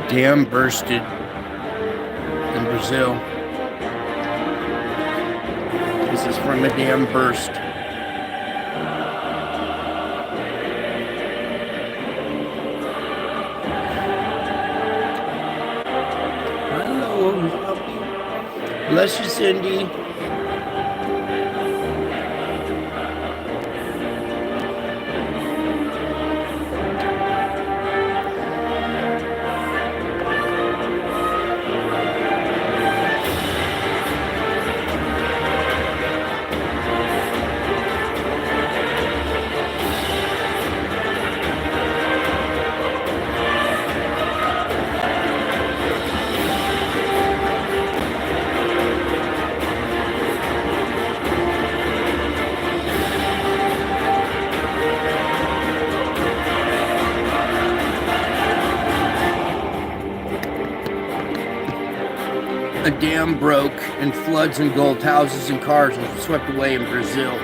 Dam bursted in Brazil. This is from a dam burst. Hello, bless you, Cindy. A dam broke and floods engulfed houses and cars and swept away in Brazil.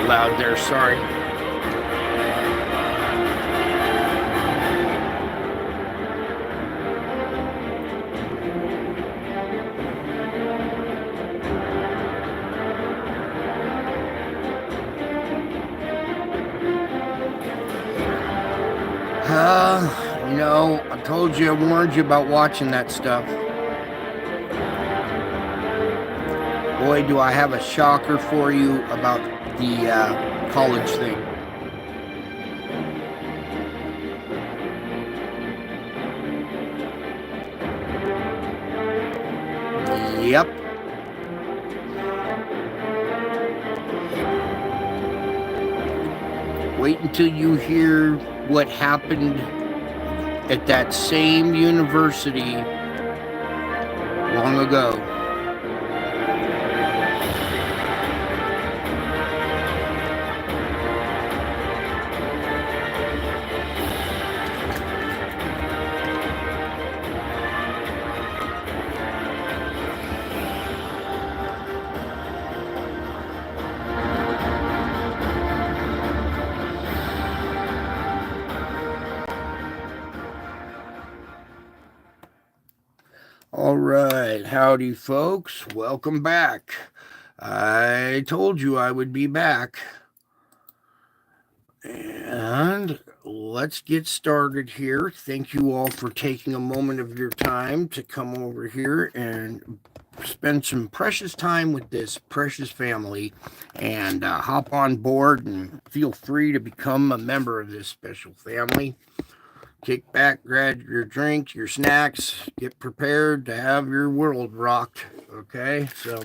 Loud there, sorry. I told you, I warned you about watching that stuff. Boy, do I have a shocker for you about the college thing. Yep. Wait until you hear what happened at that same university long ago. All right, howdy folks, welcome back. I told you I would be back. And let's get started here. Thank you all for taking a moment of your time to come over here and spend some precious time with this precious family and hop on board and feel free to become a member of this special family. Kick back, grab your drinks, your snacks, get prepared to have your world rocked. Okay, so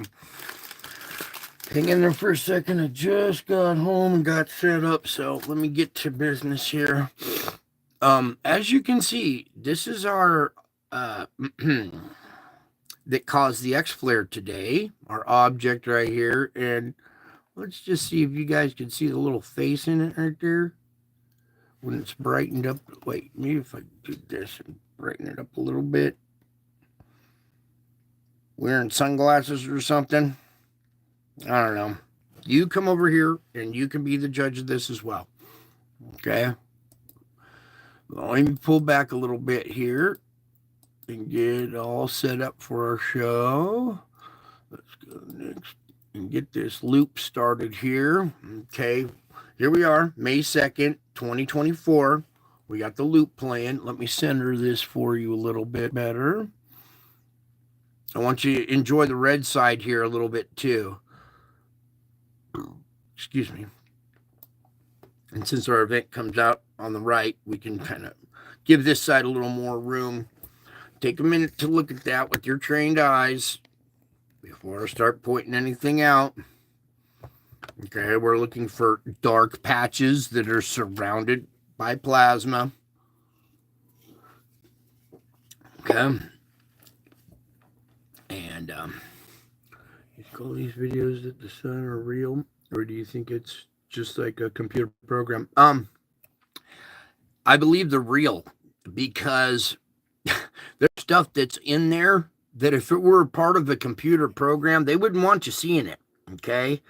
hang in there for a second. I just got home and got set up, so let me get to business here. As you can see, this is our that caused the X flare today, our object right here, and let's just see if you guys can see the little face in it right there. When it's brightened up, wait, maybe if I do this and brighten it up a little bit. Wearing sunglasses or something. I don't know. You come over here and you can be the judge of this as well. Okay. Well, let me pull back a little bit here and get all set up for our show. Let's go next and get this loop started here. Okay. Here we are, May 2nd, 2024. We got the loop playing. Let me center this for you a little bit better. I want you to enjoy the red side here a little bit too. Excuse me. And since our event comes out on the right, we can kind of give this side a little more room. Take a minute to look at that with your trained eyes before I start pointing anything out. Okay, we're looking for dark patches that are surrounded by plasma. Okay. And you call these videos that the sun are real, or do you think it's just like a computer program? I believe they're real because there's stuff that's in there that if it were part of a computer program, they wouldn't want you seeing it. Okay.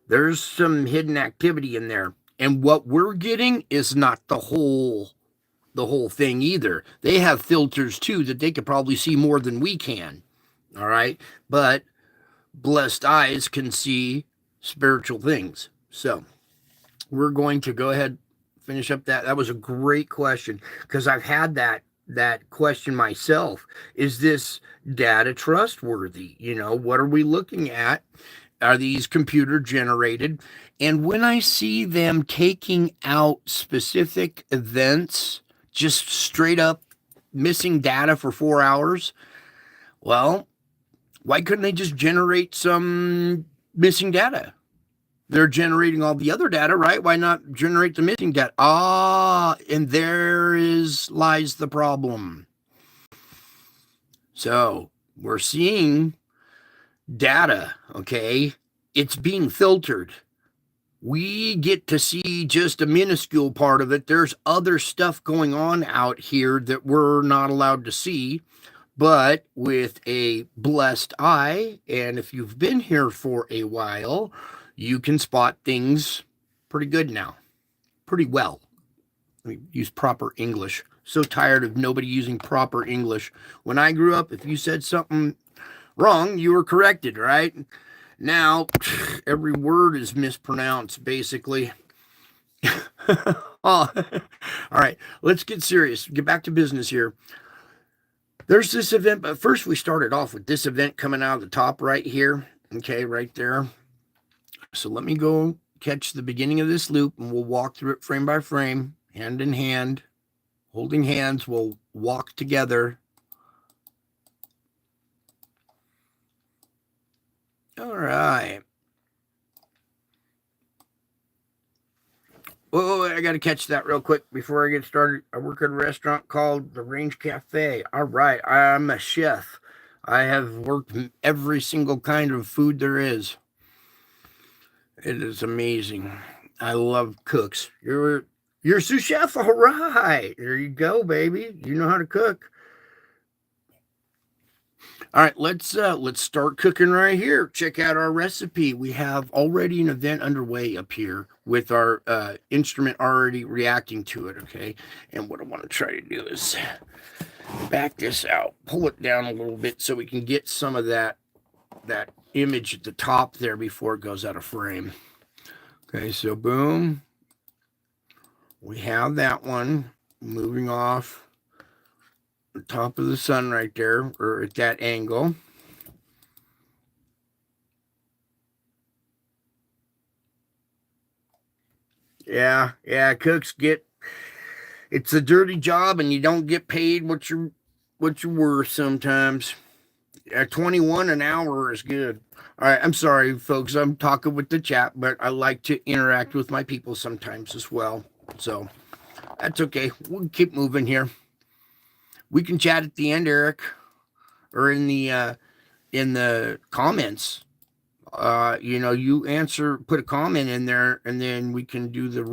There's some hidden activity in there. And what we're getting is not the whole thing either. They have filters too that they could probably see more than we can. All right. But blessed eyes can see spiritual things. So we're going to go ahead, finish up that. That was a great question because I've had that question myself. Is this data trustworthy? You know, what are we looking at? Are these computer generated? And when I see them taking out specific events, just straight up missing data for 4 hours, well, why couldn't they just generate some missing data? They're generating all the other data, right? Why not generate the missing data? And there lies the problem. So we're seeing data, okay? It's being filtered. We get to see just a minuscule part of it. There's other stuff going on out here that we're not allowed to see. But with a blessed eye, and if you've been here for a while, you can spot things pretty good now. Pretty well. Let me use proper English. So tired of nobody using proper English. When I grew up, if you said something wrong, you were corrected, right? Now, every word is mispronounced, basically. All right, let's get serious. Get back to business here. There's this event, but first we started off with this event coming out of the top right here. Okay, right there. So let me go catch the beginning of this loop, and we'll walk through it frame by frame, hand in hand, holding hands. We'll walk together. All right. Oh, I got to catch that real quick before I get started. I work at a restaurant called the Range Cafe. All right. I'm a chef. I have worked every single kind of food there is. It is amazing. I love cooks. You're a sous chef. All right. There you go, baby. You know how to cook. All right, let's start cooking right here. Check out our recipe. We have already an event underway up here with our instrument already reacting to it, okay? And what I want to try to do is back this out, pull it down a little bit so we can get some of that image at the top there before it goes out of frame. Okay, so boom. We have that one moving off the top of the sun right there, or at that angle. Yeah, cooks it's a dirty job and you don't get paid what you're worth sometimes. 21 an hour is good. All right, I'm sorry, folks. I'm talking with the chat, but I like to interact with my people sometimes as well. So that's okay. We'll keep moving here. We can chat at the end, Eric, or in the comments. You answer, put a comment in there, and then we can do the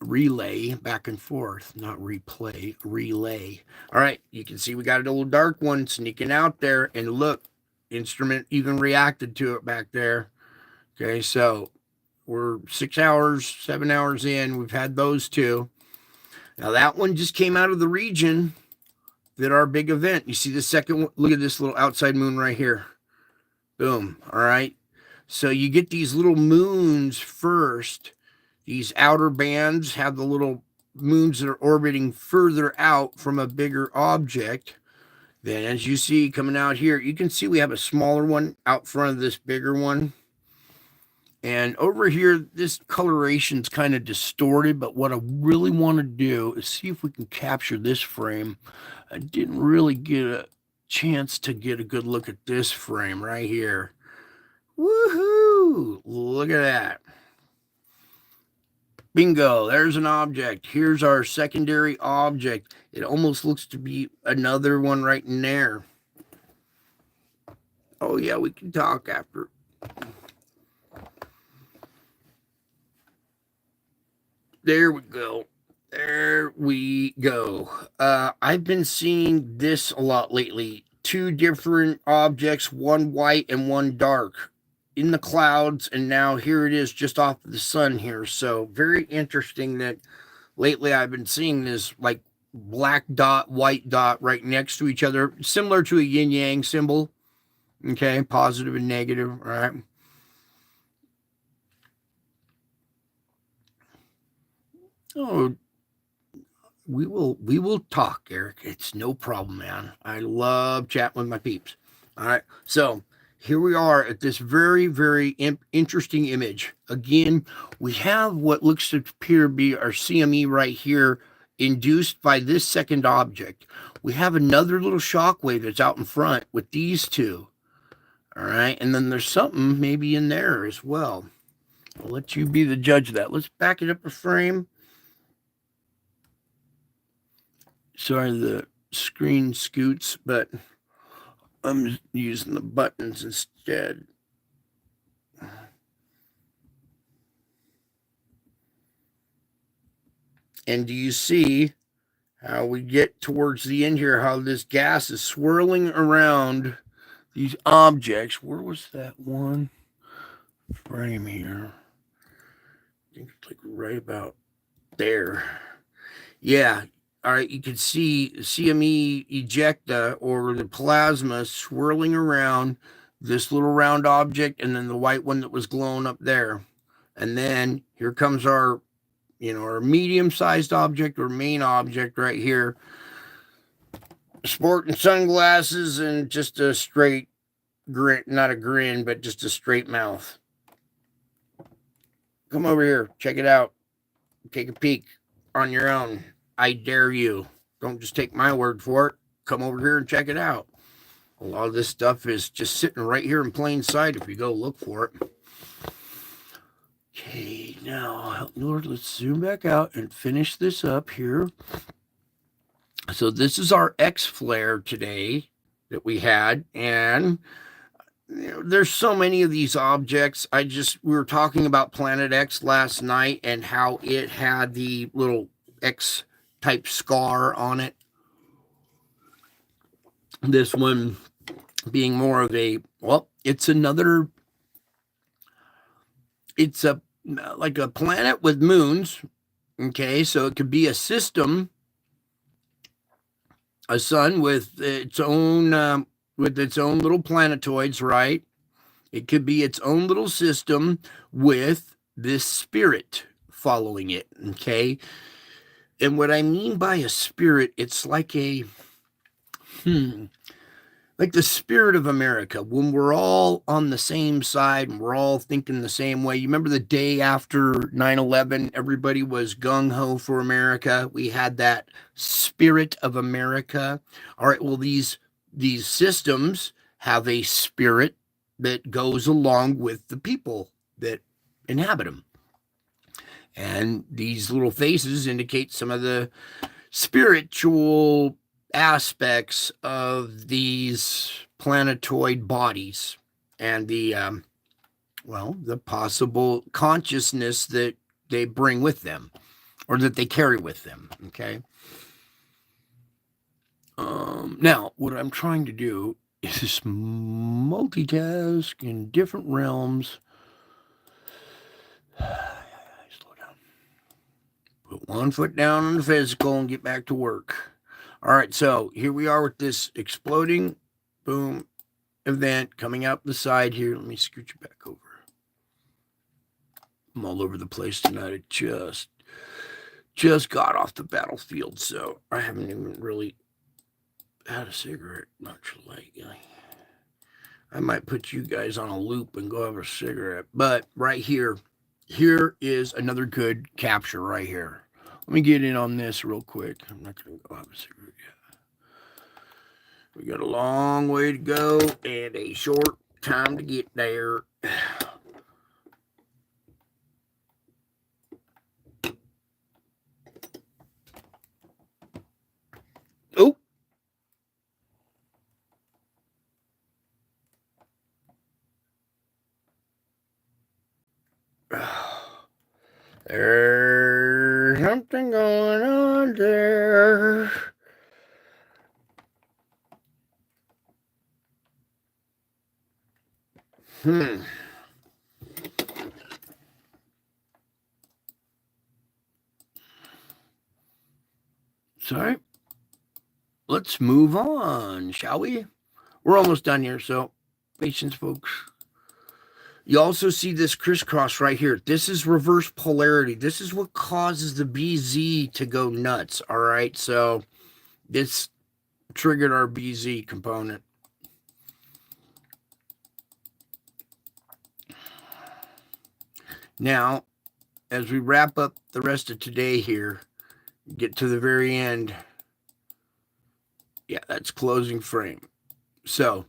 relay back and forth, not replay, relay. All right, you can see we got a little dark one sneaking out there, and look, instrument even reacted to it back there. Okay, so we're 6 hours, 7 hours in. We've had those two. Now that one just came out of the region that our big event. You see the second one? Look at this little outside moon right here. Boom. All right. So you get these little moons first. These outer bands have the little moons that are orbiting further out from a bigger object. Then as you see coming out here, you can see we have a smaller one out front of this bigger one. And over here, this coloration's kind of distorted, but what I really want to do is see if we can capture this frame. I didn't really get a chance to get a good look at this frame right here. Woohoo! Look at that. Bingo, there's an object. Here's our secondary object. It almost looks to be another one right in there. Oh yeah, we can talk after. There we go. There we go. I've been seeing this a lot lately. Two different objects, one white and one dark, in the clouds, and now here it is just off the sun here. So very interesting that lately I've been seeing this like black dot, white dot right next to each other, similar to a yin yang symbol. Okay, positive and negative, all right? Oh, we will talk, Eric. It's no problem, man. I love chatting with my peeps. All right, so here we are at this very, very interesting image. Again, we have what looks to appear to be our CME right here, induced by this second object. We have another little shock wave that's out in front with these two. All right, and then there's something maybe in there as well. I'll let you be the judge of that. Let's back it up a frame. Sorry, the screen scoots, but I'm using the buttons instead. And do you see how we get towards the end here, how this gas is swirling around these objects? Where was that one frame here? I think it's like right about there. Yeah. All right, you can see CME ejecta, or the plasma, swirling around this little round object, and then the white one that was glowing up there. And then here comes our, our medium-sized object or main object right here. Sporting sunglasses and just a straight grin, not a grin, but just a straight mouth. Come over here, check it out. Take a peek on your own. I dare you. Don't just take my word for it. Come over here and check it out. A lot of this stuff is just sitting right here in plain sight if you go look for it. Okay, now, Lord, let's zoom back out and finish this up here. So this is our X flare today that we had, and there's so many of these objects. We were talking about Planet X last night and how it had the little X type scar on it. This one being more of a, well, it's like a planet with moons. Okay, so it could be a system, a sun with its own little planetoids, right? It could be its own little system with this spirit following it. Okay. And what I mean by a spirit, it's like like the spirit of America, when we're all on the same side and we're all thinking the same way. You remember the day after 9/11, everybody was gung-ho for America. We had that spirit of America. All right, well, these systems have a spirit that goes along with the people that inhabit them. And these little faces indicate some of the spiritual aspects of these planetoid bodies and the possible consciousness that they bring with them. or that they carry with them. Okay. Now, what I'm trying to do is multitask in different realms. Slow down. Put one foot down on the physical and get back to work. All right, so here we are with this exploding, boom, event coming out the side here. Let me scoot you back over. I'm all over the place tonight. I just got off the battlefield, so I haven't even really had a cigarette much lately. I might put you guys on a loop and go have a cigarette. But right here is another good capture right here. Let me get in on this real quick. I'm not going to go have a cigarette yet. We got a long way to go and a short time to get there. Oh. There's something going on there. Sorry. Let's move on, shall we? We're almost done here, so patience, folks. You also see this crisscross right here. This is reverse polarity. This is what causes the BZ to go nuts, all right? So this triggered our BZ component. Now, as we wrap up the rest of today here, get to the very end. Yeah, that's closing frame. So,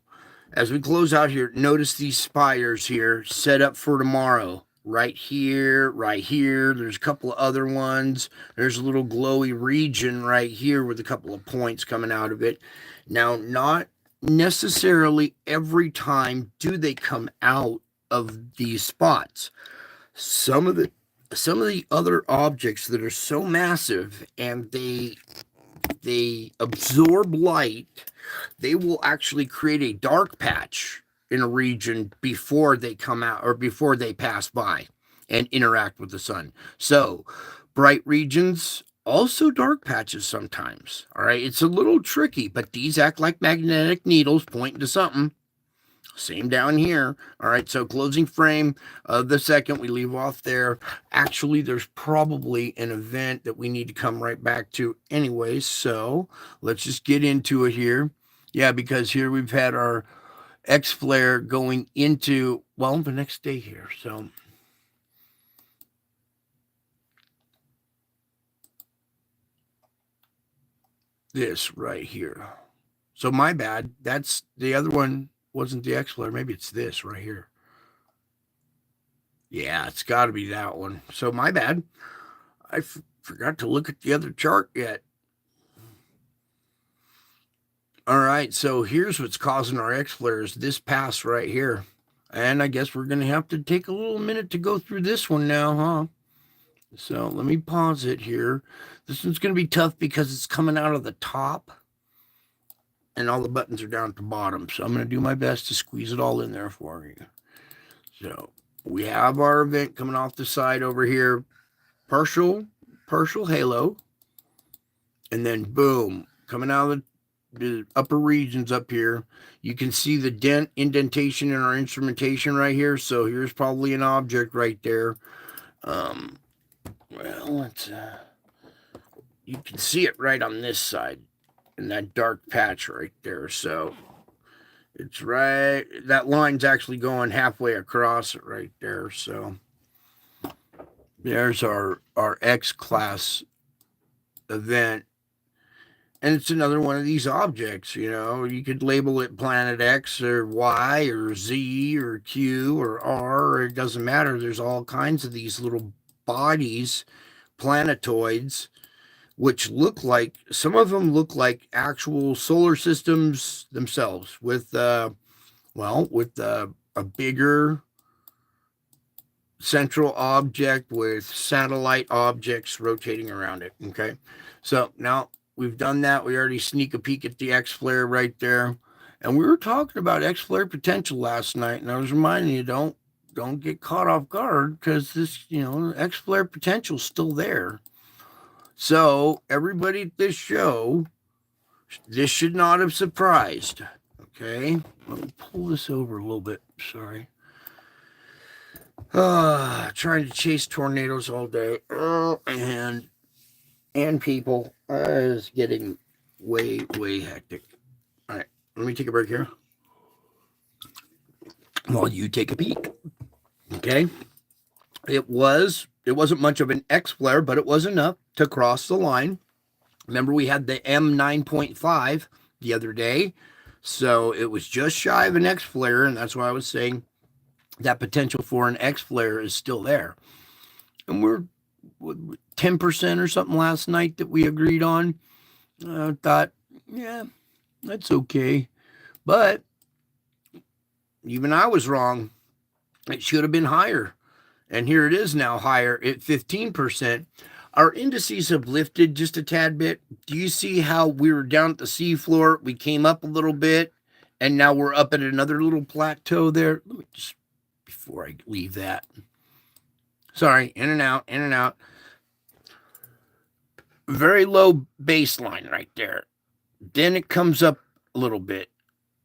as we close out here, notice these spires here set up for tomorrow. Right here, right here. There's a couple of other ones. There's a little glowy region right here with a couple of points coming out of it. Now, not necessarily every time do they come out of these spots. Some of the other objects that are so massive and they absorb light, they will actually create a dark patch in a region before they come out or before they pass by and interact with the sun. So bright regions, also dark patches sometimes. All right. It's a little tricky, but these act like magnetic needles pointing to something. Same down here. All right, so closing frame of the second, we leave off there. Actually, there's probably an event that we need to come right back to anyways, so let's just get into it here. Yeah, because here we've had our X flare going into, well, the next day here, so. This right here. So my bad, that's the other one. Wasn't the X flare? Maybe it's this right here. Yeah, it's got to be that one. So my bad. I forgot to look at the other chart yet. All right, so here's what's causing our X flares. This pass right here. And I guess we're going to have to take a little minute to go through this one now, huh? So let me pause it here. This one's going to be tough because it's coming out of the top. And all the buttons are down at the bottom. So I'm going to do my best to squeeze it all in there for you. So we have our event coming off the side over here. Partial halo. And then boom, coming out of the upper regions up here. You can see the indentation in our instrumentation right here. So here's probably an object right there. Well, let's, you can see it right on this side. In that dark patch right there. So it's right, that line's actually going halfway across it right there. So there's our X class event. And it's another one of these objects, you know, you could label it planet X or Y or Z or Q or R, or it doesn't matter. There's all kinds of these little bodies, planetoids, which look like, some of them look like actual solar systems themselves with, with a bigger central object with satellite objects rotating around it. Okay, so now we've done that. We already sneak a peek at the X flare right there, and we were talking about X flare potential last night, and I was reminding you, don't get caught off guard, because this, X flare potential is still there. So everybody at this show, this should not have surprised. Okay, let me pull this over a little bit. Sorry. Trying to chase tornadoes all day, and people is getting way hectic. All right, let me take a break here while you take a peek. Okay, it wasn't much of an X flare, but it was enough to cross the line. Remember, we had the M9.5 the other day, so it was just shy of an X flare, and that's why I was saying that potential for an X flare is still there. And we're 10% or something last night that we agreed on. I thought, yeah, that's okay. But even I was wrong. It should have been higher. And here it is now, higher at 15%. Our indices have lifted just a tad bit. Do you see how we were down at the seafloor? We came up a little bit, and now we're up at another little plateau there. Let me just, before I leave that. Sorry, in and out, in and out. Very low baseline right there. Then it comes up a little bit.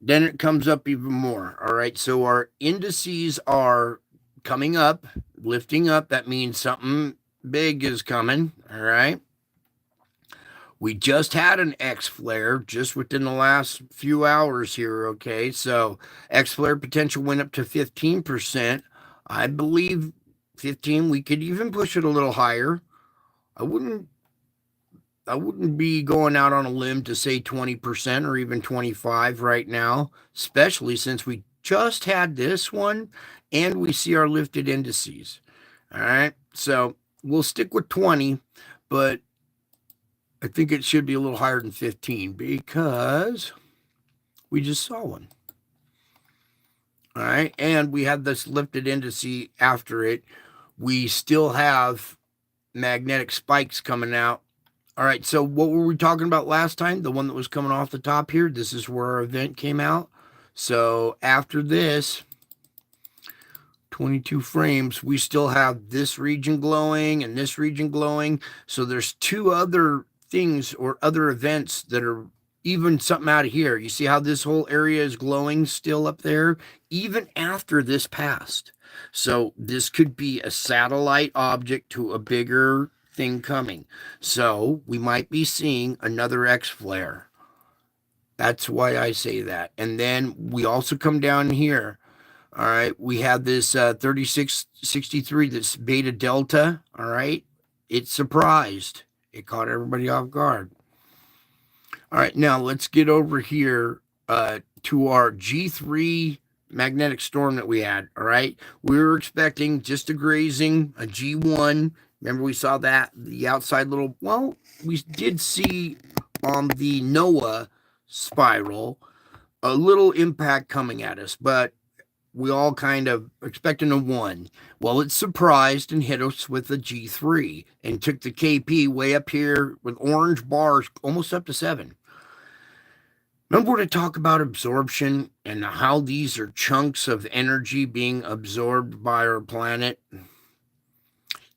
Then it comes up even more. All right, so our indices are coming up, lifting up. That means something big is coming. All right. We just had an X flare just within the last few hours here. Okay, so X flare potential went up to 15%. I believe 15. We could even push it a little higher. I wouldn't be going out on a limb to say 20% or even 25 right now, especially since we just had this one and we see our lifted indices. All right, so we'll stick with 20, but I think it should be a little higher than 15 because we just saw one. All right, and we had this lifted indice after it. We still have magnetic spikes coming out. All right, so what were we talking about last time? The one that was coming off the top here. This is where our event came out. So after this, 22 frames, we still have this region glowing and this region glowing. So there's two other things or other events that are even something out of here. You see how this whole area is glowing still up there, even after this passed. So this could be a satellite object to a bigger thing coming. So we might be seeing another X flare. That's why I say that. And then we also come down here. All right, we have this 3663, this beta delta. All right, it surprised. It caught everybody off guard. All right, now let's get over here to our G3 magnetic storm that we had. All right, we were expecting just a grazing, a G1. Remember, we saw that, the outside little, well, we did see on the NOAA spiral a little impact coming at us, but we all kind of expecting a 1. Well, it surprised and hit us with a G3 and took the KP way up here with orange bars almost up to 7. Remember to talk about absorption and how these are chunks of energy being absorbed by our planet?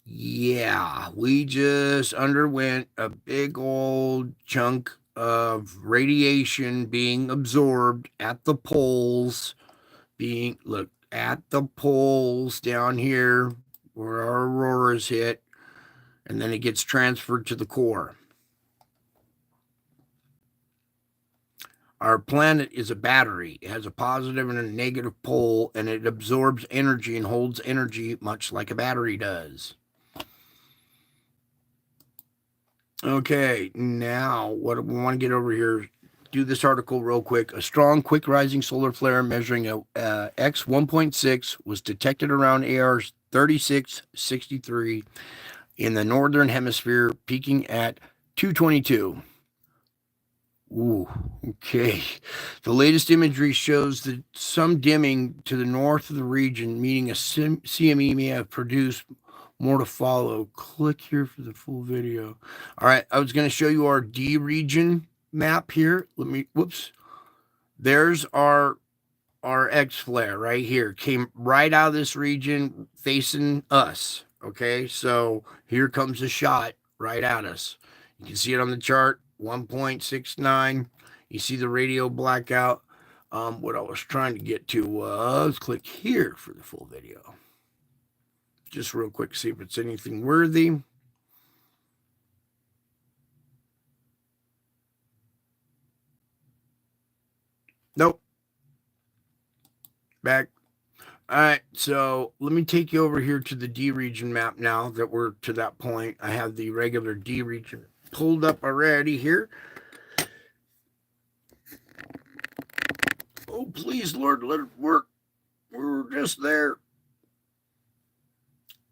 Yeah, we just underwent a big old chunk of radiation being absorbed at the poles. Look at the poles down here where our auroras hit, and then it gets transferred to the core. Our planet is a battery. It has a positive and a negative pole, and it absorbs energy and holds energy much like a battery does. Okay, now what we want to get over here, do this article real quick. A strong, quick rising solar flare measuring a X 1.6 was detected around AR 3663 in the northern hemisphere, peaking at 222. Ooh, okay. The latest imagery shows that some dimming to the north of the region, meaning a CME may have produced. More to follow. Click here for the full video. All right, I was going to show you our D region map here. Whoops. There's our X flare right here. Came right out of this region facing us. Okay, so here comes a shot right at us. You can see it on the chart, 1.69. You see the radio blackout. What I was trying to get to was click here for the full video. Just real quick, see if it's anything worthy. Nope. Back. All right, so let me take you over here to the D region map now that we're to that point. I have the regular D region pulled up already here. Oh, please, Lord, let it work. We're just there.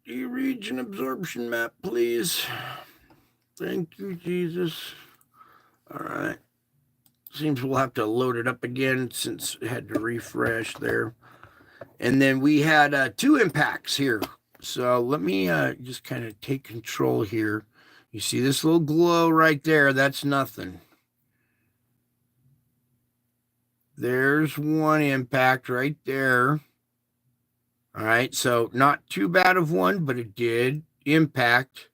D region absorption map, please. Thank you, Jesus. All right. Seems we'll have to load it up again since it had to refresh there. And then we had 2 impacts here. So let me just kind of take control here. You see this little glow right there? That's nothing. There's 1 impact right there. All right, so not too bad of one, but it did impact.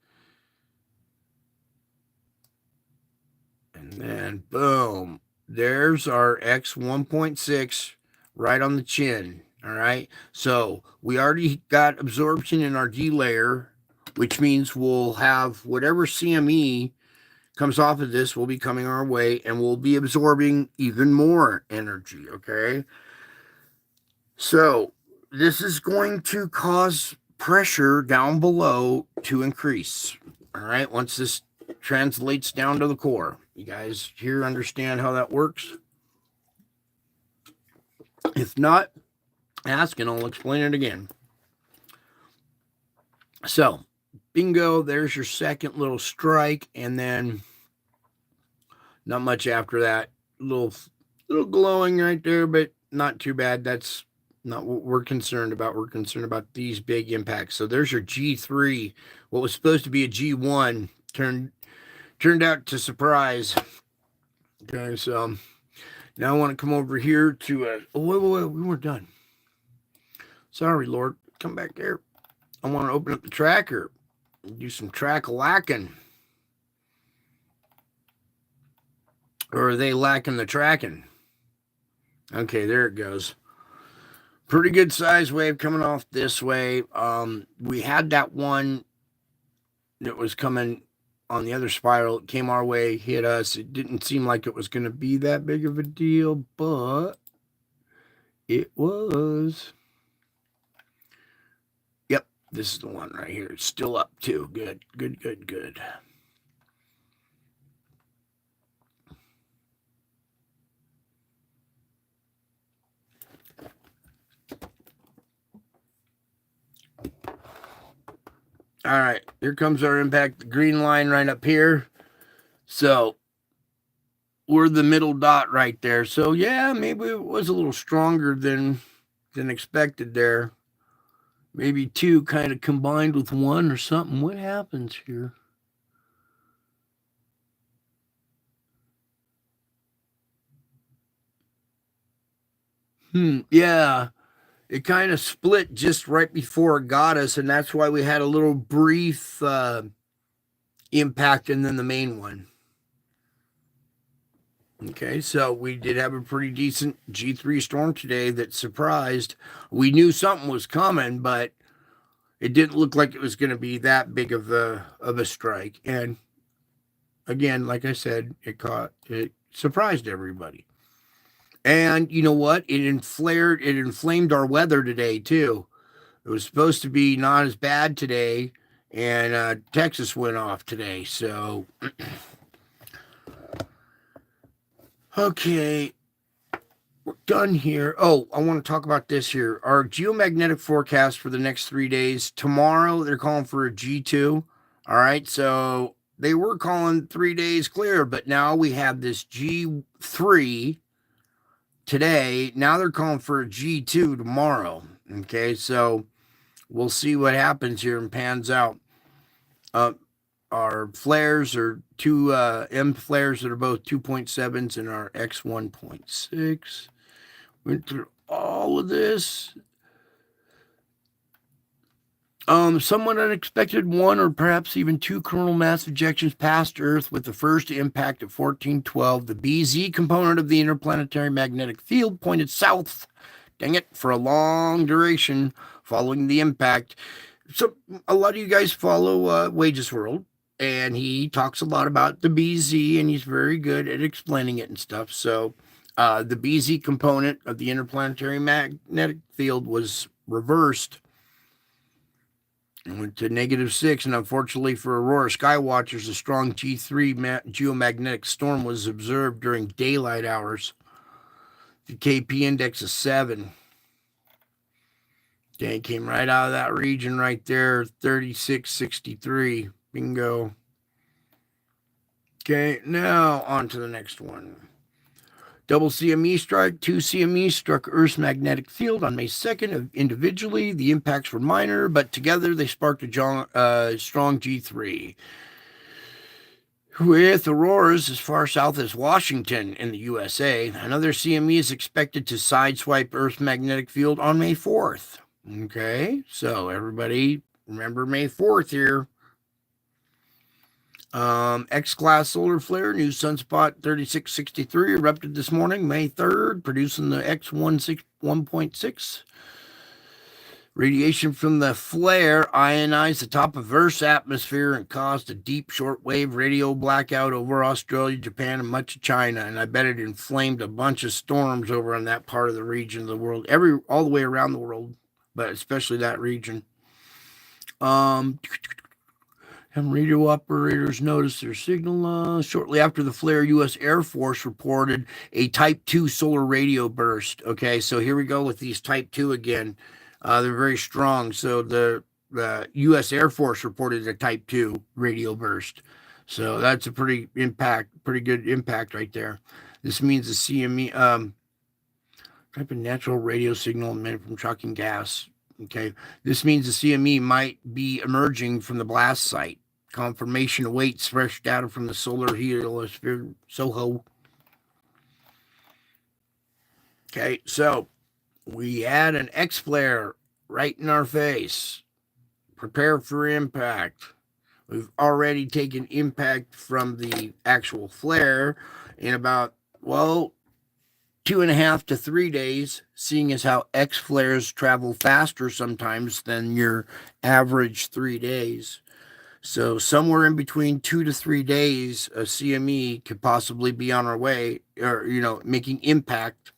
And then boom, there's our X 1.6 right on the chin. All right, so we already got absorption in our D layer, which means we'll have whatever CME comes off of this will be coming our way, and we'll be absorbing even more energy. Okay, so this is going to cause pressure down below to increase. All right, once this translates down to the core. You guys here understand how that works? If not, ask and I'll explain it again. So, bingo, there's your second little strike, and then not much after that. Little glowing right there, but not too bad. That's not what we're concerned about. We're concerned about these big impacts. So there's your G3. What was supposed to be a G1 turned out to surprise. Okay, so now I want to come over here to oh, wait, we weren't done. Sorry, Lord. Come back here. I want to open up the tracker, do some track lacking. Or are they lacking the tracking? Okay, there it goes. Pretty good size wave coming off this way. We had that one that was coming on the other spiral. It came our way, hit us. It didn't seem like it was going to be that big of a deal, but it was. Yep, this is the one right here. It's still up too. Good. All right, here comes our impact, the green line right up here. So we're the middle dot right there. So yeah, maybe it was a little stronger than expected there. Maybe 2 kind of combined with 1 or something. What happens here? Yeah. It kind of split just right before it got us, and that's why we had a little brief impact and then the main one. Okay, so we did have a pretty decent G3 storm today that surprised. We knew something was coming, but it didn't look like it was going to be that big of a strike. And again, like I said, it surprised everybody. And you know what? It inflamed our weather today too. It was supposed to be not as bad today, and Texas went off today. So, okay, we're done here. Oh, I want to talk about this here. Our geomagnetic forecast for the next 3 days. Tomorrow, they're calling for a G2. All right, so they were calling 3 days clear, but now we have this G3 today. Now they're calling for a G2 tomorrow. Okay, so we'll see what happens here and pans out. Our flares are two M flares that are both 2.7s and our X 1.6. Went through all of this. Somewhat unexpected one or perhaps even two coronal mass ejections past Earth with the first impact at 1412. The BZ component of the interplanetary magnetic field pointed south, dang it, for a long duration following the impact. So a lot of you guys follow Wages World, and he talks a lot about the BZ, and he's very good at explaining it and stuff. So the BZ component of the interplanetary magnetic field was reversed. It went to -6, and unfortunately for Aurora skywatchers, a strong G3 geomagnetic storm was observed during daylight hours. The KP index is 7. Okay, it came right out of that region right there, 3663. Bingo. Okay, now on to the next one. Double CME strike, 2 CME struck Earth's magnetic field on May 2nd. Individually, the impacts were minor, but together they sparked a strong G3. With auroras as far south as Washington in the USA, another CME is expected to sideswipe Earth's magnetic field on May 4th. Okay, so everybody remember May 4th here. X-class solar flare, new sunspot 3663 erupted this morning, May 3rd, producing the X1.6. Radiation from the flare ionized the top of Earth's atmosphere and caused a deep shortwave radio blackout over Australia, Japan, and much of China. And I bet it inflamed a bunch of storms over on that part of the region of the world, all the way around the world, but especially that region. And radio operators noticed their signal. Shortly after the flare, U.S. Air Force reported a Type 2 solar radio burst. Okay, so here we go with these Type 2 again. They're very strong. So the U.S. Air Force reported a Type 2 radio burst. So that's a pretty good impact right there. This means the CME type of natural radio signal emitted from shocking gas. Okay, this means the CME might be emerging from the blast site. Confirmation awaits fresh data from the solar heliosphere SOHO. Okay, so we had an X flare right in our face. Prepare for impact. We've already taken impact from the actual flare in about, 2.5 to 3 days, seeing as how X flares travel faster sometimes than your average 3 days. So somewhere in between 2 to 3 days, a CME could possibly be on our way, or, making impact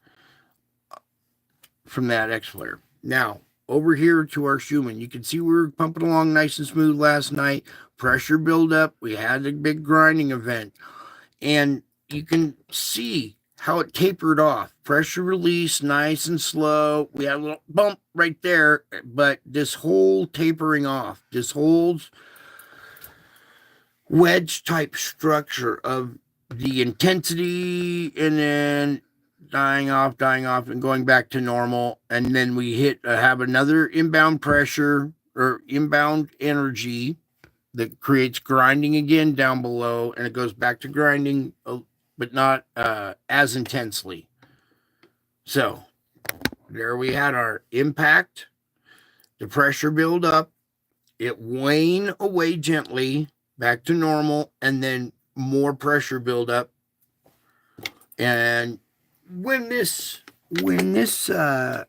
from that X flare. Now, over here to our Schumann, you can see we were pumping along nice and smooth last night. Pressure buildup. We had a big grinding event. And you can see how it tapered off. Pressure release, nice and slow. We had a little bump right there, but this whole tapering off, this whole wedge type structure of the intensity and then dying off and going back to normal. And then we have another inbound pressure or inbound energy that creates grinding again down below, and it goes back to grinding, but not as intensely. So there we had our impact, the pressure build up, it wane away gently back to normal, and then more pressure build up. And when this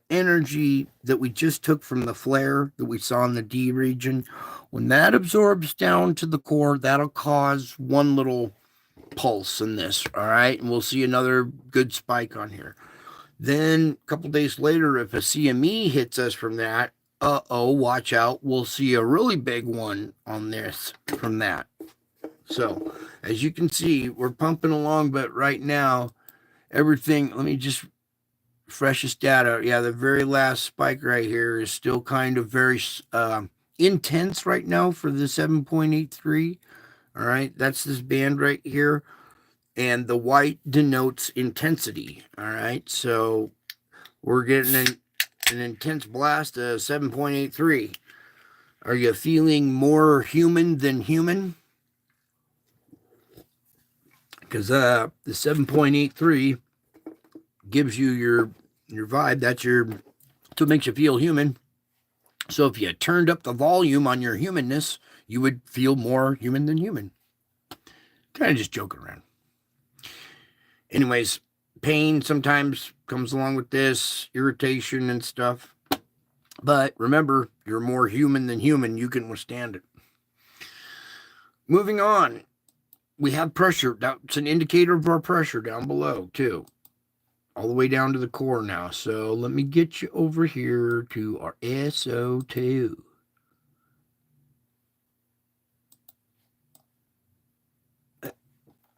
energy that we just took from the flare that we saw in the D region, when that absorbs down to the core, that'll cause one little pulse in this, all right? And we'll see another good spike on here. Then a couple days later, if a CME hits us from that, watch out, we'll see a really big one on this from that. So as you can see, we're pumping along, but right now, everything, let me just freshest data. Yeah, the very last spike right here is still kind of very intense right now for the 7.83. All right, that's this band right here. And the white denotes intensity. All right, so we're getting an intense blast of 7.83. Are you feeling more human than human? Because the 7.83 gives you your vibe. That's so it makes you feel human. So if you turned up the volume on your humanness, you would feel more human than human. Kind of just joking around. Anyways, pain sometimes comes along with this, irritation and stuff. But remember, you're more human than human. You can withstand it. Moving on, we have pressure. That's an indicator of our pressure down below, too. All the way down to the core now. So let me get you over here to our SO2.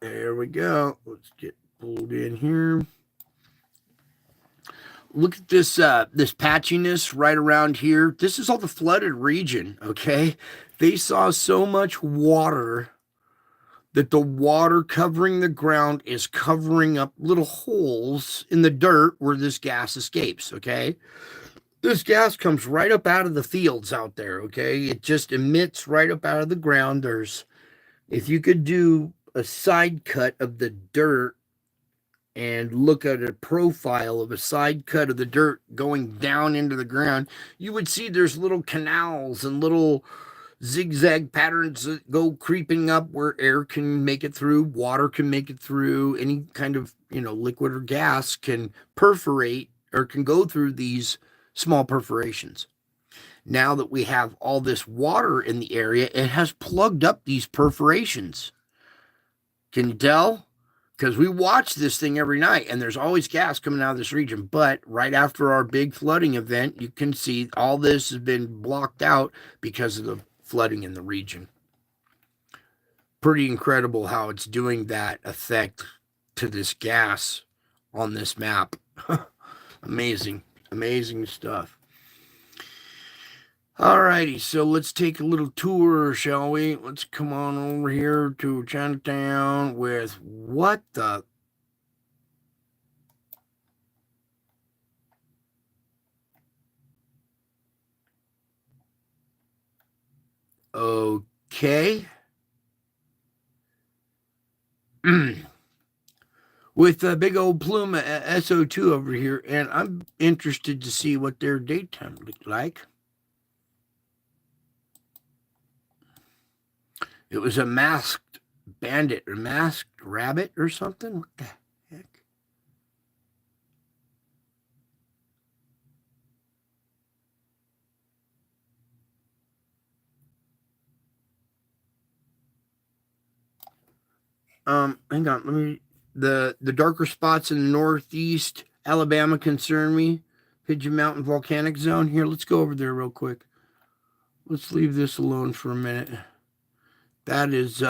There we go. Let's get pulled in here. Look at this this patchiness right around here. This is all the flooded region, okay? They saw so much water that the water covering the ground is covering up little holes in the dirt where this gas escapes, okay? This gas comes right up out of the fields out there, okay? It just emits right up out of the ground. If you could do a side cut of the dirt and look at a profile of a side cut of the dirt going down into the ground, you would see there's little canals and little zigzag patterns that go creeping up where air can make it through, water can make it through, any kind of, liquid or gas can perforate or can go through these small perforations. Now that we have all this water in the area, it has plugged up these perforations. Can you tell? Because we watch this thing every night and there's always gas coming out of this region. But right after our big flooding event, you can see all this has been blocked out because of the flooding in the region. Pretty incredible how it's doing that effect to this gas on this map. Amazing, amazing stuff. Alrighty, so let's take a little tour, shall we? Let's come on over here to Chinatown with what the... Okay. With a big old plume of SO2 over here, and I'm interested to see what their daytime looked like. It was a masked bandit or masked rabbit or something. What the heck? Hang on. Let me. The darker spots in the northeast Alabama concern me. Pigeon Mountain volcanic zone. Here, let's go over there real quick. Let's leave this alone for a minute. That is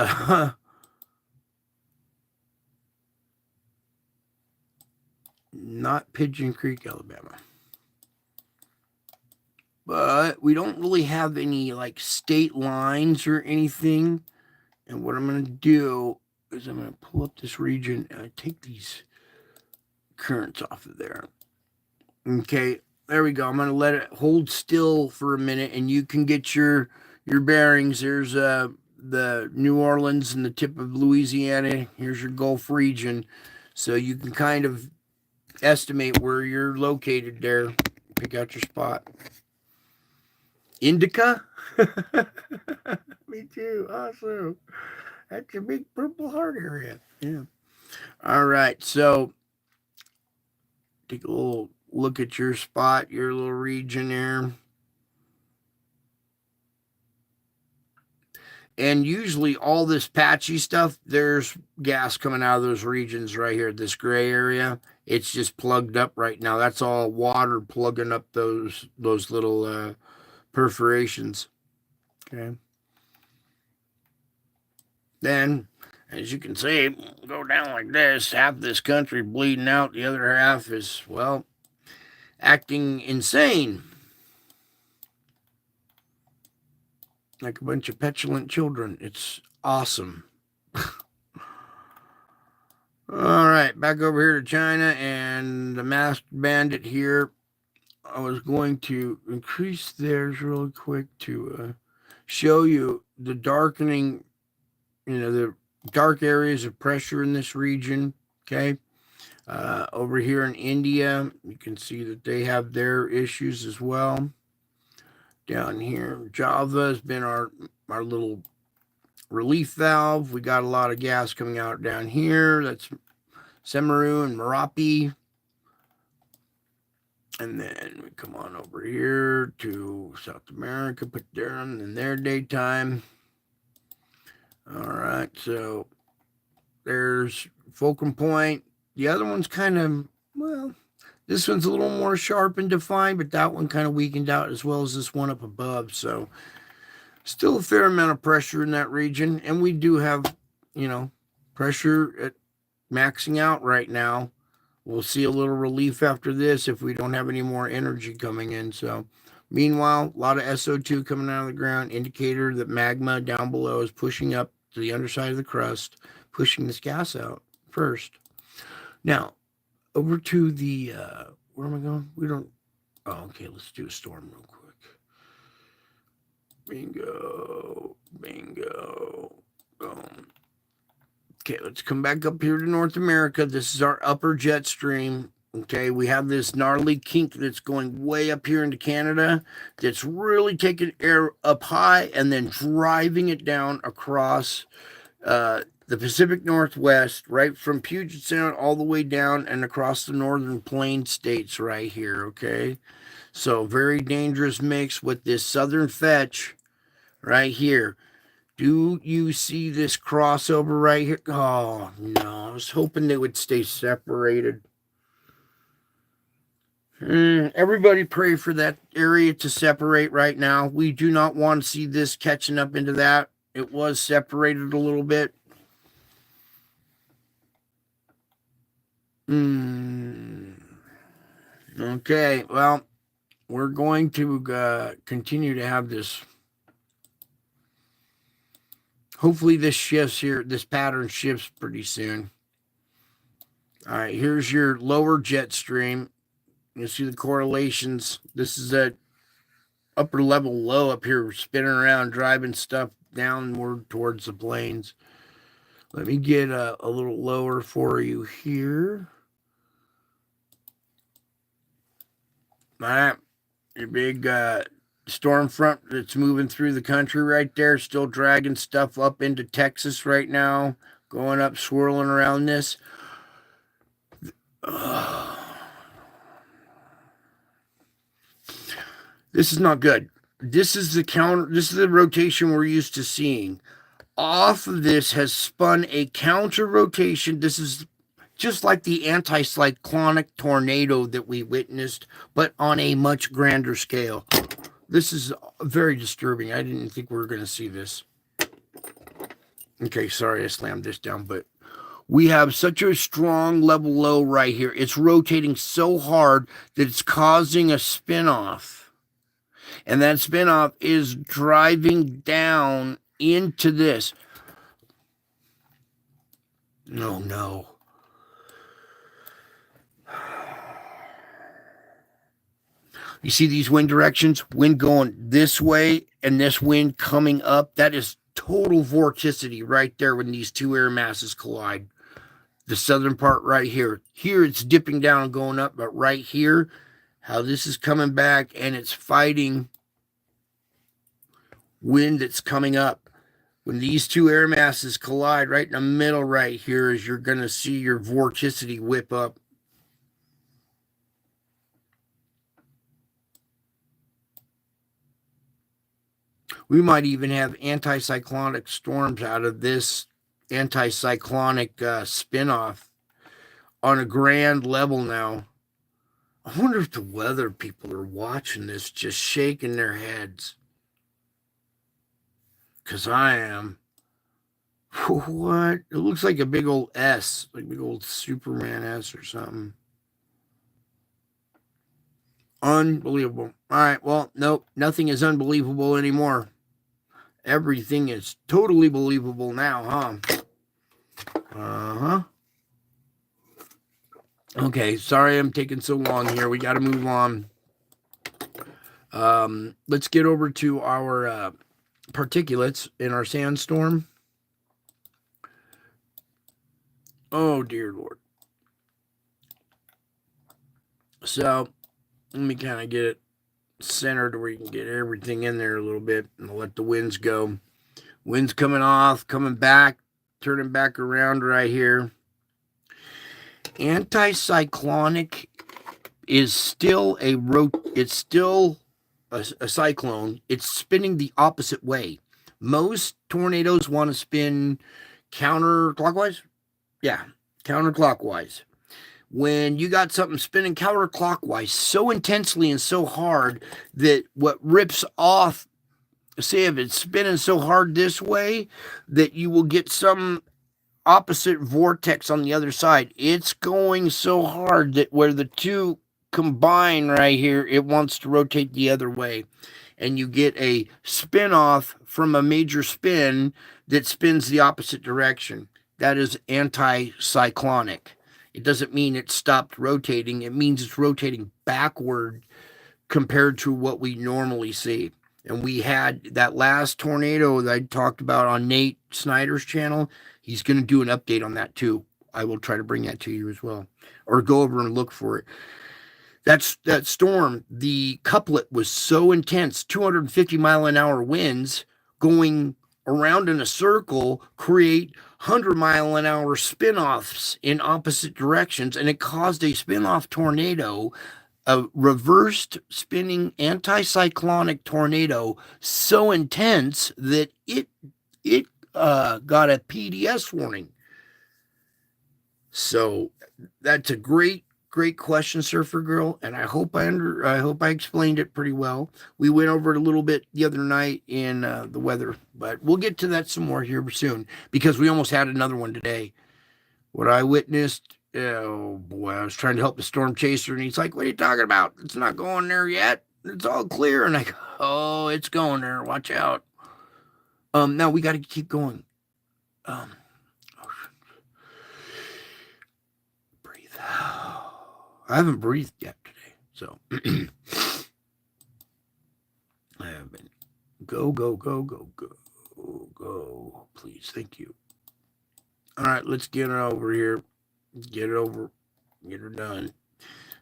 not Pigeon Creek, Alabama. But we don't really have any like state lines or anything. And what I'm going to do is I'm going to pull up this region and I take these currents off of there. Okay, there we go. I'm going to let it hold still for a minute and you can get your bearings. There's the New Orleans and the tip of Louisiana. Here's your Gulf region. So you can kind of estimate where you're located there. Pick out your spot. Indica? Me too. Awesome. That's your big purple heart area. Yeah. All right. So take a little look at your spot, your little region there. And usually all this patchy stuff, there's gas coming out of those regions right here, this gray area. It's just plugged up right now. That's all water plugging up those little perforations. Okay. Then, as you can see, go down like this. Half this country bleeding out. The other half is, well, acting insane. Like a bunch of petulant children. It's awesome. All right, back over here to China and the masked bandit here. I was going to increase theirs real quick to show you the darkening, the dark areas of pressure in this region. Okay. Over here in India, you can see that they have their issues as well. Down here, Java has been our little relief valve. We got a lot of gas coming out down here. That's Semeru and Merapi. And then we come on over here to South America, put there in their daytime. All right, so there's Fulcrum Point. The other one's kind of, well, this one's a little more sharp and defined, but that one kind of weakened out as well as this one up above. So still a fair amount of pressure in that region. And we do have, pressure at maxing out right now. We'll see a little relief after this if we don't have any more energy coming in. So meanwhile, a lot of SO2 coming out of the ground, indicator that magma down below is pushing up to the underside of the crust, pushing this gas out first. Now, over to the, where am I going? Okay, let's do a storm real quick. Bingo. Boom. Okay, let's come back up here to North America. This is our upper jet stream. Okay, we have this gnarly kink that's going way up here into Canada that's really taking air up high and then driving it down across the Pacific Northwest, right from Puget Sound all the way down and across the northern plain states right here, okay? So very dangerous mix with this southern fetch right here. Do you see this crossover right here? Oh, no. I was hoping they would stay separated. Everybody pray for that area to separate right now. We do not want to see this catching up into that. It was separated a little bit. Okay, well, we're going to continue to have this. Hopefully this shifts here. This pattern shifts pretty soon. All right, here's your lower jet stream. You see the correlations. This is that upper level low up here, spinning around, driving stuff downward towards the plains. Let me get a little lower for you here. All right, your big storm front that's moving through the country right there, still dragging stuff up into Texas right now, going up, swirling around this. This is not good. This is the rotation we're used to seeing. Off of this has spun a counter rotation. This is just like the anticyclonic tornado that we witnessed, but on a much grander scale. This is very disturbing. I didn't think we were going to see this. Okay, sorry I slammed this down, but we have such a strong level low right here. It's rotating so hard that it's causing a spin-off. And that spin-off is driving down into this. No. You see these wind directions? Wind going this way and this wind coming up. That is total vorticity right there when these two air masses collide. The southern part right here. Here it's dipping down and going up, but right here, how this is coming back and it's fighting wind that's coming up. When these two air masses collide right in the middle right here is you're going to see your vorticity whip up. We might even have anticyclonic storms out of this anticyclonic spin-off on a grand level now. I wonder if the weather people are watching this just shaking their heads. Because I am. What? It looks like a big old S, like a big old Superman S or something. Unbelievable. All right, well, nope, nothing is unbelievable anymore. Everything is totally believable now, huh? Uh-huh. Okay, sorry I'm taking so long here. We got to move on. Let's get over to our particulates in our sandstorm. Oh, dear Lord. So, let me kind of get it centered where you can get everything in there a little bit and let the winds go. Winds coming off, coming back, turning back around right here. Anticyclonic is still it's still a cyclone. It's spinning the opposite way. Most tornadoes want to spin counterclockwise. Yeah, counterclockwise. When you got something spinning counterclockwise so intensely and so hard that what rips off, say if it's spinning so hard this way, that you will get some opposite vortex on the other side. It's going so hard that where the two combine right here, it wants to rotate the other way. And you get a spin off from a major spin that spins the opposite direction. That is anticyclonic. It doesn't mean it stopped rotating. It means it's rotating backward compared to what we normally see. And we had that last tornado that I talked about on Nate Snyder's channel. He's going to do an update on that too. I will try to bring that to you as well, or go over and look for it. That storm, the couplet was so intense, 250-mile-an-hour winds going around in a circle create 100-mile-an-hour spin-offs in opposite directions, and it caused a spin-off tornado, a reversed spinning anticyclonic tornado so intense that it got a PDS warning. So that's a great question, Surfer Girl, and I hope I explained it pretty well. We went over it a little bit the other night in the weather, but we'll get to that some more here soon because we almost had another one today. What I witnessed, oh boy, I was trying to help the storm chaser, and he's like, "What are you talking about? It's not going there yet. It's all clear." And I go, "Oh, it's going there. Watch out." Now we got to keep going. Breathe out. I haven't breathed yet today, so I haven't. Go, go, go, go, go, go. Please, thank you. All right, let's get it over here. Get it over. Get her done.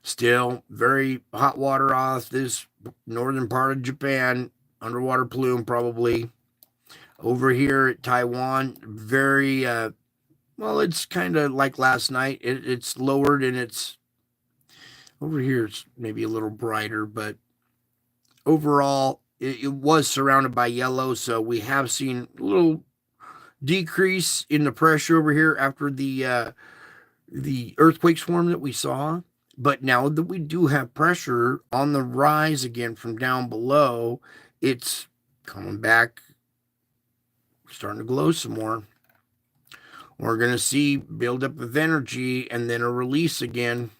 Still very hot water off this northern part of Japan. Underwater plume, probably. Over here at Taiwan, very, well, it's kind of like last night. It's lowered and it's, over here it's maybe a little brighter, but overall, it was surrounded by yellow, so we have seen a little decrease in the pressure over here after the earthquake swarm that we saw. But now that we do have pressure on the rise again from down below, it's coming back, starting to glow some more. We're going to see buildup of energy and then a release again.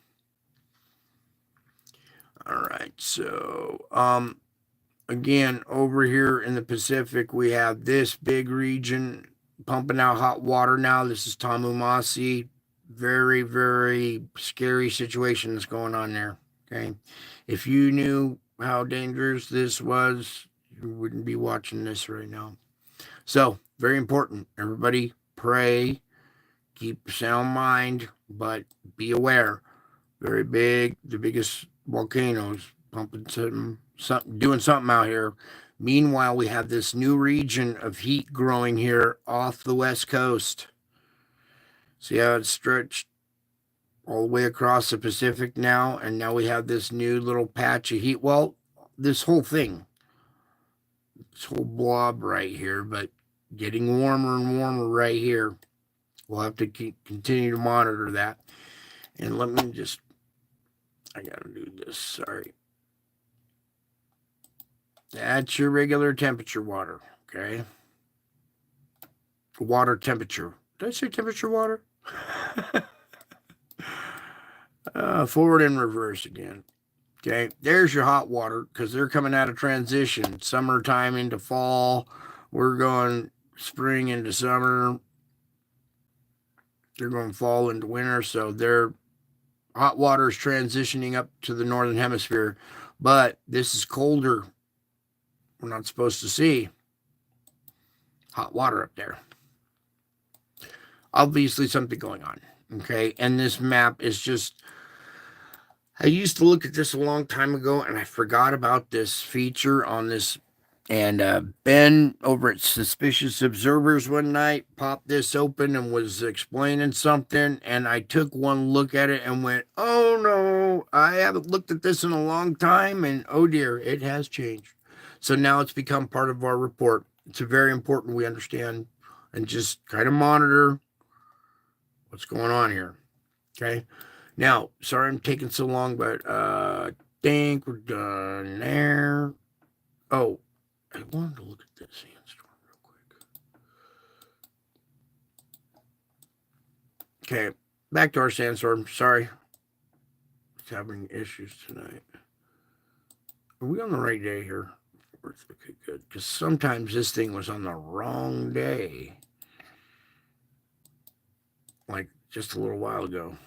All right, so again, over here in the Pacific, we have this big region pumping out hot water now. This is Tamumasi. Very, very scary situation that's going on there. Okay. If you knew how dangerous this was, you wouldn't be watching this right now. So, very important. Everybody pray, keep a sound mind, but be aware. Very big, the biggest volcanoes pumping something, doing something out here. Meanwhile, we have this new region of heat growing here off the west coast. See how it's stretched all the way across the Pacific now, and now we have this new little patch of heat. Well, this whole thing, this whole blob right here, but getting warmer and warmer right here. We'll have to continue to monitor that. And let me just, I gotta do this, sorry. That's your regular temperature water, okay? Water temperature. Did I say temperature water? Forward and reverse again. Okay, there's your hot water because they're coming out of transition. Summertime into fall. We're going spring into summer. They're going fall into winter. So their hot water is transitioning up to the northern hemisphere. But this is colder. We're not supposed to see hot water up there. Obviously something going on. Okay. And this map is just, I used to look at this a long time ago and I forgot about this feature on this. And Ben over at Suspicious Observers one night popped this open and was explaining something. And I took one look at it and went, oh no, I haven't looked at this in a long time. And oh dear, it has changed. So now it's become part of our report. It's very important we understand and just kind of monitor what's going on here. Okay. Now, sorry I'm taking so long, but I think we're done there. Oh, I wanted to look at that sandstorm real quick. Okay, back to our sandstorm. Sorry. It's having issues tonight. Are we on the right day here? Okay, good. Because sometimes this thing was on the wrong day. Like just a little while ago.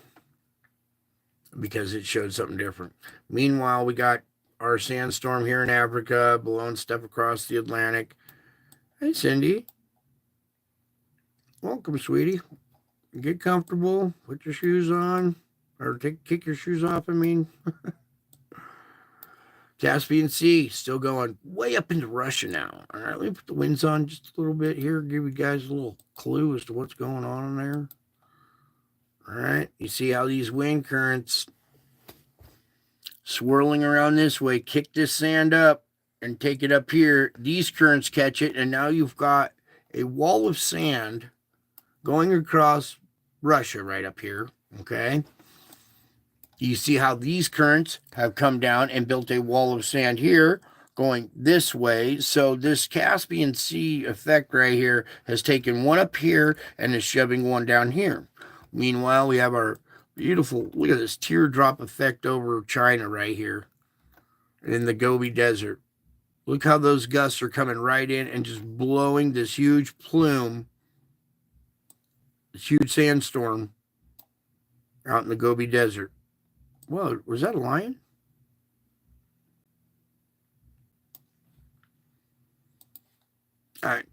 Because it showed something different. Meanwhile, we got our sandstorm here in Africa, blowing stuff across the Atlantic. Hey, Cindy. Welcome, sweetie. Get comfortable. Put your shoes on. Or kick your shoes off, I mean. Caspian Sea, still going way up into Russia now. All right, let me put the winds on just a little bit here. Give you guys a little clue as to what's going on in there. All right, you see how these wind currents swirling around this way, kick this sand up and take it up here. These currents catch it, and now you've got a wall of sand going across Russia right up here, okay? You see how these currents have come down and built a wall of sand here going this way. So this Caspian Sea effect right here has taken one up here and is shoving one down here. Meanwhile, we have our beautiful, look at this teardrop effect over China right here in the Gobi Desert. Look how those gusts are coming right in and just blowing this huge plume, this huge sandstorm out in the Gobi Desert. Whoa, was that a lion? All right.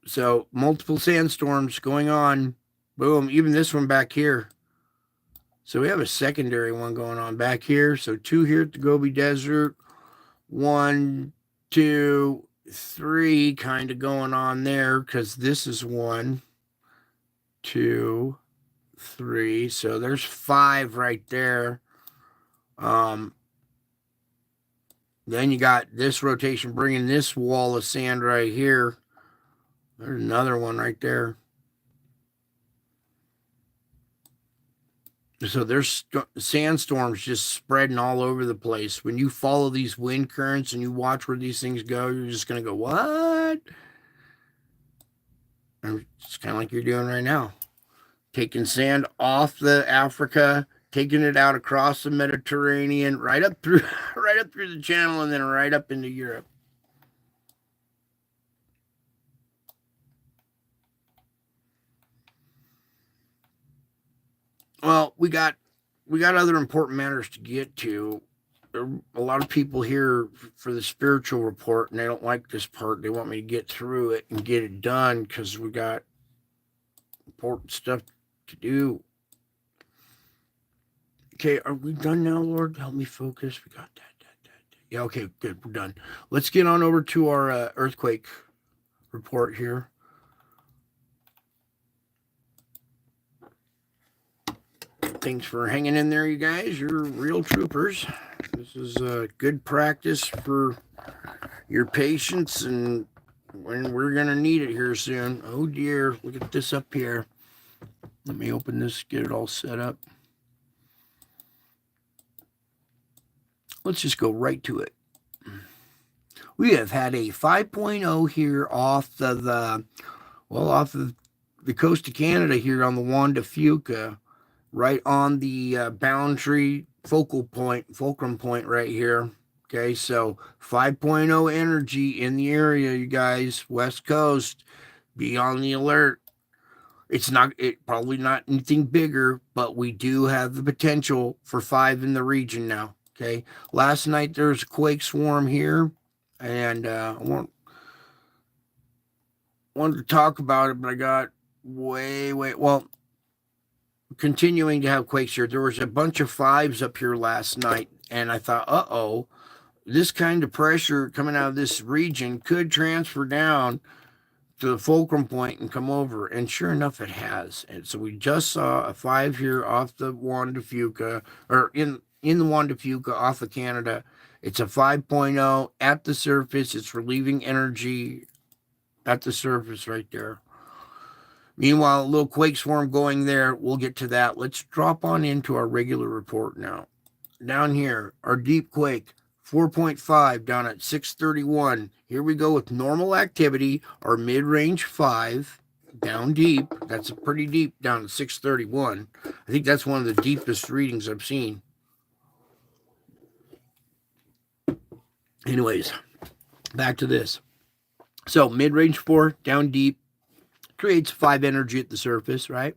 So multiple sandstorms going on. Boom, even this one back here. So we have a secondary one going on back here. So 2 here at the Gobi Desert. 1, 2, 3 kind of going on there because this is 1, 2, 3. So there's 5 right there. Then you got this rotation bringing this wall of sand right here. There's another one right there. So there's sandstorms just spreading all over the place. When you follow these wind currents and you watch where these things go, you're just going to go, what? And it's kind of like you're doing right now. Taking sand off the Africa, taking it out across the Mediterranean, right up through the channel, and then right up into Europe. Well, we got other important matters to get to. There are a lot of people here for the spiritual report, and they don't like this part. They want me to get through it and get it done because we got important stuff to do. Okay, are we done now, Lord? Help me focus. We got that. Yeah, okay, good. We're done. Let's get on over to our earthquake report here. Thanks for hanging in there, you guys. You're real troopers. This is good practice for your patience, and when we're going to need it here soon. Oh, dear. Look at this up here. Let me open this, get it all set up. Let's just go right to it. We have had a 5.0 here off of the coast of Canada here on the Juan de Fuca, right on the boundary fulcrum point right here. Okay, so 5.0 energy in the area, you guys. West Coast, be on the alert. It's probably not anything bigger, but we do have the potential for 5 in the region now. Okay, last night there was a quake swarm here, and I wanted to talk about it, but I got well. Continuing to have quakes here, there was a bunch of 5s up here last night, and I thought, uh-oh, this kind of pressure coming out of this region could transfer down to the fulcrum point and come over. And sure enough, it has. And so we just saw a 5 here off the Juan de Fuca, or in the Juan de Fuca off of Canada. It's a 5.0 at the surface. It's relieving energy at the surface right there. Meanwhile, a little quake swarm going there. We'll get to that. Let's drop on into our regular report now. Down here, our deep quake, 4.5 down at 631. Here we go with normal activity. Our mid-range 5 down deep. That's pretty deep down at 631. I think that's one of the deepest readings I've seen. Anyways, back to this. So mid-range 4 down deep. Creates 5 energy at the surface, right?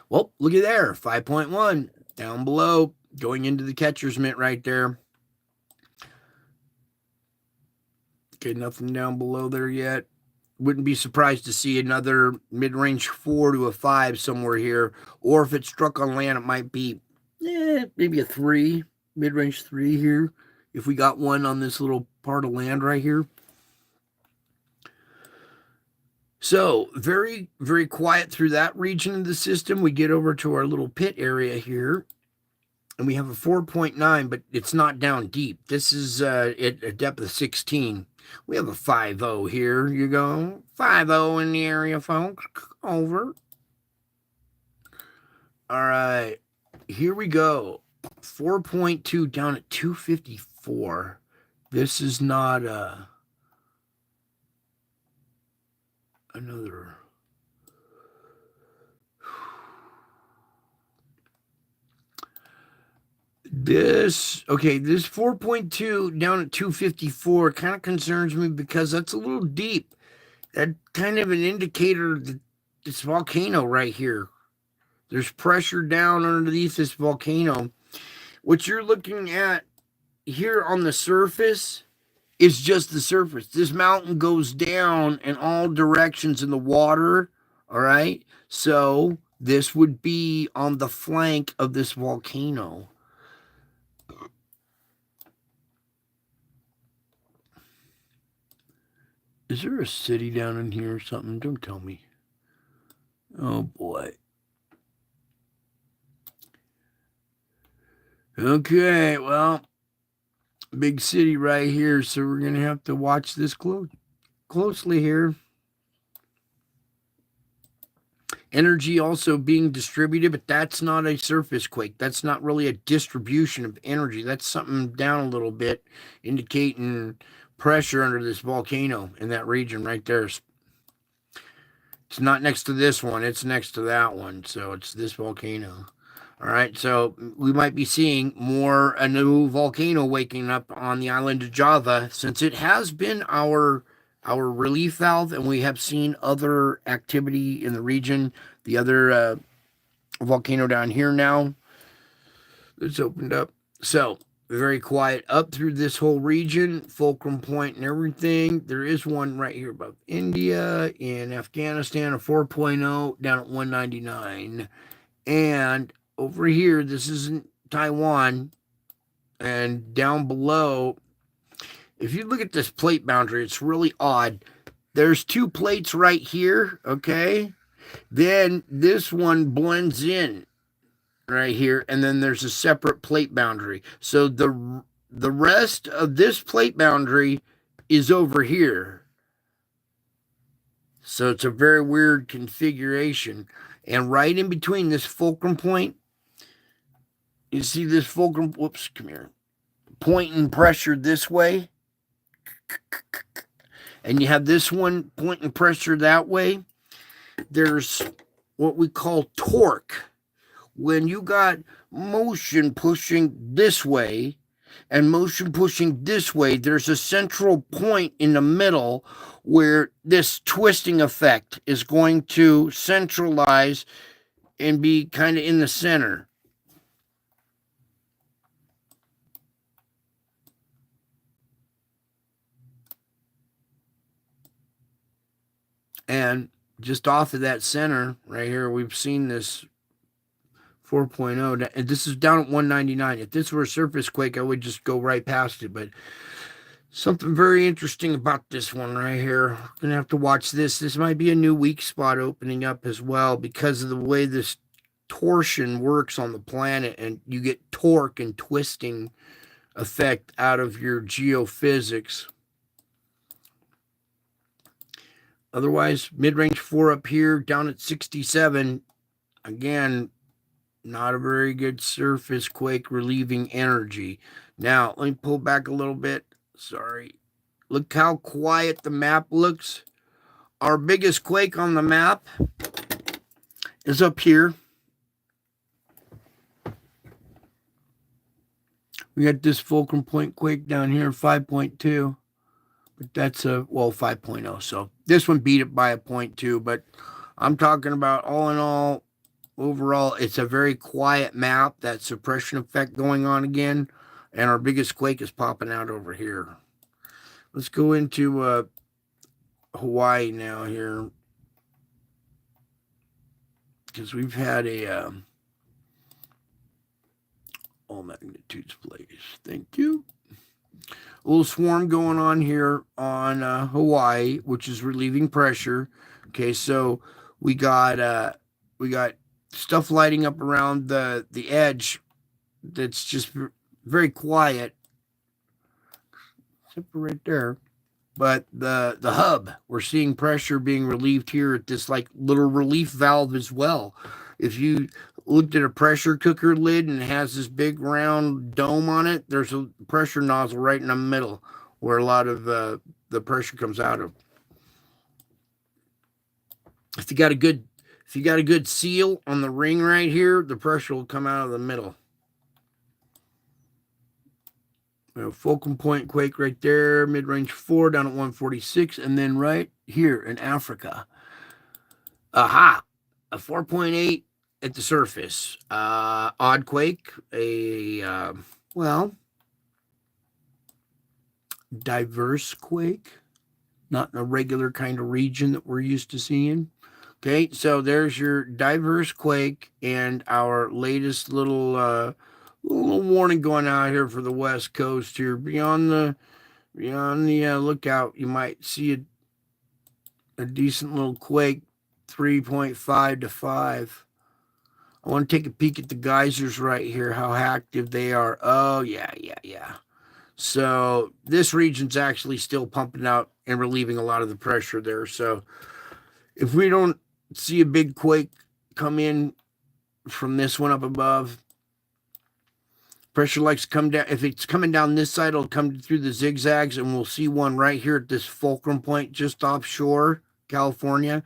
Well, look at there, 5.1 down below, going into the catcher's mitt right there. Okay, nothing down below there yet. Wouldn't be surprised to see another mid-range 4 to a 5 somewhere here. Or if it struck on land, it might be maybe a 3, mid-range 3 here. If we got one on this little part of land right here. So very, very quiet through that region of the system. We get over to our little pit area here, and we have a 4.9, but it's not down deep. This is at a depth of 16. We have a 5.0 here. You go 5.0 in the area, folks. Over. All right, here we go. 4.2 down at 254. This is not another. This 4.2 down at 254 kind of concerns me because that's a little deep. That kind of an indicator that this volcano right here. There's pressure down underneath this volcano. What you're looking at here on the surface is just the surface. This mountain goes down in all directions in the water, all right? So this would be on the flank of this volcano. Is there a city down in here or something? Don't tell me. Oh, boy. Okay, well, big city right here, so we're going to have to watch this closely here. Energy also being distributed, but that's not a surface quake. That's not really a distribution of energy. That's something down a little bit, indicating pressure under this volcano in that region right there. It's not next to this one. It's next to that one. So it's this volcano. All right. So we might be seeing a new volcano waking up on the island of Java, since it has been our relief valve, and we have seen other activity in the region. The other volcano down here now, it's opened up. So very quiet up through this whole region, fulcrum point and everything. There is one right here above India, in Afghanistan, a 4.0 down at 199. And over here, this is in Taiwan, and down below, if you look at this plate boundary, it's really odd. There's 2 plates right here, okay? Then this one blends in right here, and then there's a separate plate boundary. So the rest of this plate boundary is over here. So it's a very weird configuration. And right in between this fulcrum point, you see this fulcrum, whoops, come here, pointing pressure this way. And you have this one pointing pressure that way. There's what we call torque. When you got motion pushing this way, and motion pushing this way, there's a central point in the middle where this twisting effect is going to centralize and be kind of in the center. And just off of that center right here, we've seen this 4.0. And this is down at 199. If this were a surface quake, I would just go right past it. But something very interesting about this one right here. We're going to have to watch this. This might be a new weak spot opening up as well because of the way this torsion works on the planet. And you get torque and twisting effect out of your geophysics. Otherwise, mid-range 4 up here, down at 67. Again, not a very good surface quake relieving energy. Now, let me pull back a little bit. Sorry. Look how quiet the map looks. Our biggest quake on the map is up here. We got this Fulcrum Point quake down here, 5.2. But that's a, well, 5.0. So this one beat it by a 0.2. But I'm talking about all in all, overall, it's a very quiet map. That suppression effect going on again. And our biggest quake is popping out over here. Let's go into Hawaii now here. Because we've had a all magnitudes plays. Thank you. A little swarm going on here on Hawaii, which is relieving pressure. Okay, so we got stuff lighting up around the edge that's just very quiet. Except for right there. But the hub, we're seeing pressure being relieved here at this like little relief valve as well. If you looked at a pressure cooker lid and it has this big round dome on it, there's a pressure nozzle right in the middle where a lot of the pressure comes out of. If you got a good seal on the ring right here, the pressure will come out of the middle. Fulcrum Point quake right there, mid-range 4 down at 146, and then right here in Africa. Aha! A 4.8 at the surface. Odd quake, diverse quake, not in a regular kind of region that we're used to seeing. Okay, so there's your diverse quake and our latest little warning going out here for the West Coast here. Beyond the lookout, you might see a decent little quake, 3.5 to 5. I want to take a peek at the geysers right here, how active they are. Oh, yeah. So this region's actually still pumping out and relieving a lot of the pressure there. So if we don't see a big quake come in from this one up above, pressure likes to come down. If it's coming down this side, it'll come through the zigzags, and we'll see one right here at this Fulcrum Point just offshore California.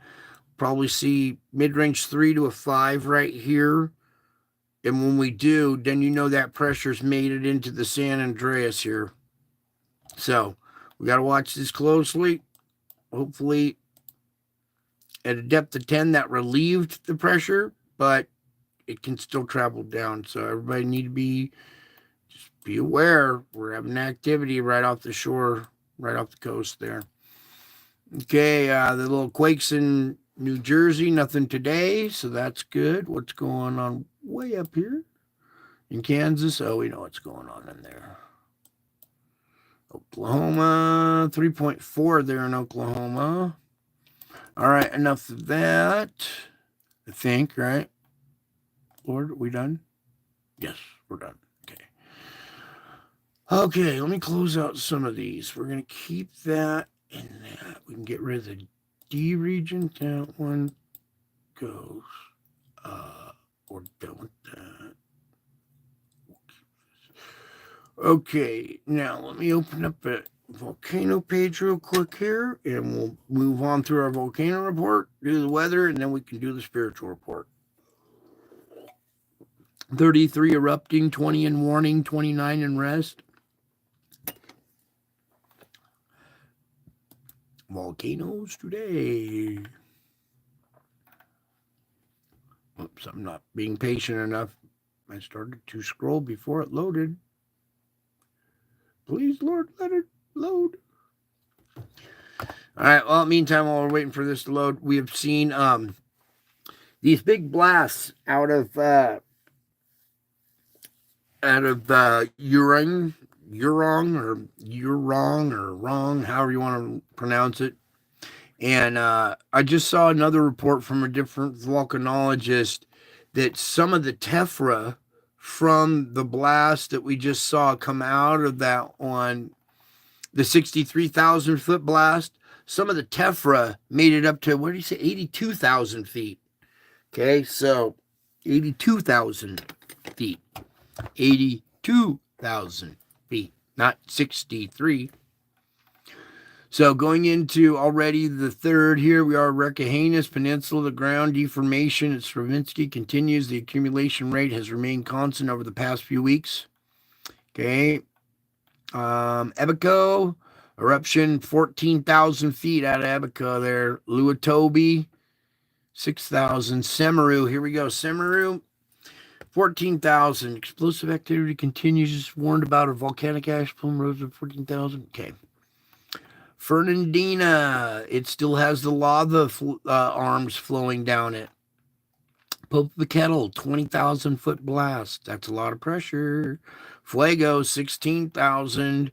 Probably see mid-range 3 to a 5 right here. And when we do, then you know that pressure's made it into the San Andreas here. So we got to watch this closely. Hopefully at a depth of 10 that relieved the pressure, but it can still travel down. So everybody need to just be aware. We're having activity right off the shore, right off the coast there. Okay, the little quakes in New Jersey, nothing today, so that's good. What's going on way up here in Kansas? Oh, we know what's going on in there. Oklahoma, 3.4 there in Oklahoma. All right, enough of that, I think, right? Lord, are we done? Yes, we're done. Okay, let me close out some of these. We're going to keep that in that. We can get rid of the D region. That one goes. We're done with that. Okay, now let me open up a volcano page real quick here, and we'll move on through our volcano report, do the weather, and then we can do the spiritual report. 33 erupting, 20 in warning, 29 in rest. Volcanoes today. Oops, I'm not being patient enough. I started to scroll before it loaded. Please, Lord, let it load. All right. Well, meantime, while we're waiting for this to load, we have seen these big blasts out of Urong or wrong, however you want to pronounce it. And I just saw another report from a different volcanologist that some of the tephra from the blast that we just saw come out of that on the 63,000 foot blast, some of the tephra made it up to, what did he say, 82,000 feet. Okay, so 82,000 feet. 82,000 feet, not 63. So going into already the third here, we are Reccahanus Peninsula, the ground deformation at Stravinsky continues. The accumulation rate has remained constant over the past few weeks. Okay. Ebico, eruption 14,000 feet out of Ebico there. Luatobi, 6,000. Semeru, here we go. Semeru, 14,000. Explosive activity continues. Warned about a volcanic ash plume rose of 14,000. Okay. Fernandina, it still has the lava arms flowing down it. Popocatépetl, 20,000 foot blast. That's a lot of pressure. Fuego, 16,000.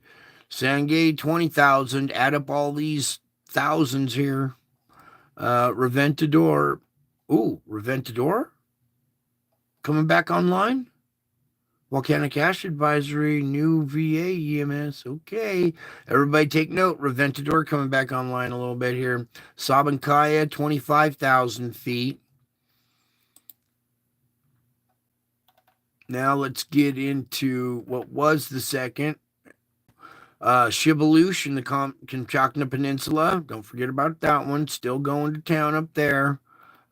Sangay, 20,000. Add up all these thousands here. Reventador. Ooh, Reventador? Coming back online? Volcanic ash advisory, new VA EMS. Okay. Everybody take note. Reventador coming back online a little bit here. Sabancaya, 25,000 feet. Now let's get into what was the second. Shibalush in the Kamchatka Peninsula. Don't forget about that one. Still going to town up there.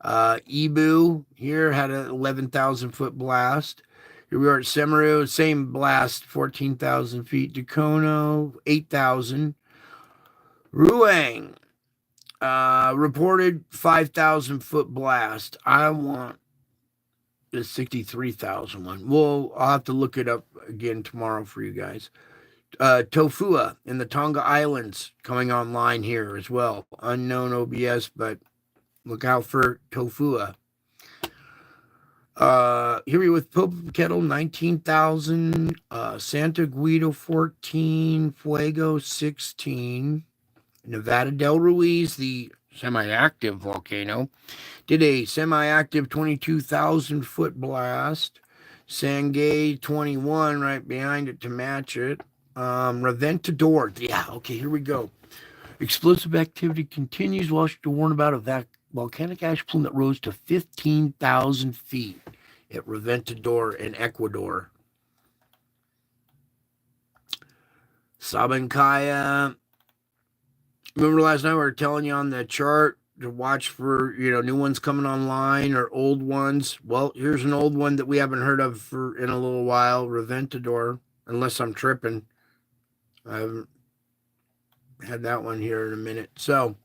Ibu here had an 11,000 foot blast. Here we are at Semeru, same blast, 14,000 feet. Dukono, 8,000. Ruang, reported 5,000 foot blast. I want the 63,000 one. I'll have to look it up again tomorrow for you guys. Tofua in the Tonga Islands coming online here as well. Unknown OBS, but look out for Tofua. Here we with Popocatépetl, 19,000. Santa Guido, 14. Fuego, 16. Nevada del Ruiz, the semi-active volcano, did a semi-active 22,000 foot blast. Sangay, 21 right behind it to match it. Reventador, yeah, okay, here we go. Explosive activity continues. Washington warned about a volcanic ash plume that rose to 15,000 feet at Reventador in Ecuador. Sabancaya. Remember last night we were telling you on the chart to watch for, new ones coming online or old ones. Well, here's an old one that we haven't heard of in a little while, Reventador, unless I'm tripping. I haven't had that one here in a minute. So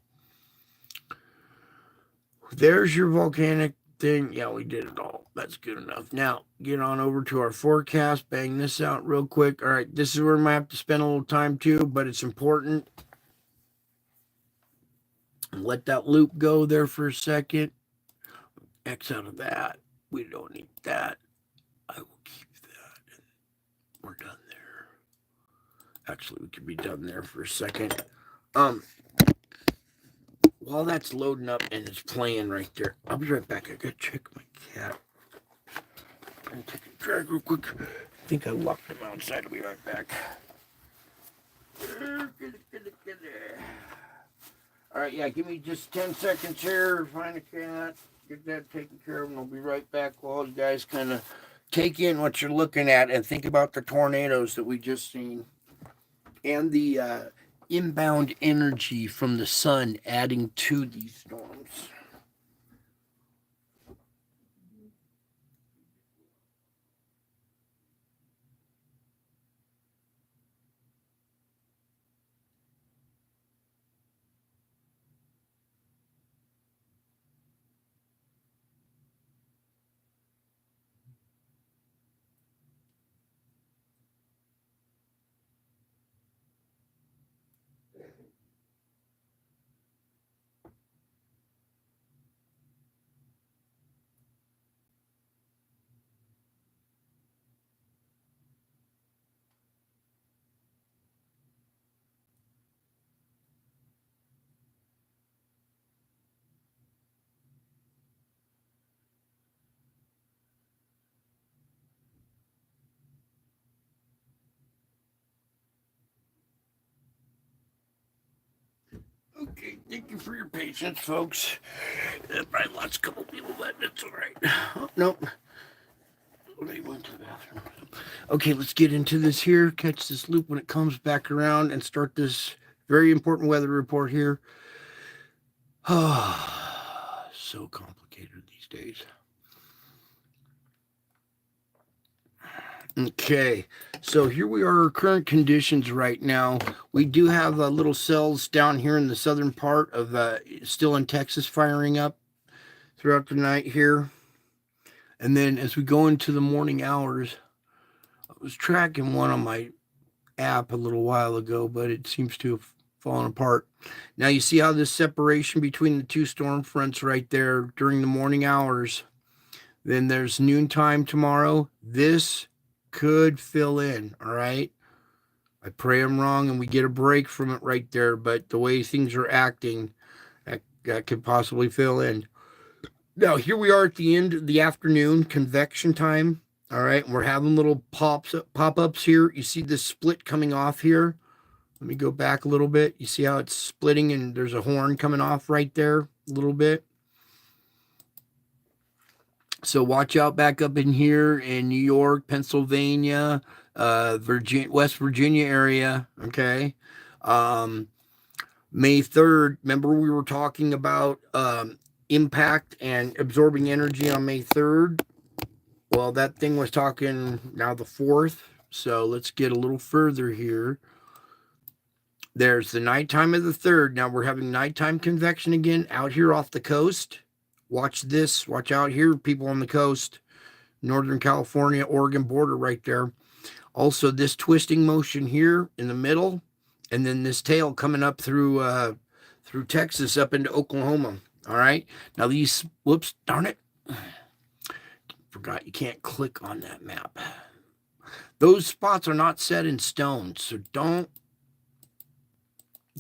there's your volcanic thing. Yeah, we did it all. That's good enough. Now, get on over to our forecast. Bang this out real quick. All right, this is where I might have to spend a little time too, but it's important. Let that loop go there for a second. X out of that. We don't need that. I will keep that. We're done there. Actually, we could be done there for a second. While that's loading up and it's playing right there, I'll be right back. I gotta check my cat. I'm gonna take a drag real quick. I think I locked him outside. I'll be right back. All right, yeah, give me just 10 seconds here. Find a cat, get that taken care of, and I'll be right back while you guys kind of take in what you're looking at and think about the tornadoes that we just seen and the inbound energy from the sun adding to these storms. Okay, thank you for your patience, folks. Probably lost a couple people, but it's all right. Oh, nope. They went to the bathroom. Okay, let's get into this here. Catch this loop when it comes back around and start this very important weather report here. So complicated these days. Okay, so here we are, current conditions right now. We do have little cells down here in the southern part of still in Texas firing up throughout the night here. And then as we go into the morning hours, I was tracking one on my app a little while ago, but it seems to have fallen apart. Now you see how this separation between the two storm fronts right there during the morning hours. Then there's noontime tomorrow. This could fill in, all right? I pray I'm wrong and we get a break from it right there, but the way things are acting, that could possibly fill in. Now, here we are at the end of the afternoon, convection time, all right? We're having little pop-ups here. You see this split coming off here? Let me go back a little bit. You see how it's splitting and there's a horn coming off right there a little bit? So watch out back up in here in New York, Pennsylvania, West Virginia area, okay? May 3rd, remember we were talking about impact and absorbing energy on May 3rd? Well, that thing was talking now the 4th, so let's get a little further here. There's the nighttime of the 3rd. Now we're having nighttime convection again out here off the coast. Watch this. Watch out here, people on the coast. Northern California, Oregon border right there. Also, this twisting motion here in the middle, and then this tail coming up through Texas up into Oklahoma. All right. Now these, whoops, darn it. Forgot you can't click on that map. Those spots are not set in stone, so don't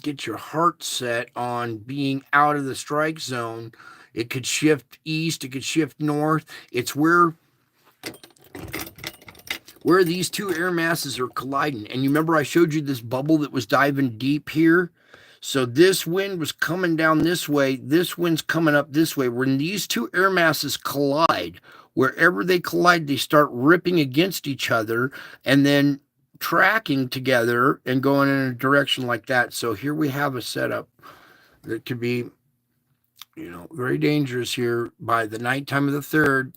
get your heart set on being out of the strike zone. It could shift east, it could shift north. It's where these two air masses are colliding. And you remember I showed you this bubble that was diving deep here? So this wind was coming down this way. This wind's coming up this way. When these two air masses collide, wherever they collide, they start ripping against each other and then tracking together and going in a direction like that. So here we have a setup that could be, very dangerous here by the nighttime of the 3rd.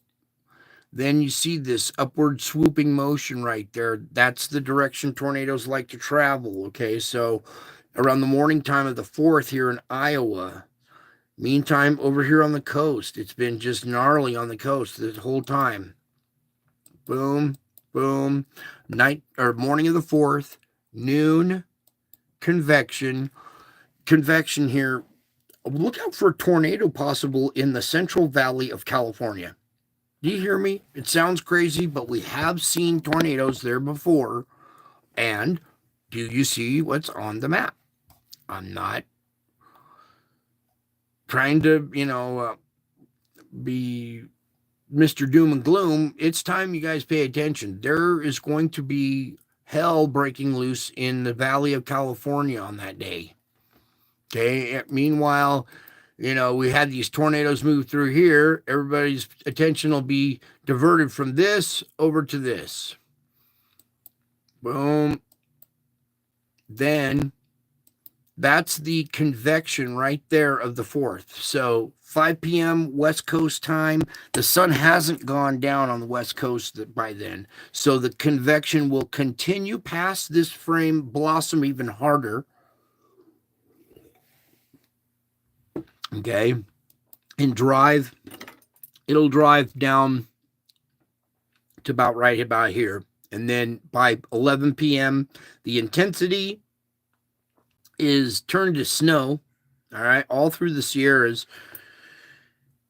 Then you see this upward swooping motion right there. That's the direction tornadoes like to travel, okay? So around the morning time of the 4th here in Iowa. Meantime, over here on the coast, it's been just gnarly on the coast this whole time. Boom, boom. Night or morning of the 4th, noon, convection. Convection here. Look out for a tornado possible in the Central Valley of California. Do you hear me? It sounds crazy, but we have seen tornadoes there before. And do you see what's on the map? I'm not trying to, be Mr. Doom and Gloom. It's time you guys pay attention. There is going to be hell breaking loose in the Valley of California on that day. Okay. Meanwhile, we had these tornadoes move through here. Everybody's attention will be diverted from this over to this. Boom. Then that's the convection right there of the 4th. So 5 p.m. West Coast time. The sun hasn't gone down on the West Coast by then. So the convection will continue past this frame, blossom even harder. Okay. And it'll drive down to about here. And then by 11 p.m., the intensity is turned to snow, all right, all through the Sierras.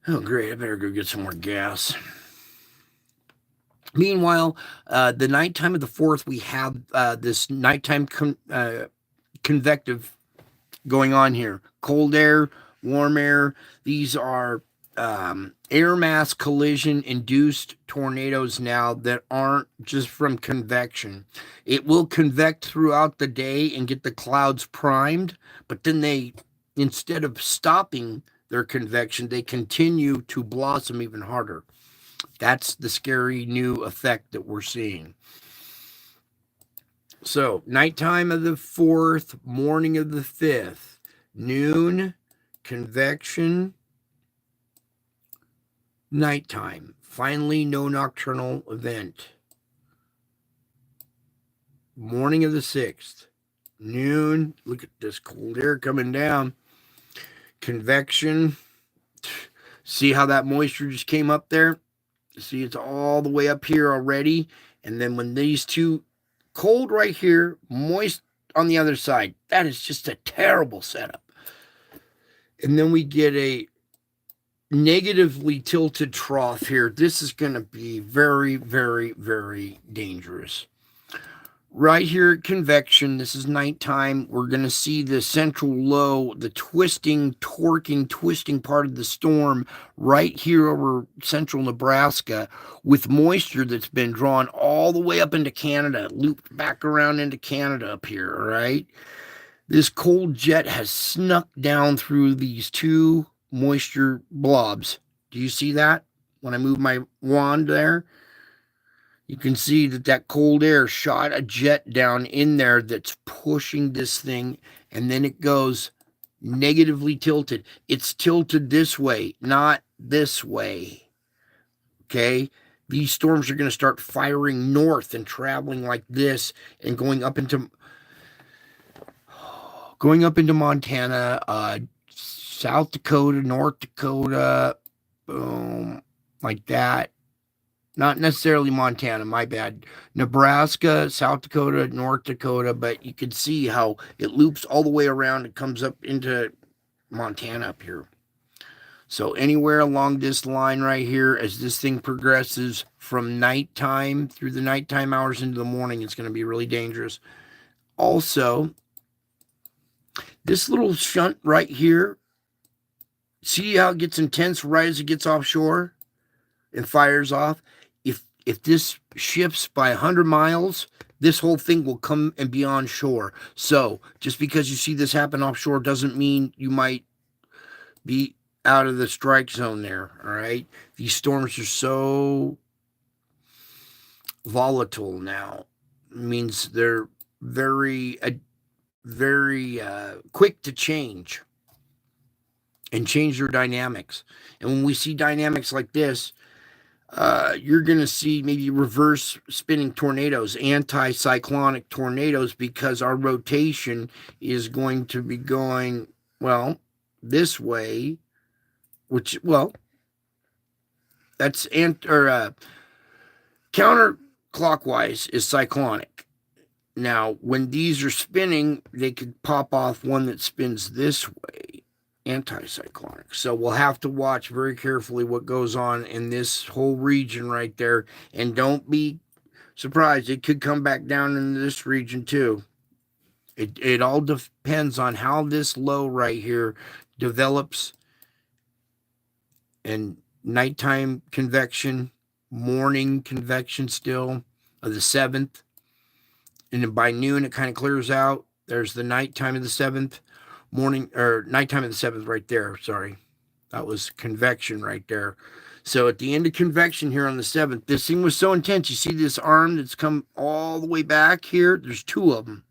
Oh, great. I better go get some more gas. Meanwhile, the nighttime of the 4th, we have this nighttime convective going on here. Cold air, warm air. These are air mass collision induced tornadoes now that aren't just from convection. It will convect throughout the day and get the clouds primed, but then they instead of stopping their convection, they continue to blossom even harder. That's the scary new effect that we're seeing. So, nighttime of the 4th, morning of the 5th, noon, convection, nighttime. Finally, no nocturnal event. Morning of the 6th, noon. Look at this cold air coming down. Convection. See how that moisture just came up there? See, it's all the way up here already. And then when these two, cold right here, moist on the other side, that is just a terrible setup. And then we get a negatively tilted trough here. This is going to be very, very, very dangerous. Right here at convection, this is nighttime. We're going to see the central low, the twisting part of the storm right here over central Nebraska with moisture that's been drawn all the way up into Canada, looped back around into Canada up here, all right? This cold jet has snuck down through these two moisture blobs. Do you see that? When I move my wand there, you can see that cold air shot a jet down in there that's pushing this thing, and then it goes negatively tilted. It's tilted this way, not this way. Okay? These storms are going to start firing north and traveling like this and going up into Montana, South Dakota, North Dakota, boom, like that. Not necessarily Montana, my bad. Nebraska, South Dakota, North Dakota, but you can see how it loops all the way around and comes up into Montana up here. So anywhere along this line right here, as this thing progresses from nighttime through the nighttime hours into the morning, it's going to be really dangerous. Also, this little shunt right here, see how it gets intense right as it gets offshore and fires off? If this shifts by 100 miles, this whole thing will come and be on shore. So just because you see this happen offshore doesn't mean you might be out of the strike zone there, all right? These storms are so volatile now. It means they're very quick to change and change their dynamics. And when we see dynamics like this, you're going to see maybe reverse spinning tornadoes, anti-cyclonic tornadoes, because our rotation is going to be going, well, this way, which, well, that's counterclockwise is cyclonic. Now, when these are spinning, they could pop off one that spins this way, anticyclonic. So we'll have to watch very carefully what goes on in this whole region right there. And don't be surprised. It could come back down into this region too. It all depends on how this low right here develops. And nighttime convection, morning convection still of the 7th. And then by noon, it kind of clears out. There's the nighttime of the 7th. Morning or nighttime of the 7th right there. Sorry. That was convection right there. So at the end of convection here on the 7th, this thing was so intense. You see this arm that's come all the way back here? There's two of them.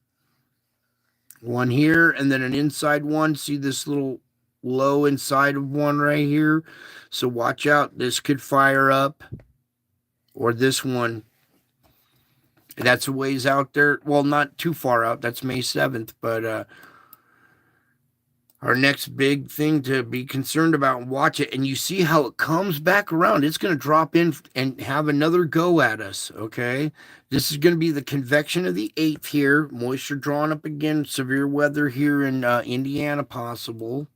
One here and then an inside one. See this little low inside of one right here? So watch out. This could fire up. Or this one. That's a ways out there. Well, not too far out. That's May 7th. But our next big thing to be concerned about and watch it. And you see how it comes back around. It's going to drop in and have another go at us, okay? This is going to be the convection of the 8th here. Moisture drawn up again. Severe weather here in Indiana possible.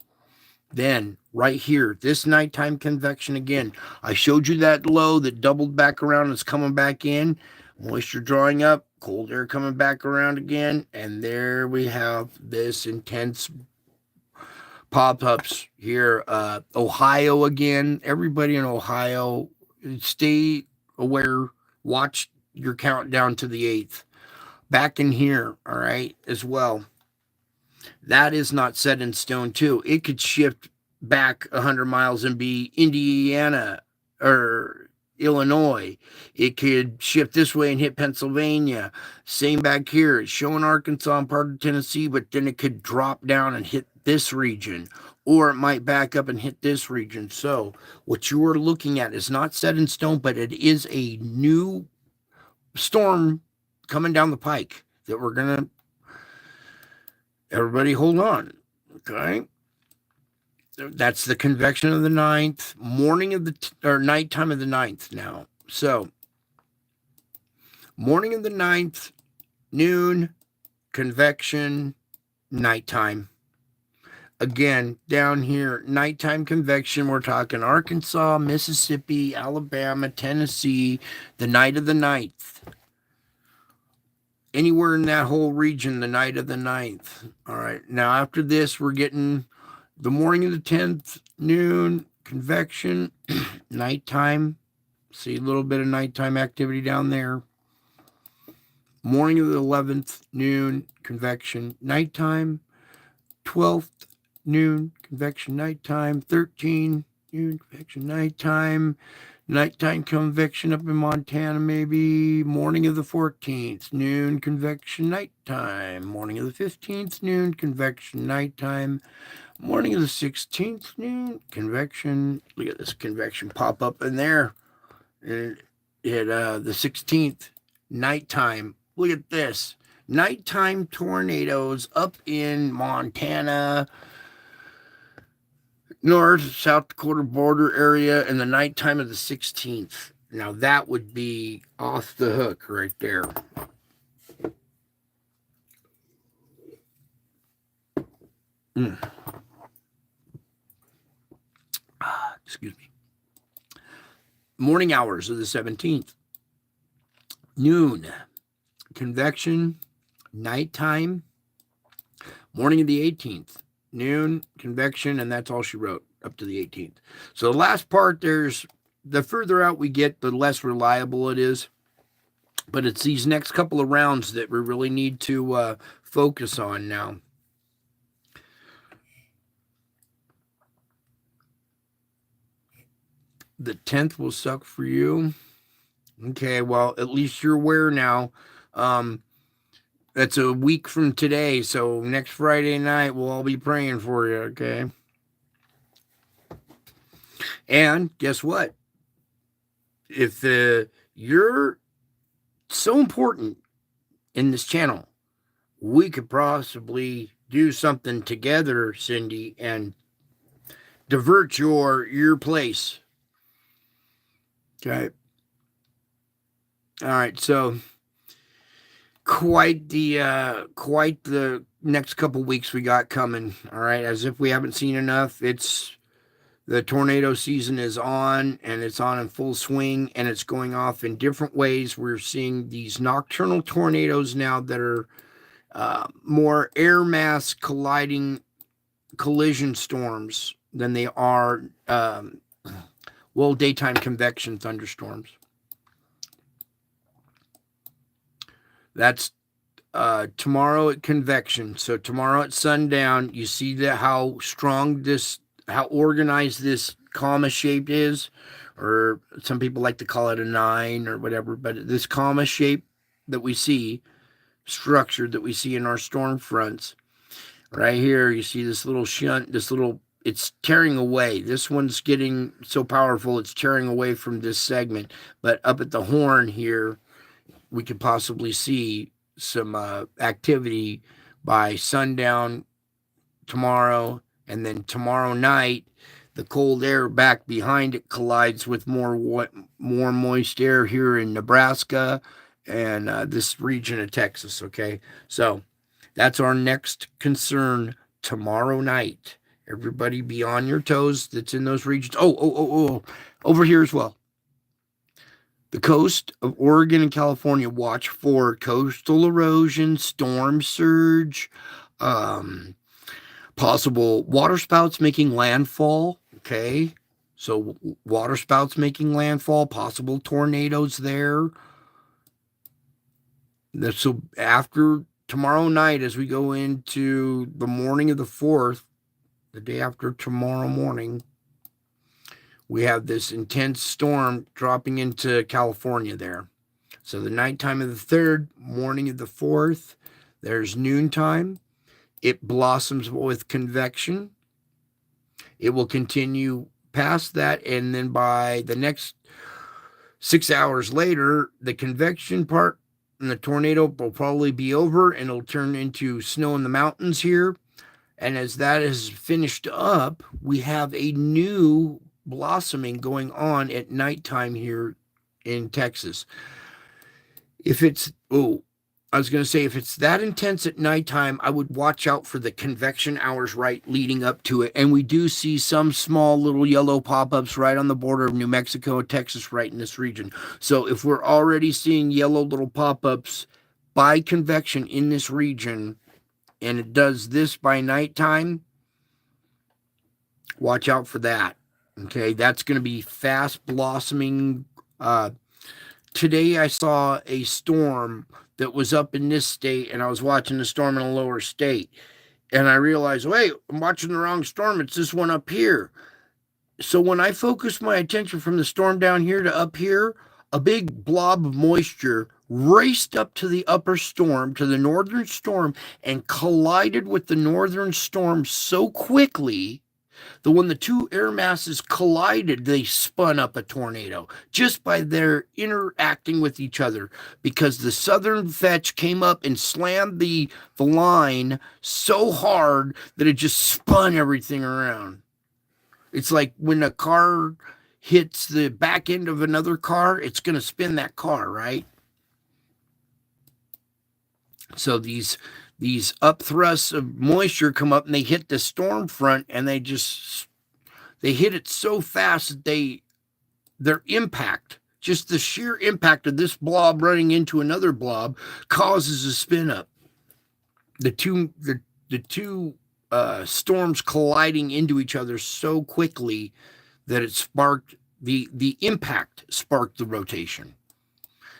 Then, right here, this nighttime convection again. I showed you that low that doubled back around and it's coming back in. Moisture drawing up. Cold air coming back around again. And there we have this intense pop-ups here. Ohio again. Everybody in Ohio, stay aware. Watch your countdown to the 8th. Back in here, all right, as well. That is not set in stone too. It could shift back 100 miles and be Indiana or Illinois. It could shift this way and hit Pennsylvania. Same back here. It's showing Arkansas and part of Tennessee, but then it could drop down and hit this region, or it might back up and hit this region. So what you are looking at is not set in stone, but it is a new storm coming down the pike that we're going to, everybody hold on. Okay. That's the convection of the 9th, morning of the, or nighttime of the 9th now. So morning of the 9th, noon, convection, nighttime. Again, down here, nighttime convection, we're talking Arkansas, Mississippi, Alabama, Tennessee, the night of the 9th. Anywhere in that whole region, the night of the 9th. All right. Now, after this, we're getting the morning of the 10th, noon, convection, nighttime. See a little bit of nighttime activity down there. Morning of the 11th, noon, convection, nighttime. 12th, noon, convection, nighttime. 13, noon, convection, nighttime. Nighttime convection up in Montana, maybe. Morning of the 14th, noon, convection, nighttime. Morning of the 15th, noon, convection, nighttime. Morning of the 16th, noon, convection. Look at this convection pop up in there. And the 16th, nighttime. Look at this. Nighttime tornadoes up in Montana, North, South Dakota border area in the nighttime of the 16th. Now that would be off the hook right there. Excuse me. Morning hours of the 17th. Noon, convection, nighttime. Morning of the 18th. Noon, convection, and that's all she wrote up to the 18th. So the last part, there's the further out we get, the less reliable it is. But it's these next couple of rounds that we really need to focus on now. The 10th will suck for you. Okay, well, at least you're aware now. That's a week from today, so next Friday night we'll all be praying for you, okay? And guess what? If you're so important in this channel, we could possibly do something together, Cindy, and divert your place. Okay. All right, so quite the next couple weeks we got coming. All right, as if we haven't seen enough. It's the tornado season is on, and it's on in full swing, and it's going off in different ways. We're seeing these nocturnal tornadoes now that are more air mass collision storms than they are daytime convection thunderstorms. That's tomorrow at convection. So tomorrow at sundown, you see that how organized this comma shape is, or some people like to call it a 9 or whatever, but this comma shape that we see, structure that we see in our storm fronts, right here, you see this little shunt, it's tearing away. This one's getting so powerful, it's tearing away from this segment. But up at the horn here, we could possibly see some activity by sundown tomorrow, and then tomorrow night, the cold air back behind it collides with more moist air here in Nebraska and this region of Texas. Okay, so that's our next concern tomorrow night. Everybody be on your toes that's in those regions. Oh, over here as well. The coast of Oregon and California, watch for coastal erosion, storm surge, possible waterspouts making landfall. Okay, so waterspouts making landfall, possible tornadoes there. So after tomorrow night, as we go into the morning of the 4th, the day after tomorrow morning, we have this intense storm dropping into California there. So the nighttime of the 3rd, morning of the 4th, there's noontime. It blossoms with convection. It will continue past that, and then by the next 6 hours later, the convection part and the tornado will probably be over, and it'll turn into snow in the mountains here. And as that is finished up, we have a new blossoming going on at nighttime here in Texas. If it's, I was going to say, if it's that intense at nighttime, I would watch out for the convection hours right leading up to it. And we do see some small little yellow pop-ups right on the border of New Mexico and Texas, right in this region. So if we're already seeing yellow little pop-ups by convection in this region, and it does this by nighttime, watch out for that. Okay, that's going to be fast blossoming. Today I saw a storm that was up in this state, and I was watching the storm in a lower state, and I realized, wait, I'm watching the wrong storm. It's this one up here. So when I focused my attention from the storm down here to up here, a big blob of moisture raced up to the upper storm, to the northern storm, and collided with the northern storm so quickly that when the two air masses collided, they spun up a tornado just by their interacting with each other, because the southern fetch came up and slammed the line so hard that it just spun everything around. It's like when a car hits the back end of another car, it's going to spin that car, right? So these upthrusts of moisture come up and they hit the storm front, and they hit it so fast that their impact, just the sheer impact of this blob running into another blob, causes a spin up. The two storms colliding into each other so quickly that it sparked the impact sparked the rotation.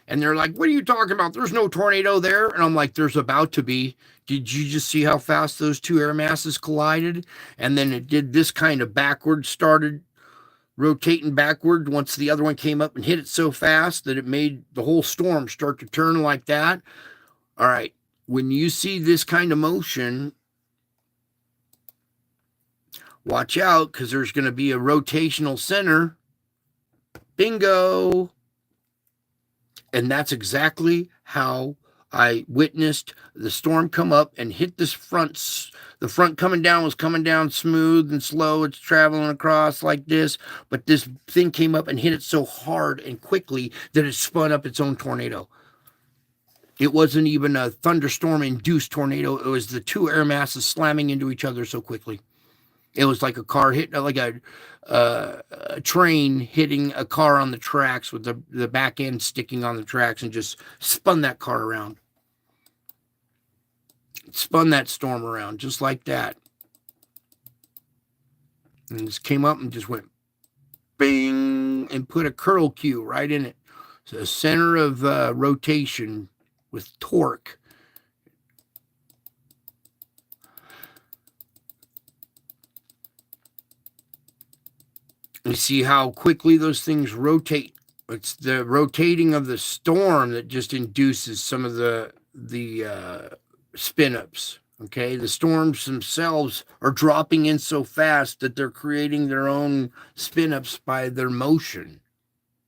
And they're like, what are you talking about? There's no tornado there. And I'm like, there's about to be. Did you just see how fast those two air masses collided? And then it did this kind of backward, started rotating backward once the other one came up and hit it so fast that it made the whole storm start to turn like that. All right. When you see this kind of motion, watch out, because there's going to be a rotational center. Bingo. And that's exactly how I witnessed the storm come up and hit this front. The front coming down was coming down smooth and slow. It's traveling across like this. But this thing came up and hit it so hard and quickly that it spun up its own tornado. It wasn't even a thunderstorm-induced tornado. It was the two air masses slamming into each other so quickly. It was like a car hitting, like a train hitting a car on the tracks with the back end sticking on the tracks, and just spun that car around. Spun that storm around just like that. And just came up and just went bing and put a curl cue right in it. So the center of rotation with torque. You see how quickly those things rotate. It's the rotating of the storm that just induces some of the spin-ups. Okay, the storms themselves are dropping in so fast that they're creating their own spin-ups by their motion,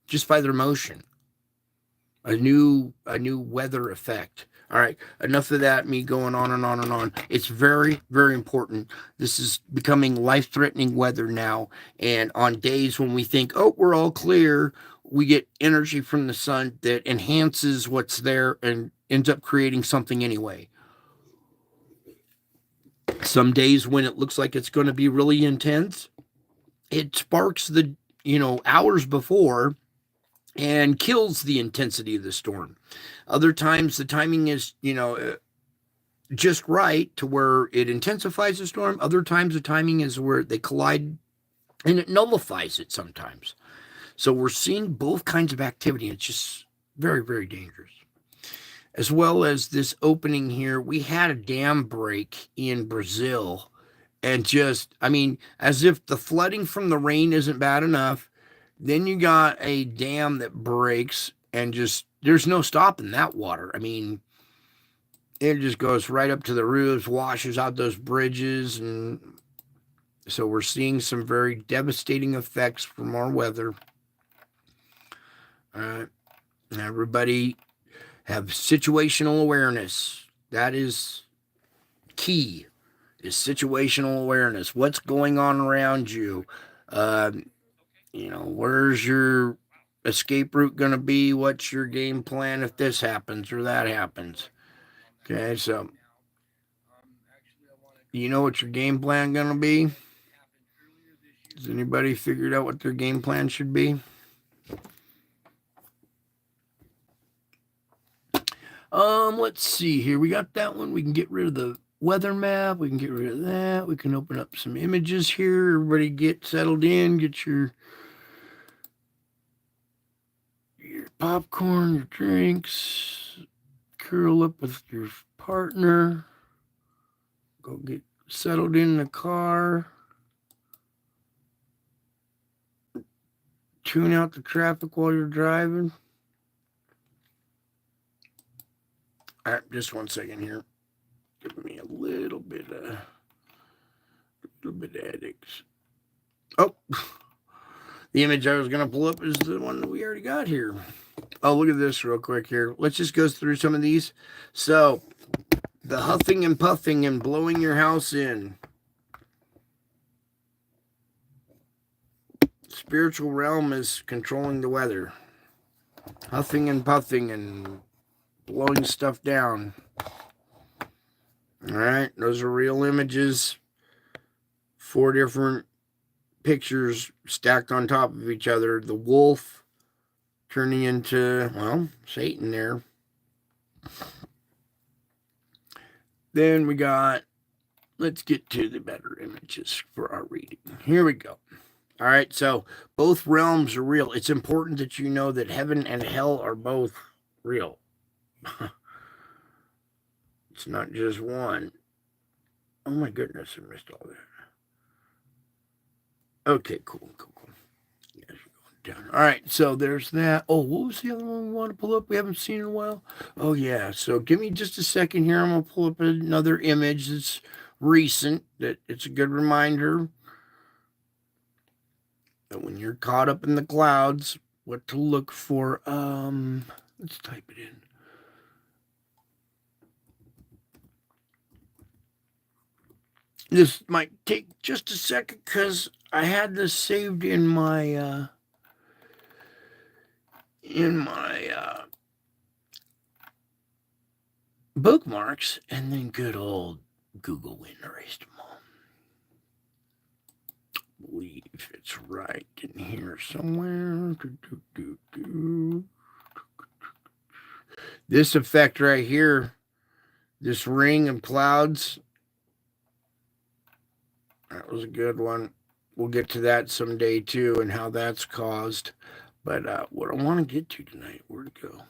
just by their motion. A new weather effect. All right, enough of that, me going on and on and on. It's very, very important. This is becoming life-threatening weather now. And on days when we think, oh, we're all clear, we get energy from the sun that enhances what's there and ends up creating something anyway. Some days when it looks like it's going to be really intense, it sparks the, hours before and kills the intensity of the storm. Other times the timing is, just right to where it intensifies the storm. Other times the timing is where they collide and it nullifies it sometimes. So we're seeing both kinds of activity. It's just very, very dangerous. as well as this opening here. We had a dam break in Brazil, and just, I mean, as if the flooding from the rain isn't bad enough, then you got a dam that breaks and just, there's no stopping that water. I mean, it just goes right up to the roofs, washes out those bridges, and so we're seeing some very devastating effects from our weather. Everybody have situational awareness. That is key, is situational awareness. What's going on around you? Where's your escape route going to be? What's your game plan if this happens or that happens? Okay, so you know what your game plan going to be? Has anybody figured out what their game plan should be? Let's see here. We got that one. We can get rid of the weather map. We can get rid of that. We can open up some images here. Everybody get settled in. Get your popcorn, your drinks. Curl up with your partner. Go get settled in the car. Tune out the traffic while you're driving. All right, just 1 second here. Give me a little bit of headaches. Oh, the image I was going to pull up is the one that we already got here. Oh, look at this real quick here. Let's just go through some of these. So, the huffing and puffing and blowing your house in. Spiritual realm is controlling the weather. Huffing and puffing and blowing stuff down. All right, those are real images. 4 different pictures stacked on top of each other. The wolf turning into, well, Satan there. Then we got, let's get to the better images for our reading. Here we go. All right, so both realms are real. It's important that you know that heaven and hell are both real. It's not just one. Oh my goodness, I missed all that. Okay, cool. Yes, we're going down. All right, so there's that. Oh, what was the other one we want to pull up? We haven't seen in a while. Oh yeah, so give me just a second here. I'm gonna pull up another image that's recent. That it's a good reminder that when you're caught up in the clouds, what to look for. Let's type it in. This might take just a second because I had this saved in my bookmarks, and then good old Google went and erased them all. I believe it's right in here somewhere. This effect right here, this ring of clouds, that was a good one. We'll get to that someday too and how that's caused. But what I want to get to tonight, where'd it go?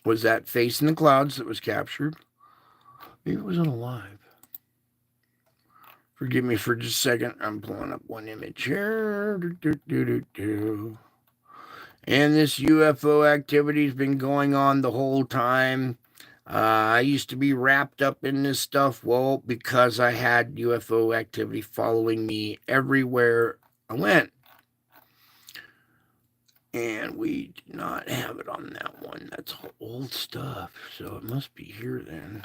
Was that face in the clouds that was captured? Maybe it wasn't alive. Forgive me for just a second. I'm pulling up one image here. And this UFO activity has been going on the whole time. I used to be wrapped up in this stuff, well, because I had UFO activity following me everywhere I went. And we did not have it on that one. That's old stuff, so it must be here then.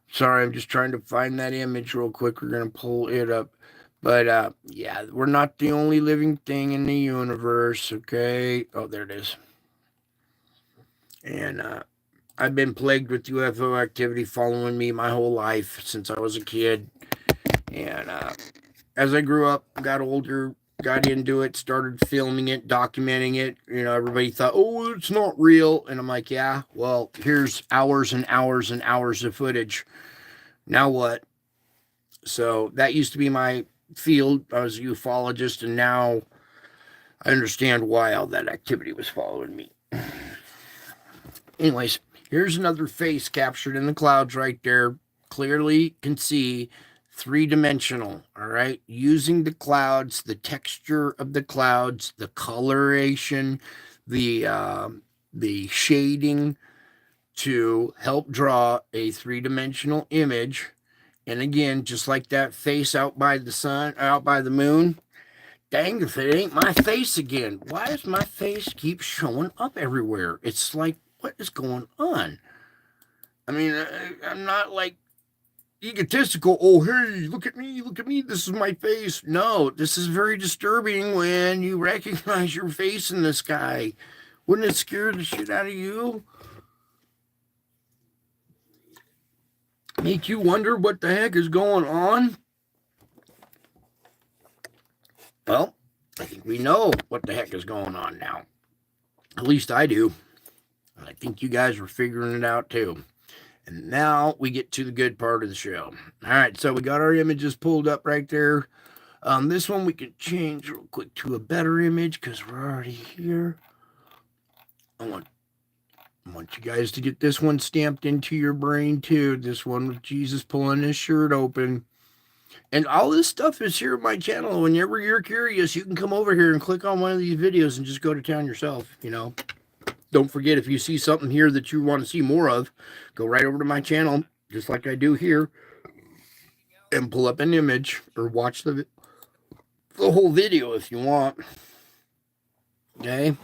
Sorry, I'm just trying to find that image real quick. We're going to pull it up. But, yeah, we're not the only living thing in the universe, okay? Oh, there it is. And, I've been plagued with UFO activity following me my whole life since I was a kid. And as I grew up, got older, got into it, started filming it, documenting it. You know, everybody thought, oh, it's not real. And I'm like, yeah, well, here's hours and hours and hours of footage. Now what? So that used to be my field. I was a ufologist, and now I understand why all that activity was following me. Anyways, here's another face captured in the clouds right there. Clearly can see three-dimensional, all right? Using the clouds, the texture of the clouds, the coloration, the shading to help draw a three-dimensional image. And again, just like that face out by the sun, out by the moon, dang if it ain't my face again. Why does my face keep showing up everywhere? It's like, what is going on? I mean, I'm not like egotistical. Oh, hey, look at me, this is my face. No, this is very disturbing when you recognize your face in the sky. Wouldn't it scare the shit out of you? Make you wonder what the heck is going on? Well, I think we know what the heck is going on now. At least I do. I think you guys are figuring it out too. And now we get to the good part of the show. All right, so we got our images pulled up right there. This one we can change real quick to a better image because we're already here. I want you guys to get this one stamped into your brain too. This one with Jesus pulling his shirt open. And all this stuff is here on my channel. Whenever you're curious, you can come over here and click on one of these videos and just go to town yourself, you know. Don't forget, if you see something here that you want to see more of, go right over to my channel, just like I do here, and pull up an image or watch the whole video if you want. Okay.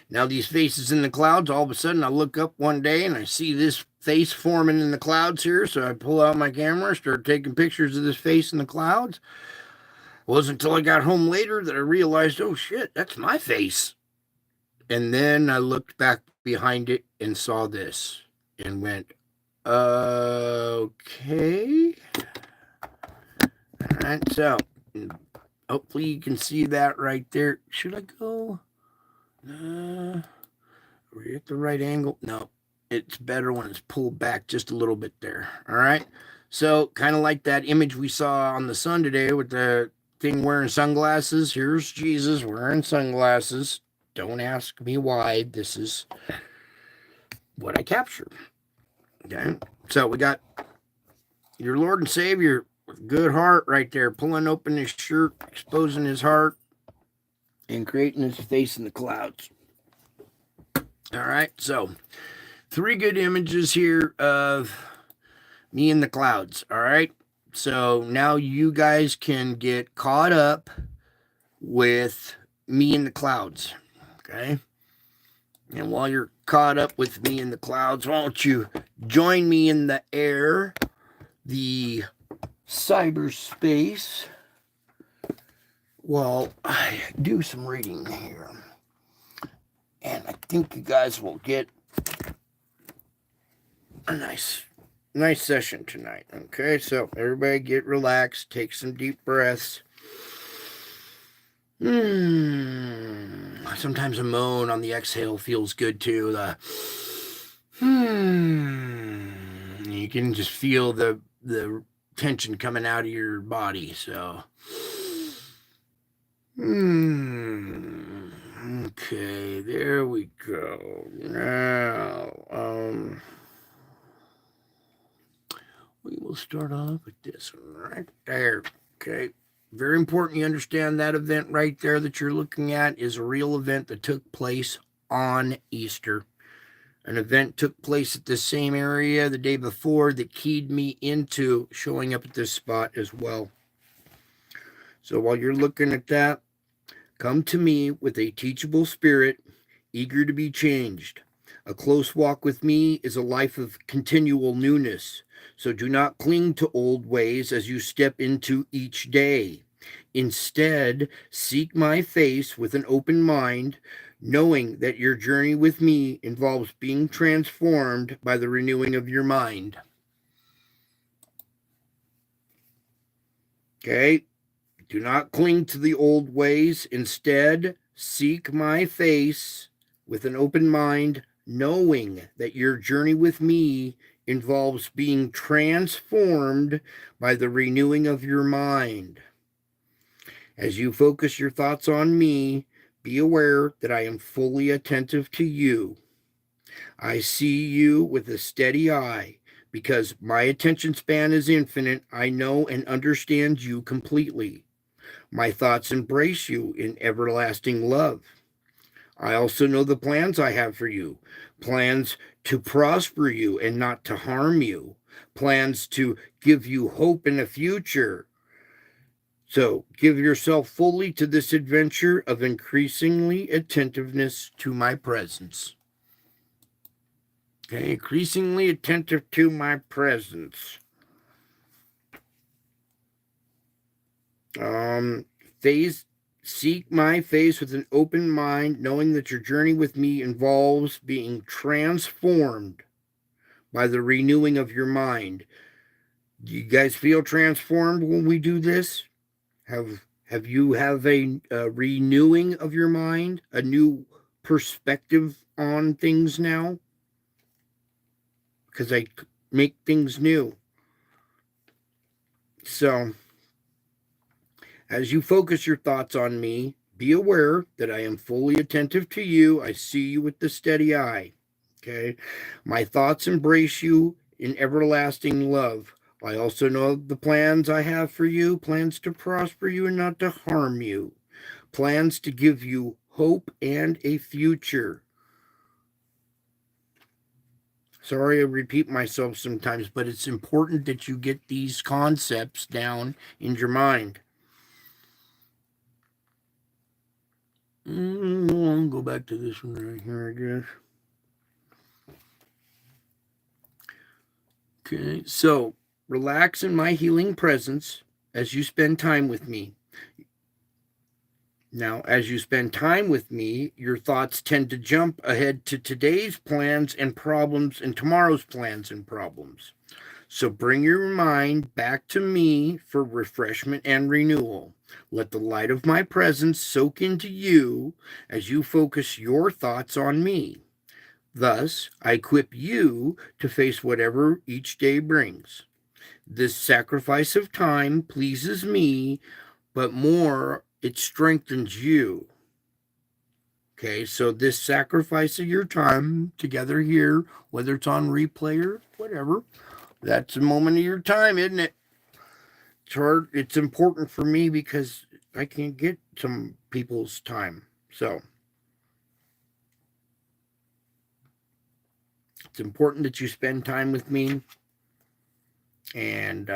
Now these faces in the clouds, all of a sudden I look up one day and I see this face forming in the clouds here. So I pull out my camera, start taking pictures of this face in the clouds. It wasn't until I got home later that I realized, oh shit, that's my face. And then I looked back behind it and saw this and went, okay. All right, so hopefully you can see that right there. Should I go? Are we at the right angle? No, it's better when it's pulled back just a little bit there. All right. So kind of like that image we saw on the sun today with the thing wearing sunglasses. Here's Jesus wearing sunglasses. Don't ask me why. This is what I captured. Okay. So we got your Lord and Savior with good heart right there, pulling open his shirt, exposing his heart, and creating his face in the clouds. All right, so 3 good images here of me in the clouds. All right, so now you guys can get caught up with me in the clouds. Okay, and while you're caught up with me in the clouds, why don't you join me in the air, the cyberspace, while I do some reading here. And I think you guys will get a nice session tonight. Okay, so everybody get relaxed, take some deep breaths. Sometimes a moan on the exhale feels good too. You can just feel the tension coming out of your body. So, okay, there we go. Now, we will start off with this one right there. Okay. Very important you understand that event right there that you're looking at is a real event that took place on Easter. An event took place at the same area the day before that keyed me into showing up at this spot as well. So while you're looking at that, come to me with a teachable spirit, eager to be changed. A close walk with me is a life of continual newness. So do not cling to old ways as you step into each day. Instead, seek my face with an open mind, knowing that your journey with me involves being transformed by the renewing of your mind. Okay? Do not cling to the old ways. Instead, seek my face with an open mind, knowing that your journey with me involves being transformed by the renewing of your mind. As you focus your thoughts on me, be aware that I am fully attentive to you. I see you with a steady eye. Because my attention span is infinite, I know and understand you completely. My thoughts embrace you in everlasting love. I also know the plans I have for you, plans to prosper you and not to harm you, plans to give you hope in the future. So give yourself fully to this adventure of increasingly attentiveness to my presence. Okay, increasingly attentive to my presence. Phase Seek my face with an open mind, knowing that your journey with me involves being transformed by the renewing of your mind. Do you guys feel transformed when we do this? Have you have a renewing of your mind, a new perspective on things now? Because I make things new. So, as you focus your thoughts on me, be aware that I am fully attentive to you. I see you with the steady eye. Okay. My thoughts embrace you in everlasting love. I also know the plans I have for you, plans to prosper you and not to harm you, plans to give you hope and a future. Sorry, I repeat myself sometimes, but it's important that you get these concepts down in your mind. I'll go back to this one right here, I guess. Okay, so relax in my healing presence as you spend time with me. Now, as you spend time with me, your thoughts tend to jump ahead to today's plans and problems and tomorrow's plans and problems. So bring your mind back to me for refreshment and renewal. Let the light of my presence soak into you as you focus your thoughts on me. Thus, I equip you to face whatever each day brings. This sacrifice of time pleases me, but more, it strengthens you. Okay, so this sacrifice of your time together here, whether it's on replay or whatever, that's a moment of your time, isn't it? It's hard. It's important for me because I can't get some people's time. So it's important that you spend time with me and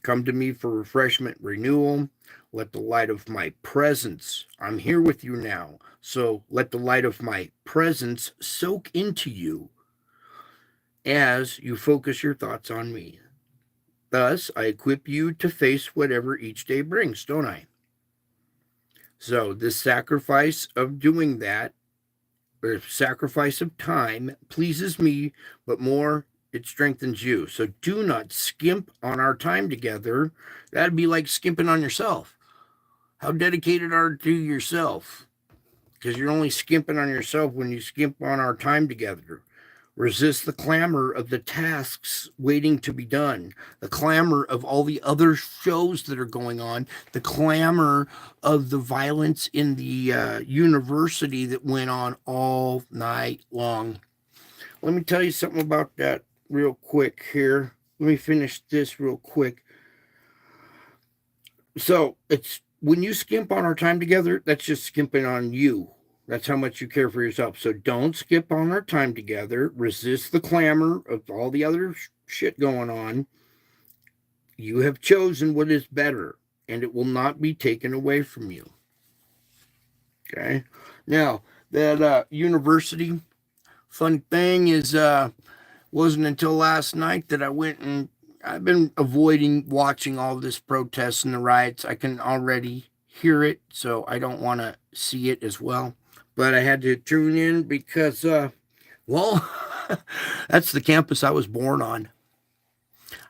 come to me for refreshment, renewal. Let the light of my presence, I'm here with you now. So let the light of my presence soak into you as you focus your thoughts on me. Thus, I equip you to face whatever each day brings, don't I? So, this sacrifice of doing that, or sacrifice of time, pleases me, but more, it strengthens you. So, do not skimp on our time together. That'd be like skimping on yourself. How dedicated are you to yourself? Because you're only skimping on yourself when you skimp on our time together. Resist the clamor of the tasks waiting to be done, the clamor of all the other shows that are going on, the clamor of the violence in the university that went on all night long. Let me tell you something about that real quick here. Let me finish this real quick. So it's when you skimp on our time together, that's just skimping on you. That's how much you care for yourself. So don't skip on our time together. Resist the clamor of all the other shit going on. You have chosen what is better, and it will not be taken away from you. Okay. Now, that university, fun thing is, wasn't until last night that I went and I've been avoiding watching all this protests and the riots. I can already hear it, so I don't want to see it as well. But I had to tune in because, well, that's the campus I was born on.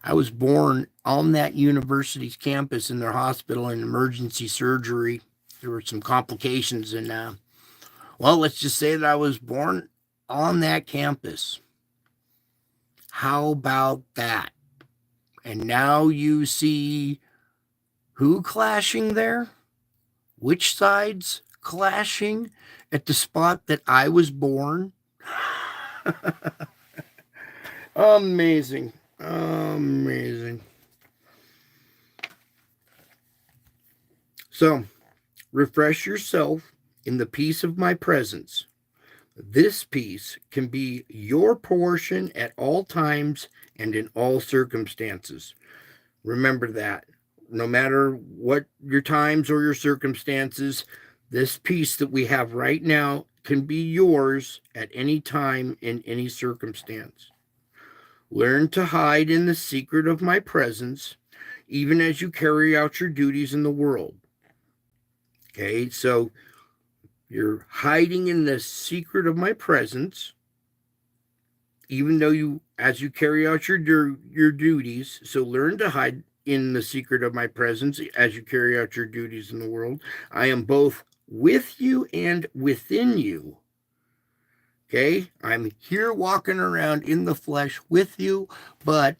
I was born on that university's campus in their hospital in emergency surgery. There were some complications, and well, let's just say that I was born on that campus. How about that? And now you see who clashing there? Which sides clashing at the spot that I was born? Amazing. Amazing. So, refresh yourself in the peace of my presence. This peace can be your portion at all times and in all circumstances. Remember that. No matter what your times or your circumstances, this peace that we have right now can be yours at any time in any circumstance. Learn to hide in the secret of my presence, even as you carry out your duties in the world. Okay, so you're hiding in the secret of my presence, even though as you carry out your duties. So learn to hide in the secret of my presence as you carry out your duties in the world. I am both with you and within you. Okay, I'm here walking around in the flesh with you, but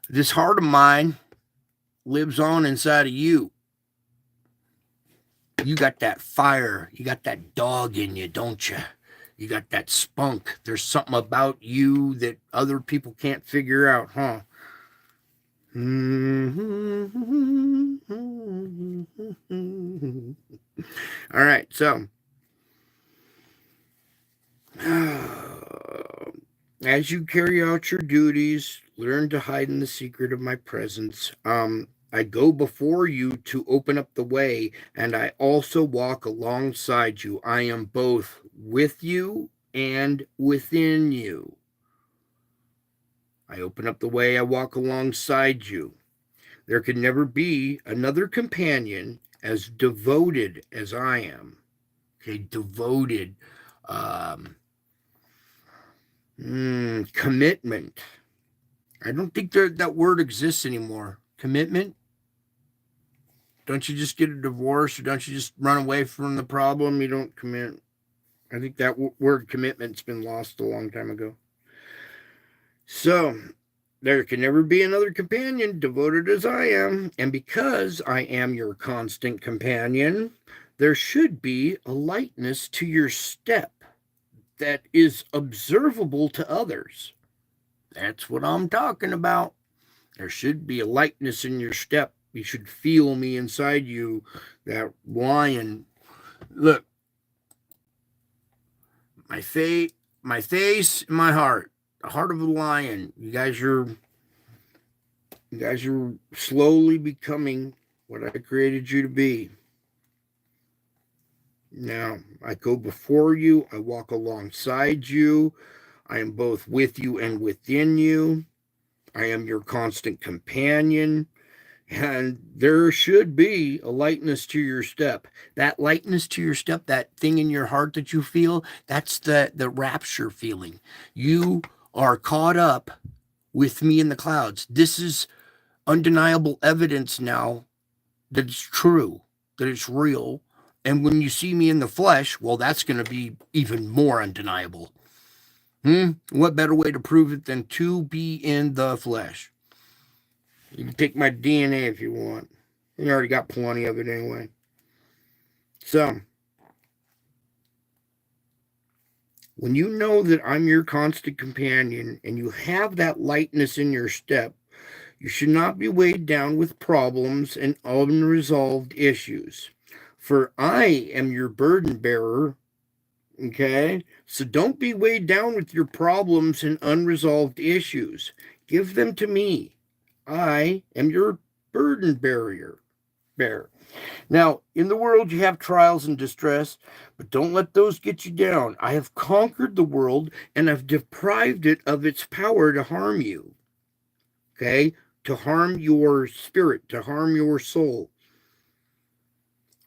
this heart of mine lives on inside of you. You got that fire, you got that dog in you, don't you? You got that spunk. There's something about you that other people can't figure out, huh? All right, so as you carry out your duties, learn to hide in the secret of my presence. I go before you to open up the way, and I also walk alongside you. I am both with you and within you. I open up the way, I walk alongside you. There can never be another companion as devoted as I am. Okay, devoted. Commitment. I don't think that word exists anymore. Commitment. Don't you just get a divorce, or don't you just run away from the problem? You don't commit. I think that word commitment's been lost a long time ago. So, there can never be another companion devoted as I am, and because I am your constant companion, there should be a lightness to your step that is observable to others. That's what I'm talking about. There should be a lightness in your step. You should feel me inside you, that lion. Look, my face, my heart, the heart of a lion. You guys are slowly becoming what I created you to be. Now, I go before you, I walk alongside you. I am both with you and within you. I am your constant companion. And there should be a lightness to your step. That lightness to your step, that thing in your heart that you feel, that's the rapture feeling. You are caught up with me in the clouds. This is undeniable evidence now that it's true, that it's real. And when you see me in the flesh, well, that's going to be even more undeniable. What better way to prove it than to be in the flesh? You can take my DNA if you want. You already got plenty of it anyway. So, when you know that I'm your constant companion and you have that lightness in your step, you should not be weighed down with problems and unresolved issues. For I am your burden bearer. Okay? So don't be weighed down with your problems and unresolved issues. Give them to me. I am your burden bearer. Now, in the world you have trials and distress, but don't let those get you down. I have conquered the world and have deprived it of its power to harm you. Okay? To harm your spirit, to harm your soul.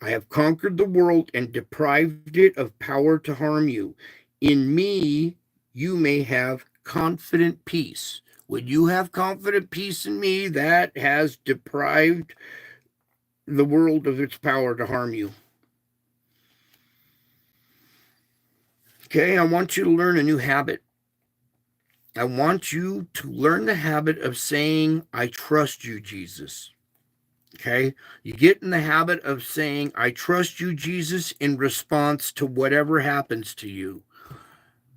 I have conquered the world and deprived it of power to harm you. In me, you may have confident peace. When you have confident peace in me, that has deprived the world of its power to harm you. Okay, I want you to learn a new habit. I want you to learn the habit of saying, I trust you, Jesus. Okay, you get in the habit of saying, I trust you, Jesus, in response to whatever happens to you.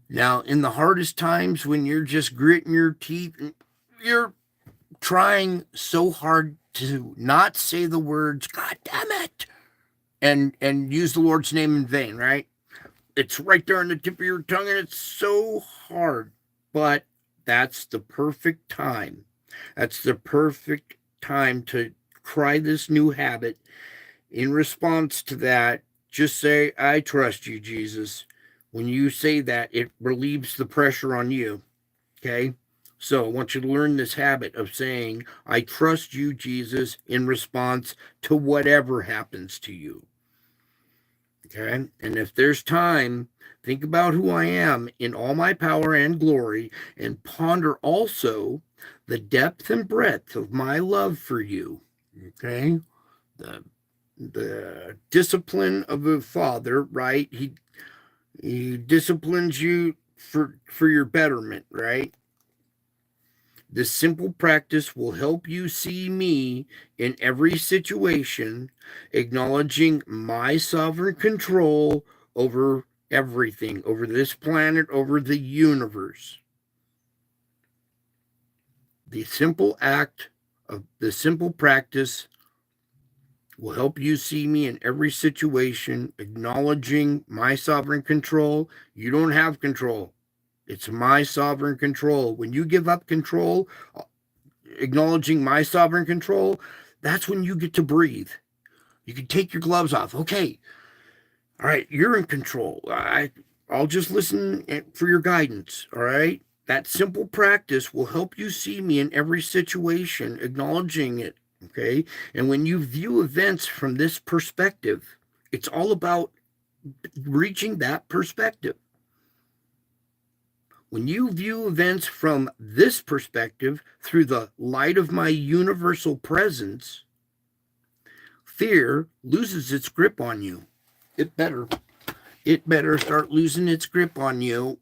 Now, in the hardest times when you're just gritting your teeth and you're trying so hard to not say the words, God damn it, and use the Lord's name in vain, right? It's right there on the tip of your tongue and it's so hard. But that's the perfect time. That's the perfect time to try this new habit. In response to that, just say, I trust you, Jesus. When you say that, it relieves the pressure on you. Okay? So I want you to learn this habit of saying, I trust you, Jesus, in response to whatever happens to you. Okay? And if there's time, think about who I am in all my power and glory, and ponder also the depth and breadth of my love for you. Okay? The discipline of a father, right? He disciplines you for your betterment, right? This simple practice will help you see me in every situation, acknowledging my sovereign control over everything, over this planet, over the universe. The simple practice will help you see me in every situation, acknowledging my sovereign control. You don't have control. It's my sovereign control. When you give up control, acknowledging my sovereign control, that's when you get to breathe. You can take your gloves off. Okay. All right. You're in control. I'll just listen for your guidance. All right. That simple practice will help you see me in every situation, acknowledging it. Okay. And when you view events from this perspective, it's all about reaching that perspective. When you view events from this perspective through the light of my universal presence, fear loses its grip on you. It better start losing its grip on you.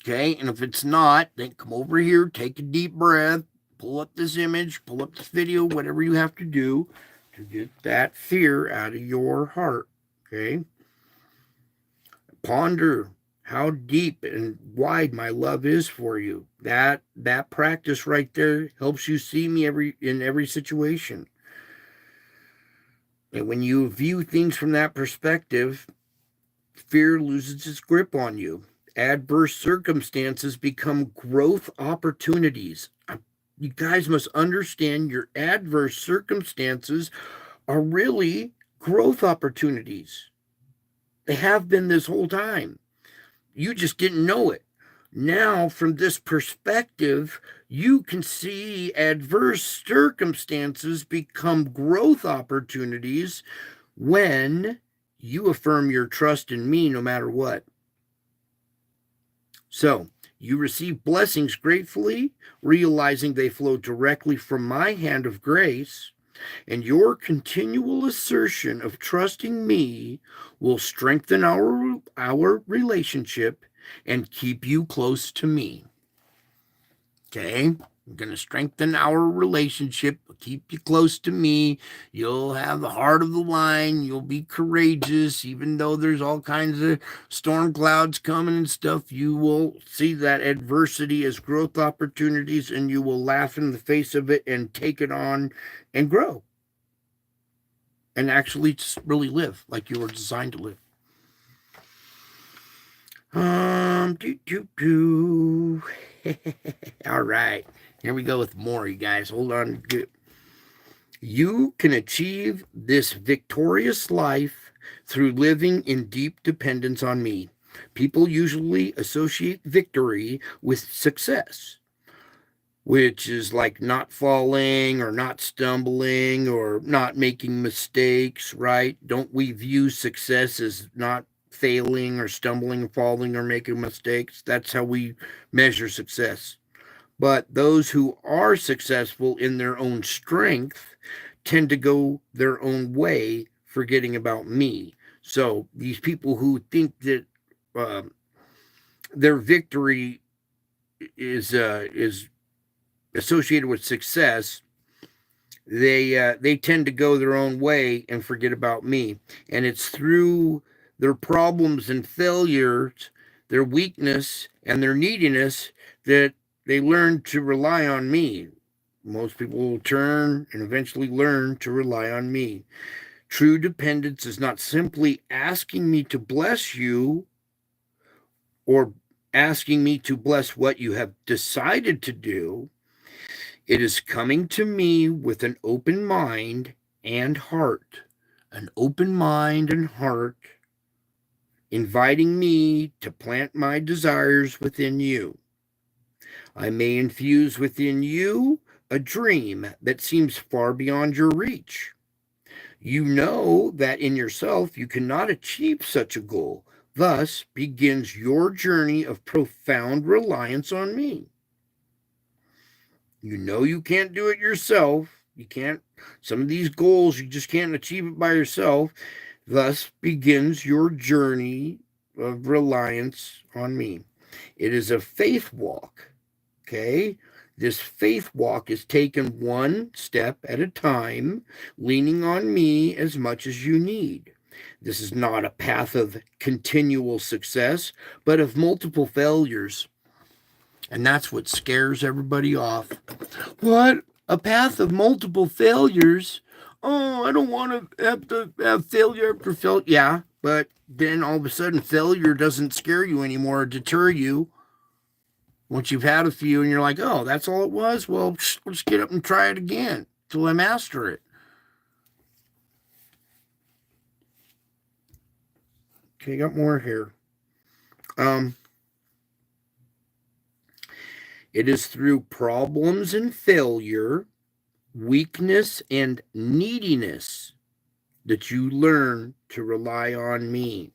Okay, and if it's not, then come over here, take a deep breath, pull up this image, pull up this video, whatever you have to do to get that fear out of your heart. Okay, ponder how deep and wide my love is for you. That practice right there helps you see me in every situation. And when you view things from that perspective, fear loses its grip on you. Adverse circumstances become growth opportunities. You guys must understand your adverse circumstances are really growth opportunities. They have been this whole time. You just didn't know it. Now, from this perspective, you can see adverse circumstances become growth opportunities when you affirm your trust in me no matter what. So, you receive blessings gratefully, realizing they flow directly from my hand of grace, and your continual assertion of trusting me will strengthen our relationship and keep you close to me. Okay? I'm going to strengthen our relationship, keep you close to me. You'll have the heart of the lion. You'll be courageous, even though there's all kinds of storm clouds coming and stuff. You will see that adversity as growth opportunities, and you will laugh in the face of it and take it on and grow. And actually just really live like you were designed to live. All right. Here we go with more, you guys. Hold on. You can achieve this victorious life through living in deep dependence on me. People usually associate victory with success, which is like not falling or not stumbling or not making mistakes, right? Don't we view success as not failing or stumbling, falling, or making mistakes? That's how we measure success. But those who are successful in their own strength tend to go their own way, forgetting about me. So these people who think that their victory is associated with success, they tend to go their own way and forget about me. And it's through their problems and failures their weakness and their neediness that they learn to rely on me. Most people will turn and eventually learn to rely on me. True dependence is not simply asking me to bless you or asking me to bless what you have decided to do. It is coming to me with an open mind and heart. An open mind and heart, inviting me to plant my desires within you. I may infuse within you a dream that seems far beyond your reach. You know that in yourself you cannot achieve such a goal. Thus begins your journey of profound reliance on me. You know you can't do it yourself. You can't, some of these goals, you just can't achieve it by yourself. Thus begins your journey of reliance on me. It is a faith walk, okay? This faith walk is taken one step at a time, leaning on me as much as you need. This is not a path of continual success, but of multiple failures. And that's what scares everybody off. What? A path of multiple failures? Oh, I don't want to have failure after failure. Yeah, but then all of a sudden failure doesn't scare you anymore or deter you. Once you've had a few and you're like, oh, that's all it was? Well, let's get up and try it again till I master it. Okay, got more here. It is through problems and failure, weakness and neediness that you learn to rely on me.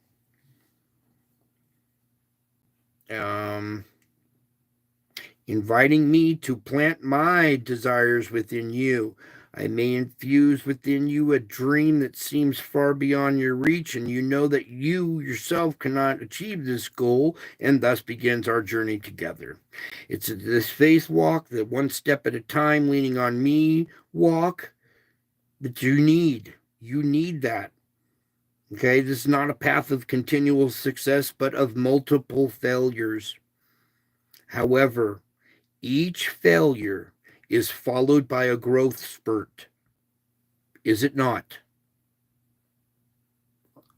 Inviting me to plant my desires within you. I may infuse within you a dream that seems far beyond your reach, and you know that you yourself cannot achieve this goal, and thus begins our journey together. It's this faith walk, the one step at a time, leaning on me walk that you need. You need that. Okay, this is not a path of continual success, but of multiple failures. However, each failure is followed by a growth spurt. Is it not?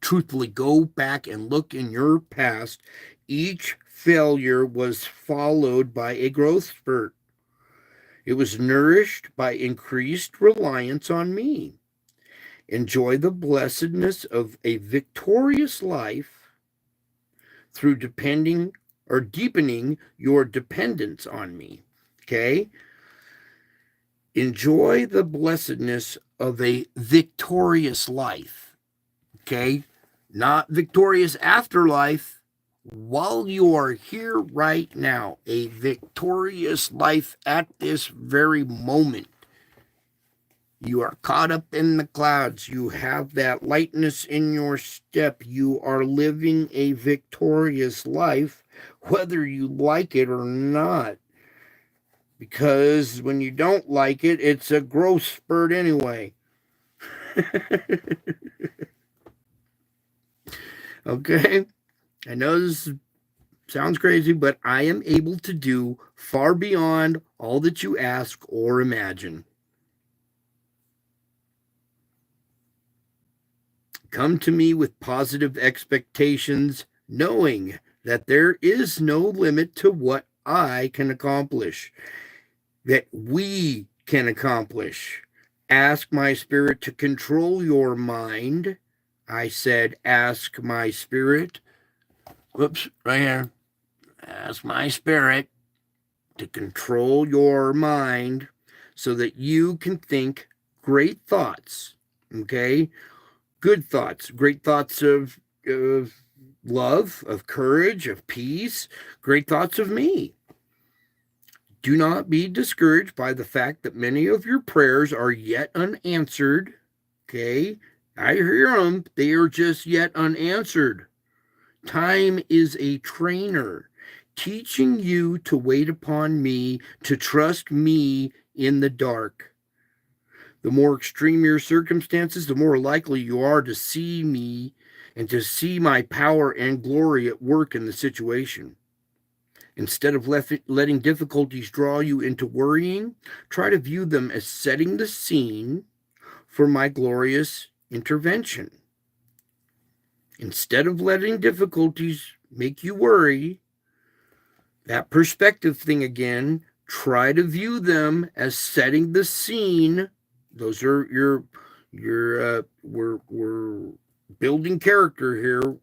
Truthfully, go back and look in your past. Each failure was followed by a growth spurt. It was nourished by increased reliance on me. Enjoy the blessedness of a victorious life through deepening your dependence on me. Okay? Enjoy the blessedness of a victorious life. Okay? Not victorious afterlife. While you are here right now, a victorious life at this very moment. You are caught up in the clouds. You have that lightness in your step. You are living a victorious life, whether you like it or not. Because when you don't like it, it's a growth spurt anyway. Okay? I know this sounds crazy, but I am able to do far beyond all that you ask or imagine. Come to me with positive expectations, knowing that there is no limit to what I can accomplish, that we can accomplish. Ask my spirit to control your mind. I said, ask my spirit. Whoops, right here. Ask my spirit to control your mind so that you can think great thoughts, okay? Good thoughts, great thoughts of love, of courage, of peace, great thoughts of me. Do not be discouraged by the fact that many of your prayers are yet unanswered. Okay, I hear them. They are just yet unanswered. Time is a trainer, teaching you to wait upon me, to trust me in the dark. The more extreme your circumstances, the more likely you are to see me and to see my power and glory at work in the situation. Instead of letting difficulties draw you into worrying, try to view them as setting the scene for my glorious intervention. Instead of letting difficulties make you worry, that perspective thing again, try to view them as setting the scene. Those are we're building character here.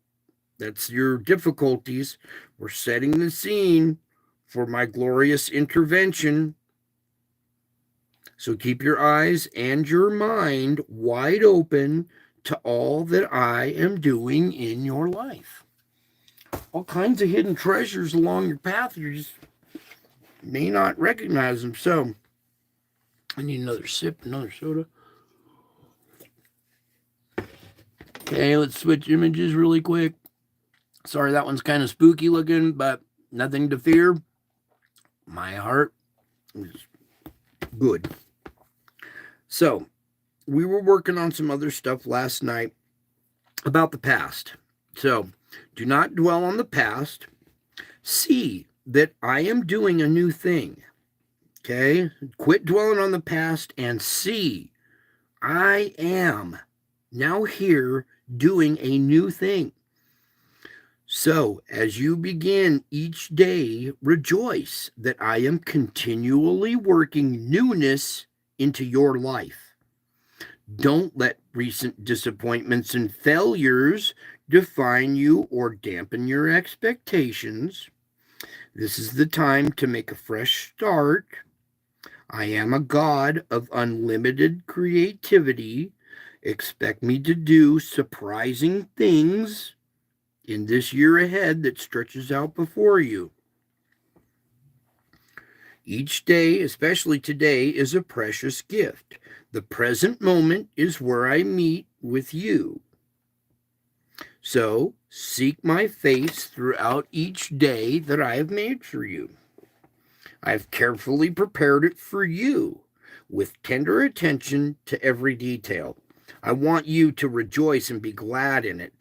That's your difficulties. We're setting the scene for my glorious intervention. So keep your eyes and your mind wide open to all that I am doing in your life. All kinds of hidden treasures along your path. You just may not recognize them. So I need another sip, another soda. Okay, let's switch images really quick. Sorry, that one's kind of spooky looking, but nothing to fear. My heart is good. So, we were working on some other stuff last night about the past. So, do not dwell on the past. See that I am doing a new thing. Okay? Quit dwelling on the past and see I am now here doing a new thing. So, as you begin each day, rejoice that I am continually working newness into your life. Don't let recent disappointments and failures define you or dampen your expectations. This is the time to make a fresh start. I am a God of unlimited creativity. Expect me to do surprising things in this year ahead that stretches out before you. Each day, especially today, is a precious gift. The present moment is where I meet with you. So, seek my face throughout each day that I have made for you. I've carefully prepared it for you with tender attention to every detail. I want you to rejoice and be glad in it.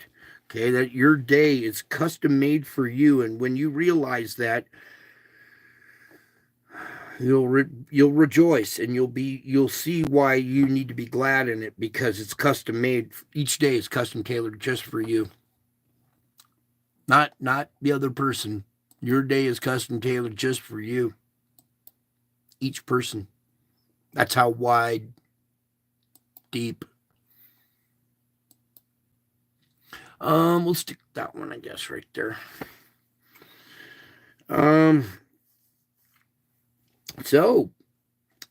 Okay, that your day is custom made for you, and when you realize that, you'll rejoice, and you'll see why you need to be glad in it, because it's custom made. Each day is custom tailored just for you, not the other person. Your day is custom tailored just for you, each person. That's how wide, deep. We'll stick that one, I guess, right there. So,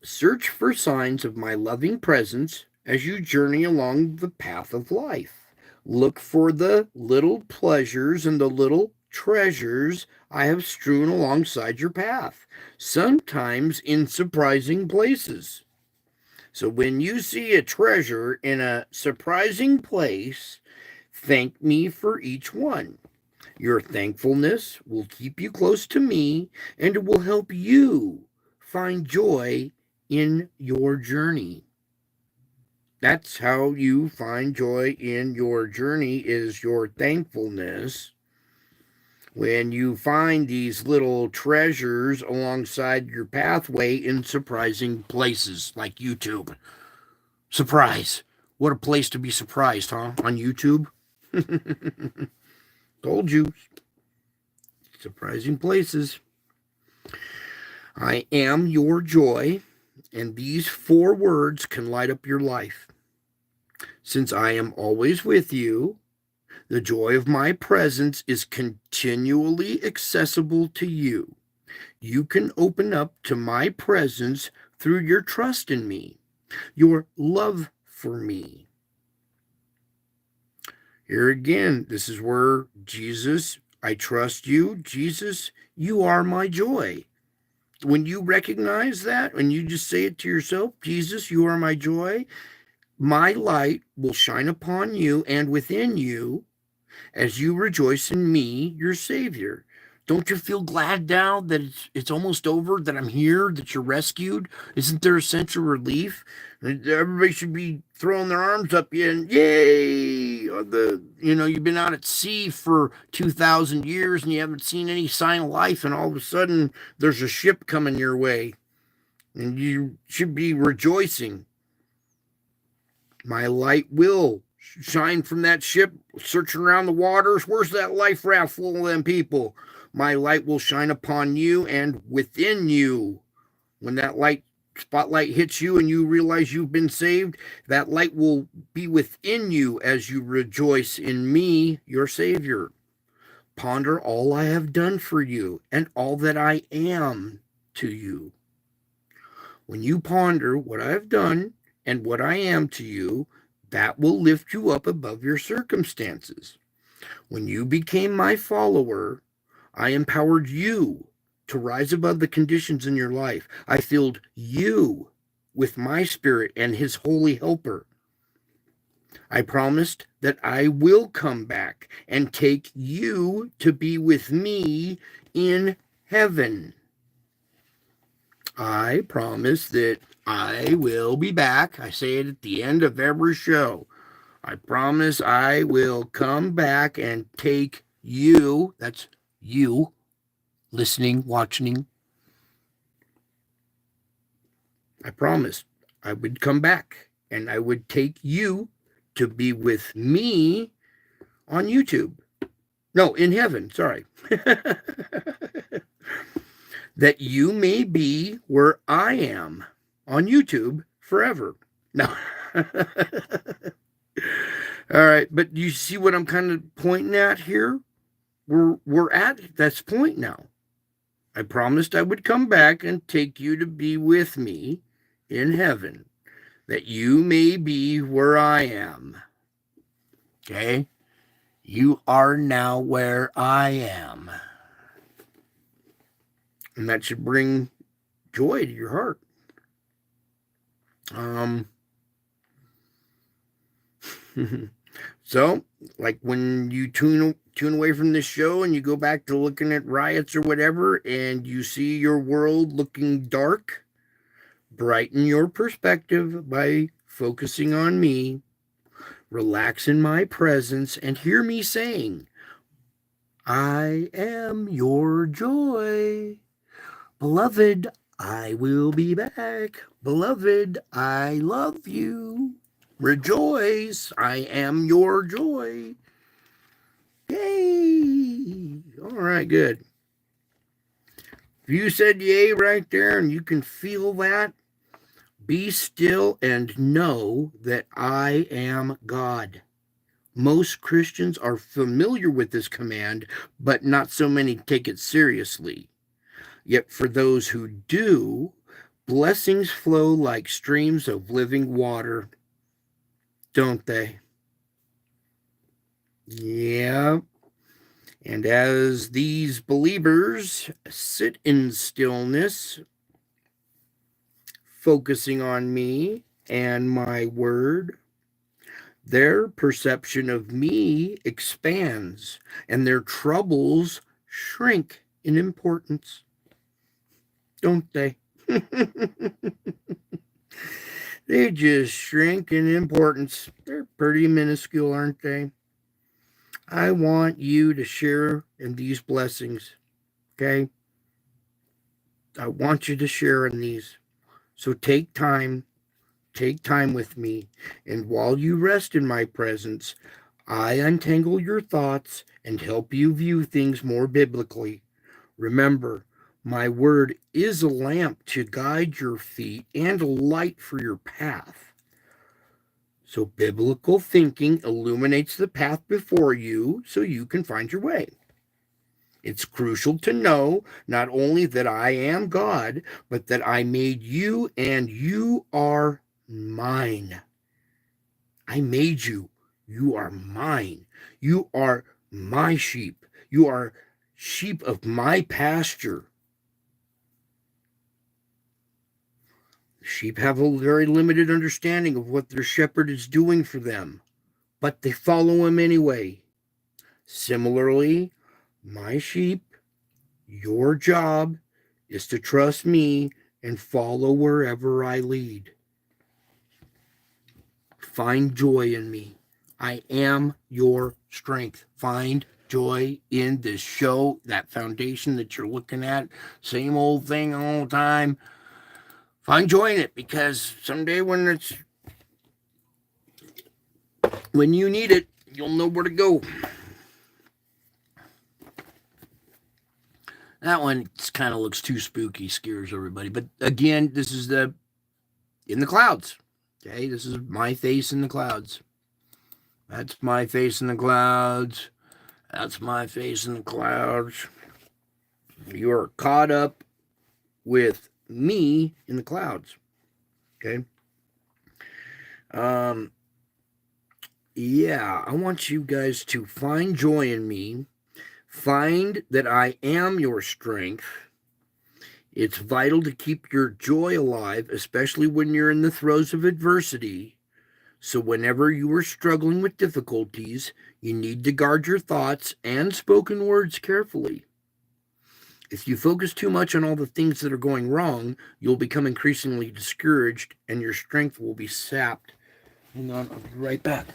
search for signs of my loving presence as you journey along the path of life. Look for the little pleasures and the little treasures I have strewn alongside your path, sometimes in surprising places. So when you see a treasure in a surprising place, thank me for each one. Your thankfulness will keep you close to me, and it will help you find joy in your journey. That's how you find joy in your journey, is your thankfulness. When you find these little treasures alongside your pathway in surprising places like YouTube. Surprise. What a place to be surprised, huh? On YouTube. Told you. Surprising places. I am your joy, and these 4 words can light up your life. Since I am always with you, the joy of my presence is continually accessible to you. You can open up to my presence through your trust in me, your love for me. Here again, this is where Jesus, I trust you. Jesus, you are my joy. When you recognize that, when you just say it to yourself, Jesus, you are my joy, my light will shine upon you and within you as you rejoice in me, your Savior. Don't you feel glad now that it's almost over, that I'm here, that you're rescued? Isn't there a sense of relief? Everybody should be throwing their arms up and yay! You've been out at sea for 2,000 years and you haven't seen any sign of life, and all of a sudden there's a ship coming your way, and you should be rejoicing. My light will shine from that ship, searching around the waters. Where's that life raft full of them people? My light will shine upon you and within you. When that spotlight hits you and you realize you've been saved, that light will be within you as you rejoice in me, your Savior. Ponder all I have done for you and all that I am to you. When you ponder what I have done and what I am to you, that will lift you up above your circumstances. When you became my follower, I empowered you to rise above the conditions in your life. I filled you with my Spirit and His holy helper. I promised that I will come back and take you to be with me in heaven. I promise that I will be back. I say it at the end of every show. I promise I will come back and take you, that's you, listening, watching. I promised I would come back and I would take you to be with me on YouTube. No, in heaven, sorry. That you may be where I am on YouTube forever. No. All right, but you see what I'm kind of pointing at here? We're at that point now. I promised I would come back and take you to be with me in heaven, that you may be where I am. Okay? You are now where I am. And that should bring joy to your heart. So, like when you tune away from this show and you go back to looking at riots or whatever, and you see your world looking dark, brighten your perspective by focusing on me, relax in my presence, and hear me saying, I am your joy. Beloved, I will be back. Beloved, I love you. Rejoice, I am your joy. Yay! All right, good. If you said yay right there and you can feel that, be still and know that I am God. Most Christians are familiar with this command, but not so many take it seriously. Yet for those who do, blessings flow like streams of living water, don't they? Yeah. And as these believers sit in stillness, focusing on me and my word, their perception of me expands and their troubles shrink in importance. Don't they? They just shrink in importance. They're pretty minuscule, aren't they? I want you to share in these blessings, okay? I want you to share in these. So take time with me, and while you rest in my presence, I untangle your thoughts and help you view things more biblically. Remember, my word is a lamp to guide your feet and a light for your path. So biblical thinking illuminates the path before you so you can find your way. It's crucial to know not only that I am God, but that I made you and you are mine. I made you. You are mine. You are my sheep. You are sheep of my pasture. Sheep have a very limited understanding of what their shepherd is doing for them, but they follow him anyway. Similarly, my sheep Your job is to trust me and follow wherever I lead. Find joy in me. I am your strength. Find joy in this show, that foundation that you're looking at. Same old thing all the time. Find joy in it, because someday when you need it, you'll know where to go. That one kind of looks too spooky, scares everybody. But again, this is in the clouds. Okay, this is my face in the clouds. That's my face in the clouds. That's my face in the clouds. You are caught up with me in the clouds. Okay. Yeah, I want you guys to find joy in me. Find that I am your strength. It's vital to keep your joy alive, especially when you're in the throes of adversity. So whenever you are struggling with difficulties, you need to guard your thoughts and spoken words carefully. If you focus too much on all the things that are going wrong, you'll become increasingly discouraged and your strength will be sapped. Hang on, I'll be right back.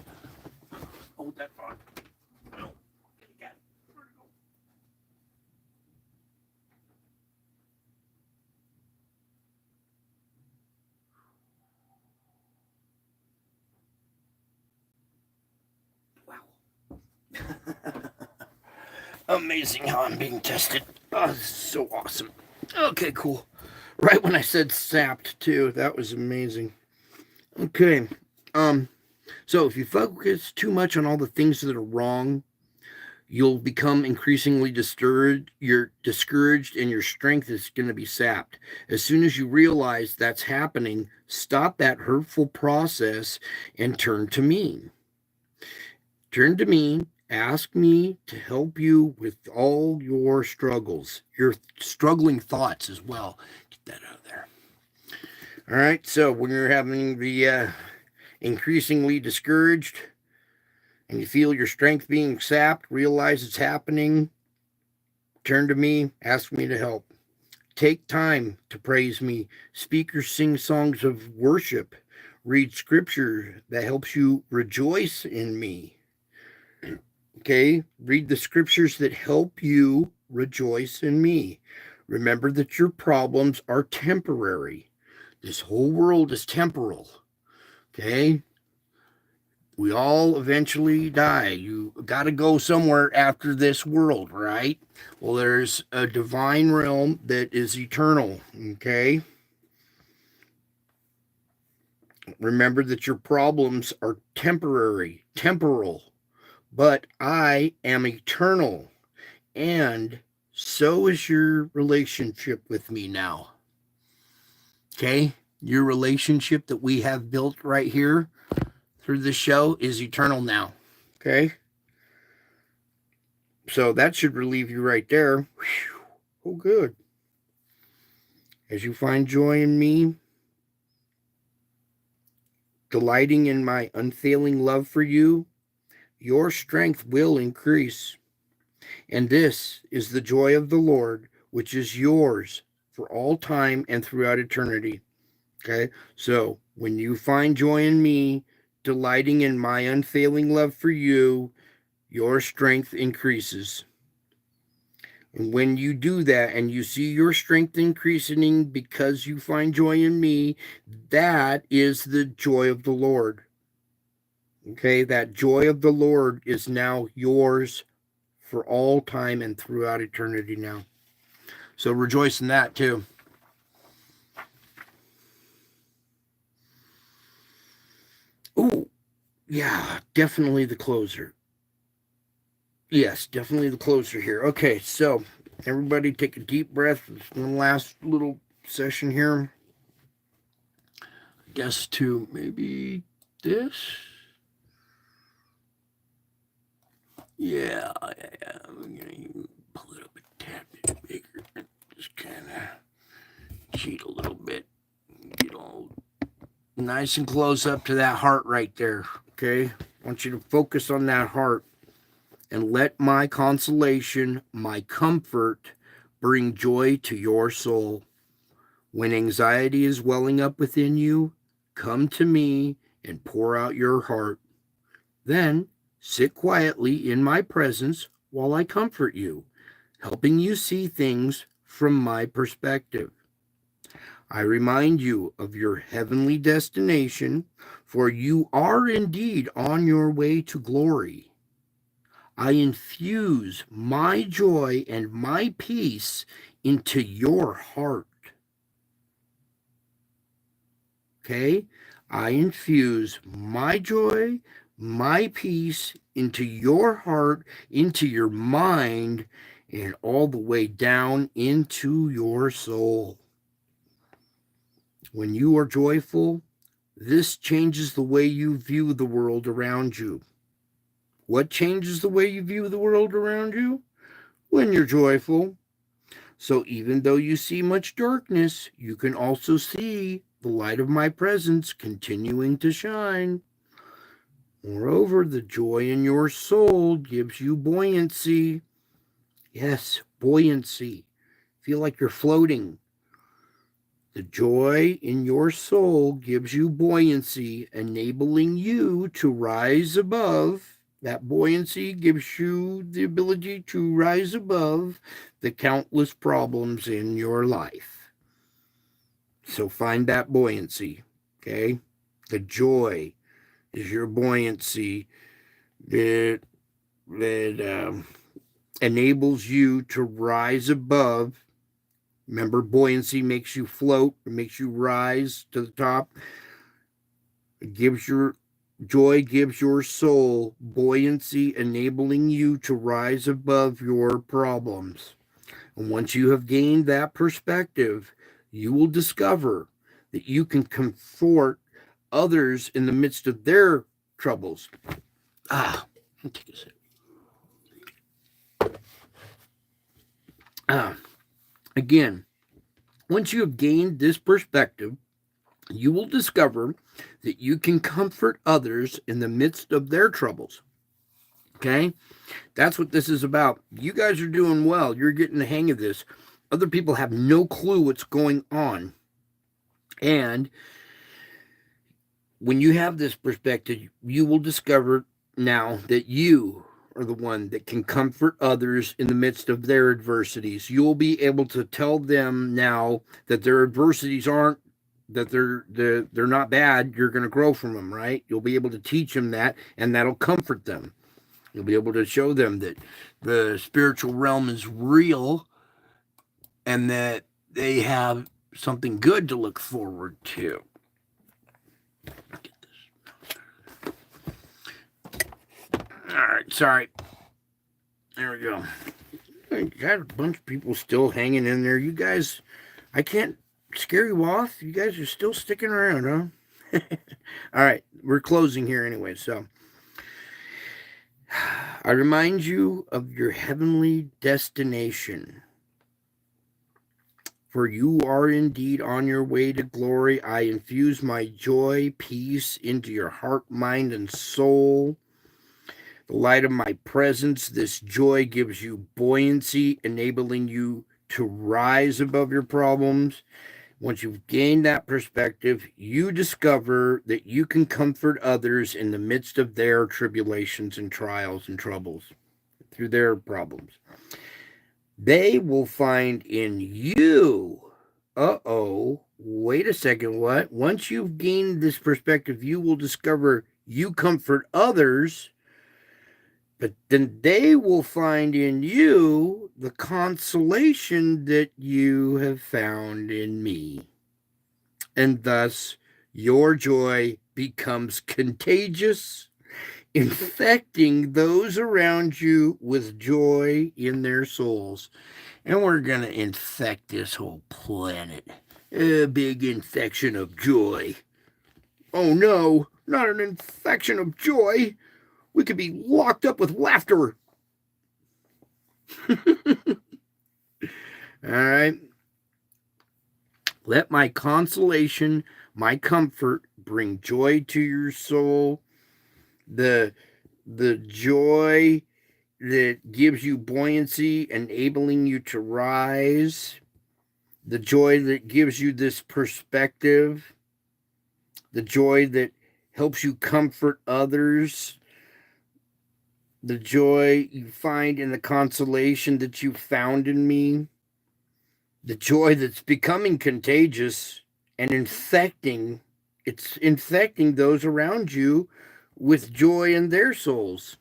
Hold that thought. No. Where'd it go? Wow. Amazing how I'm being tested. Oh, this is so awesome. Okay, cool. Right when I said sapped too, that was amazing. Okay. So if you focus too much on all the things that are wrong, you'll become increasingly discouraged. You're discouraged and your strength is going to be sapped. As soon as you realize that's happening, stop that hurtful process and turn to me. Turn to me. Ask me to help you with all your struggles, your struggling thoughts as well. Get that out of there. All right. So when you're having the increasingly discouraged and you feel your strength being sapped, realize it's happening, turn to me, ask me to help. Take time to praise me. Speak or sing songs of worship. Read scripture that helps you rejoice in me. Okay, read the scriptures that help you rejoice in me. Remember that your problems are temporary. This whole world is temporal. Okay, we all eventually die. You got to go somewhere after this world, right? Well, there's a divine realm that is eternal. Okay, remember that your problems are temporary, temporal. But I am eternal, and so is your relationship with me now. Okay? Your relationship that we have built right here through this show is eternal now. Okay? So that should relieve you right there. Whew. Oh, good. As you find joy in me, delighting in my unfailing love for you, your strength will increase. And this is the joy of the Lord, which is yours for all time and throughout eternity. Okay? So when you find joy in me, delighting in my unfailing love for you, your strength increases. And when you do that and you see your strength increasing because you find joy in me, that is the joy of the Lord. Okay, that joy of the Lord is now yours for all time and throughout eternity now. So rejoice in that too. Oh, yeah, definitely the closer. Yes, definitely the closer here. Okay, so everybody take a deep breath. One last little session here. I guess to maybe this. Yeah, I'm gonna pull it up a tad bit bigger. Just kind of cheat a little bit. Get all nice and close up to that heart right there. Okay, I want you to focus on that heart and let my consolation, my comfort, bring joy to your soul. When anxiety is welling up within you, come to me and pour out your heart. Then sit quietly in my presence while I comfort you, helping you see things from my perspective. I remind you of your heavenly destination, for you are indeed on your way to glory. I infuse my joy and my peace into your heart. Okay? I infuse my joy, my peace into your heart, into your mind, and all the way down into your soul. When you are joyful, this changes the way you view the world around you. What changes the way you view the world around you? When you're joyful. So even though you see much darkness, you can also see the light of my presence continuing to shine. Moreover, the joy in your soul gives you buoyancy. Yes, buoyancy. Feel like you're floating. The joy in your soul gives you buoyancy, enabling you to rise above. That buoyancy gives you the ability to rise above the countless problems in your life. So find that buoyancy, okay? The joy is your buoyancy that enables you to rise above. Remember, buoyancy makes you float, it makes you rise to the top. It gives your joy, gives your soul buoyancy, enabling you to rise above your problems. And once you have gained that perspective, you will discover that you can comfort others in the midst of their troubles. Let me take a sip. Again, once you have gained this perspective, you will discover that you can comfort others in the midst of their troubles. Okay? That's what this is about. You guys are doing well. You're getting the hang of this. Other people have no clue what's going on. And when you have this perspective, you will discover now that you are the one that can comfort others in the midst of their adversities. You'll be able to tell them now that their adversities aren't, that they're not bad. You're going to grow from them, right? You'll be able to teach them that, and that'll comfort them. You'll be able to show them that the spiritual realm is real and that they have something good to look forward to. Get this. All right, sorry. There we go. I got a bunch of people still hanging in there. You guys, I can't scare you off. You guys are still sticking around, huh? All right, we're closing here anyway, so I remind you of your heavenly destination. For you are indeed on your way to glory. I infuse my joy, peace into your heart, mind, and soul. The light of my presence, this joy gives you buoyancy, enabling you to rise above your problems. Once you've gained that perspective, you discover that you can comfort others in the midst of their tribulations and trials and troubles, through their problems. They will find in you, wait a second, what? Once you've gained this perspective, you will discover you comfort others, but then they will find in you the consolation that you have found in me. And thus, your joy becomes contagious, infecting those around you with joy in their souls. And we're going to infect this whole planet. A big infection of joy. Oh no, not an infection of joy. We could be locked up with laughter. All right. Let my consolation, my comfort bring joy to your soul. The joy that gives you buoyancy, enabling you to rise, the joy that gives you this perspective, the joy that helps you comfort others, the joy you find in the consolation that you found in me, the joy that's becoming contagious and infecting those around you with joy in their souls.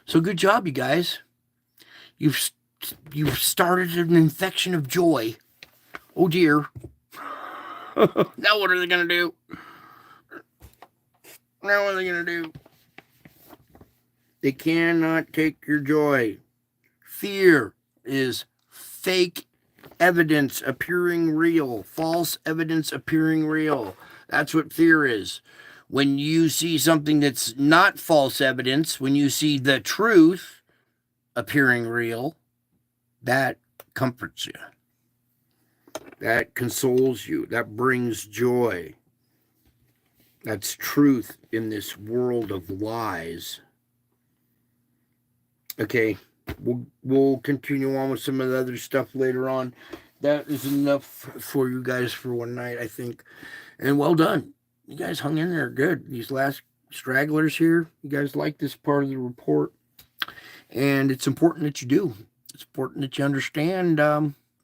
So good job, you guys. You've started an infection of joy. Oh dear. Now what are they going to do? Now what are they going to do? They cannot take your joy. Fear is fake evidence appearing real. False evidence appearing real. That's what fear is. When you see something that's not false evidence, when you see the truth appearing real, that comforts you. That consoles you. That brings joy. That's truth in this world of lies. Okay, we'll continue on with some of the other stuff later on. That is enough for you guys for one night, I think. And well done. You guys hung in there good. These last stragglers here, you guys like this part of the report. And it's important that you do. It's important that you understand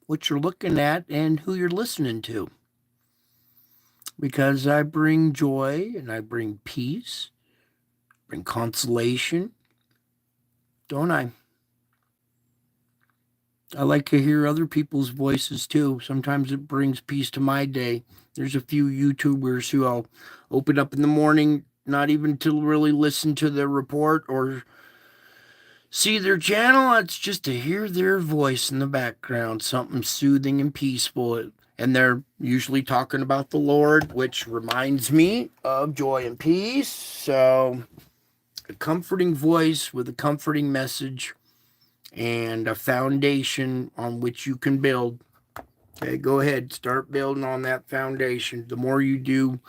what you're looking at and who you're listening to. Because I bring joy and I bring peace, bring consolation, don't I? I like to hear other people's voices too. Sometimes it brings peace to my day. There's a few YouTubers who I'll open up in the morning, not even to really listen to the report or see their channel. It's just to hear their voice in the background, something soothing and peaceful. And they're usually talking about the Lord, which reminds me of joy and peace. So a comforting voice with a comforting message and a foundation on which you can build. Okay, go ahead, start building on that foundation. The more you do,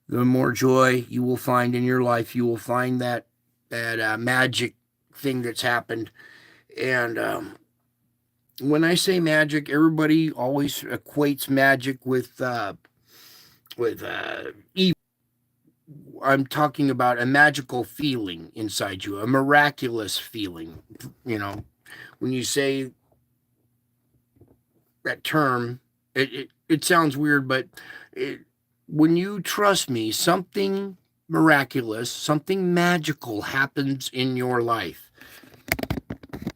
the more joy you will find in your life. You will find that magic thing that's happened. And when I say magic, everybody always equates magic with evil. I'm talking about a magical feeling inside you, a miraculous feeling. You know, when you say that term, it sounds weird, but when you trust me, something miraculous, something magical happens in your life.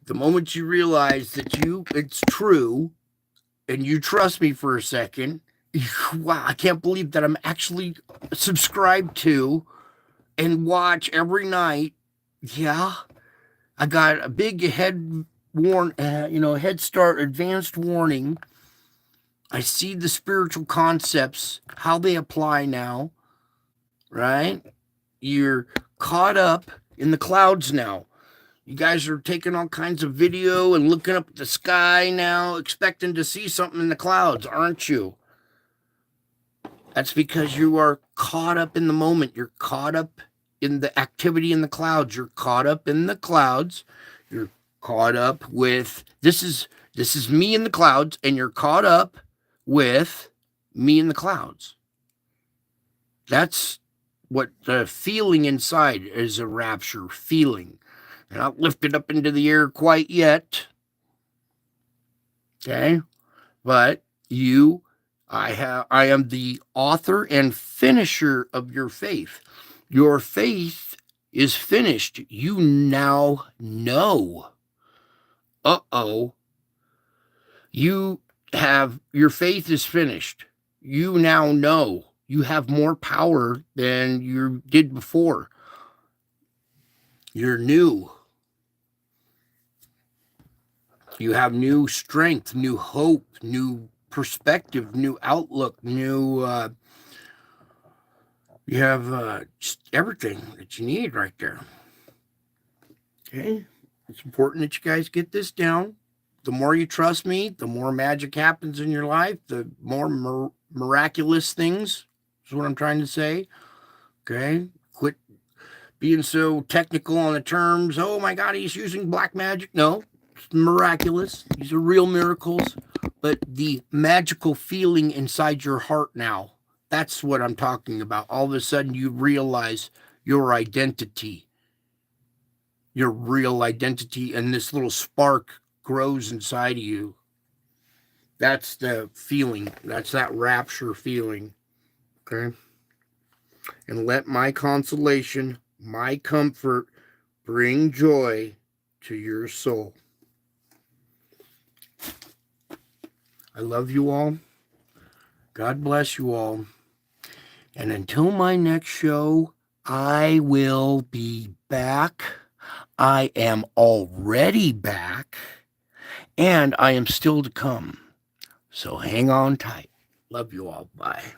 The moment you realize that it's true and you trust me for a second, wow, I can't believe that I'm actually subscribed to and watch every night. Yeah, I got a big head start, advanced warning. I see the spiritual concepts, how they apply now, right? You're caught up in the clouds now. You guys are taking all kinds of video and looking up at the sky now, expecting to see something in the clouds, aren't you? That's because you are caught up in the moment. You're caught up in the activity in the clouds. You're caught up in the clouds. You're caught up with, this is me in the clouds, and you're caught up with me in the clouds. That's what the feeling inside is, a rapture feeling. They're not lifted up into the air quite yet. Okay? But I am the author and finisher of your faith. Your faith is finished. You now know. Your faith is finished. You now know. You have more power than you did before. You're new. You have new strength, new hope, new perspective, new outlook, you have just everything that you need right there. Okay, it's important that you guys get this down. The more you trust me, the more magic happens in your life, the more miraculous things is what I'm trying to say. Okay, quit being so technical on the terms. Oh my God, he's using black magic. No, it's miraculous. These are real miracles. But the magical feeling inside your heart now, that's what I'm talking about. All of a sudden you realize your identity, your real identity, and this little spark grows inside of you. That's the feeling. That's that rapture feeling. Okay. And let my consolation, my comfort, bring joy to your soul. I love you all. God bless you all. And until my next show, I will be back. I am already back. And I am still to come. So hang on tight. Love you all. Bye.